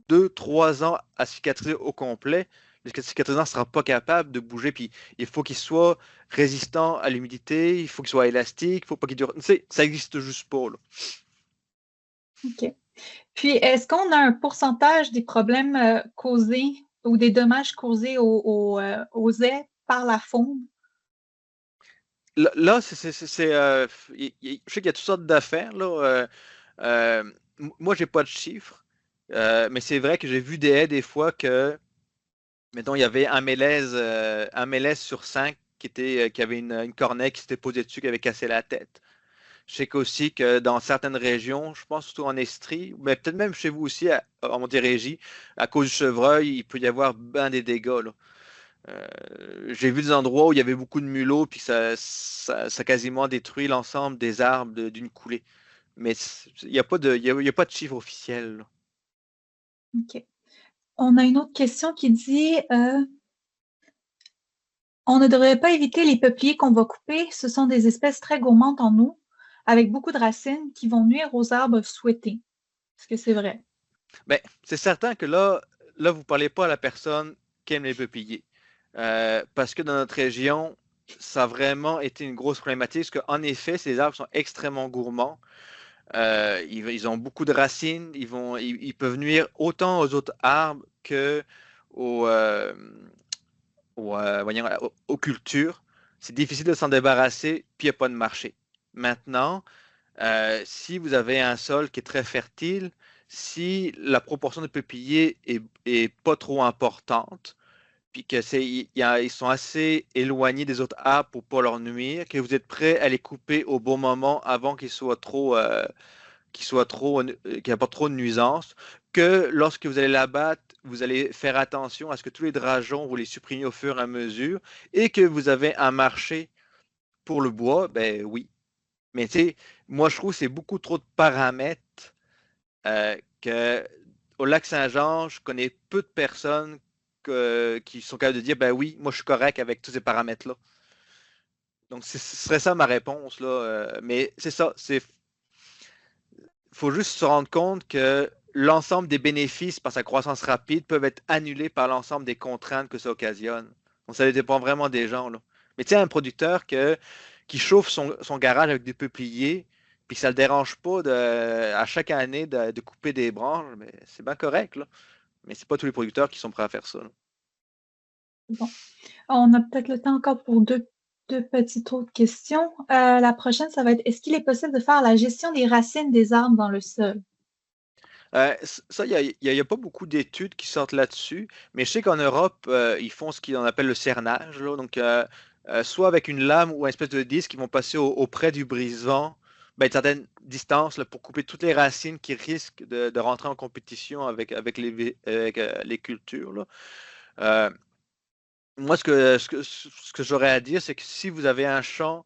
2, 3 ans à cicatriser au complet, le cicatrisant ne sera pas capable de bouger. Puis il faut qu'il soit résistant à l'humidité, il faut qu'il soit élastique, il faut pas qu'il dure. Tu sais, ça n'existe juste pas. Là. OK. Puis, est-ce qu'on a un pourcentage des problèmes causés ou des dommages causés aux ais par la faune? Là, je sais qu'il y a toutes sortes d'affaires. Là. Moi, j'ai pas de chiffres, mais c'est vrai que j'ai vu des haies des fois que, mettons, il y avait un mélèze sur 5 qui avait une cornée qui s'était posée dessus, qui avait cassé la tête. Je sais qu'aussi que dans certaines régions, je pense surtout en Estrie, mais peut-être même chez vous aussi, en Montérégie, à cause du chevreuil, il peut y avoir ben des dégâts. Là. J'ai vu des endroits où il y avait beaucoup de mulots, puis ça a quasiment détruit l'ensemble des arbres d'une coulée. Mais il n'y a pas il y a pas de chiffre officiel. Là. OK. On a une autre question qui dit on ne devrait pas éviter les peupliers qu'on va couper. Ce sont des espèces très gourmandes en eau, avec beaucoup de racines qui vont nuire aux arbres souhaités. Est-ce que c'est vrai? Ben, c'est certain que là, vous ne parlez pas à la personne qui aime les peupliers. Parce que dans notre région, ça a vraiment été une grosse problématique, parce qu'en effet, ces arbres sont extrêmement gourmands. Ils ont beaucoup de racines. Ils peuvent nuire autant aux autres arbres que aux cultures. C'est difficile de s'en débarrasser, puis il n'y a pas de marché. Maintenant, si vous avez un sol qui est très fertile, si la proportion de peupliers est pas trop importante, puis ils sont assez éloignés des autres arbres pour pas leur nuire, que vous êtes prêt à les couper au bon moment avant qu'il n'y ait pas trop de nuisances, que lorsque vous allez l'abattre, vous allez faire attention à ce que tous les drageons, vous les supprimiez au fur et à mesure, et que vous avez un marché pour le bois, ben oui. Mais tu sais, moi je trouve que c'est beaucoup trop de paramètres que au lac Saint-Jean, je connais peu de personnes qui sont capables de dire, ben oui, moi je suis correct avec tous ces paramètres-là. Donc ce serait ça ma réponse, là. Mais c'est ça, faut juste se rendre compte que l'ensemble des bénéfices par sa croissance rapide peuvent être annulés par l'ensemble des contraintes que ça occasionne. Donc, ça dépend vraiment des gens, là. Mais tu sais, un producteur qui chauffe son garage avec des peupliers, puis que ça ne le dérange pas à chaque année de couper des branches, mais c'est bien correct, là. Mais c'est pas tous les producteurs qui sont prêts à faire ça, là. Bon. On a peut-être le temps encore pour deux petites autres questions. La prochaine, ça va être, est-ce qu'il est possible de faire la gestion des racines des arbres dans le sol? Ça, il n'y a pas beaucoup d'études qui sortent là-dessus, mais je sais qu'en Europe, ils font ce qu'on appelle le cernage, là. Donc, soit avec une lame ou une espèce de disque, ils vont passer auprès du brise-vent, ben, une certaine distance là, pour couper toutes les racines qui risquent de rentrer en compétition avec les cultures, là. Euh, Moi, ce que j'aurais à dire, c'est que si vous avez un champ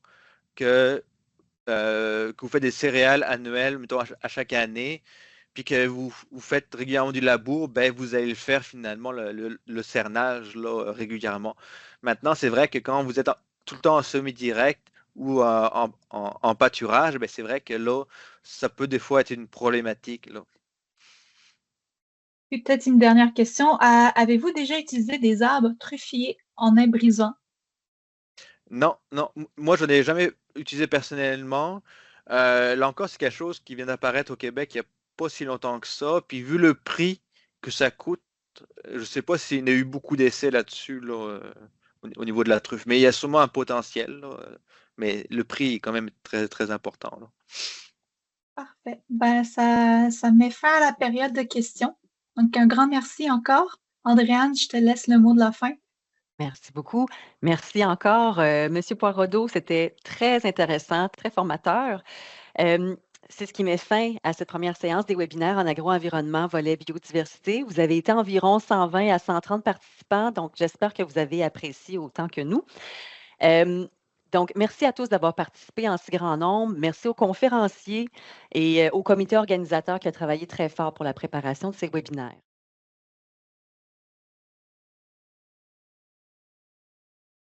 que vous faites des céréales annuelles, mettons, à chaque année, puis que vous faites régulièrement du labour, ben vous allez le faire finalement, le cernage là, régulièrement. Maintenant, c'est vrai que quand vous êtes tout le temps en semi-direct ou en pâturage, ben c'est vrai que là, ça peut des fois être une problématique, là. Puis peut-être une dernière question. Avez-vous déjà utilisé des arbres truffiers en imbrisant? Non, non, moi je n'ai jamais utilisé personnellement. Là encore, c'est quelque chose qui vient d'apparaître au Québec il n'y a pas si longtemps que ça. Puis vu le prix que ça coûte, je ne sais pas s'il y a eu beaucoup d'essais là-dessus là, au niveau de la truffe. Mais il y a sûrement un potentiel, là, mais le prix est quand même très, très important, là. Parfait. Ben, ça met fin à la période de questions. Donc, un grand merci encore. Andréane, je te laisse le mot de la fin. Merci beaucoup. Merci encore, Monsieur Poirodeau. C'était très intéressant, très formateur. Euh, c'est ce qui met fin à cette première séance des webinaires en agro-environnement, volet biodiversité. Vous avez été environ 120 à 130 participants, donc j'espère que vous avez apprécié autant que nous. Donc, merci à tous d'avoir participé en si grand nombre. Merci aux conférenciers et au comité organisateur qui a travaillé très fort pour la préparation de ces webinaires.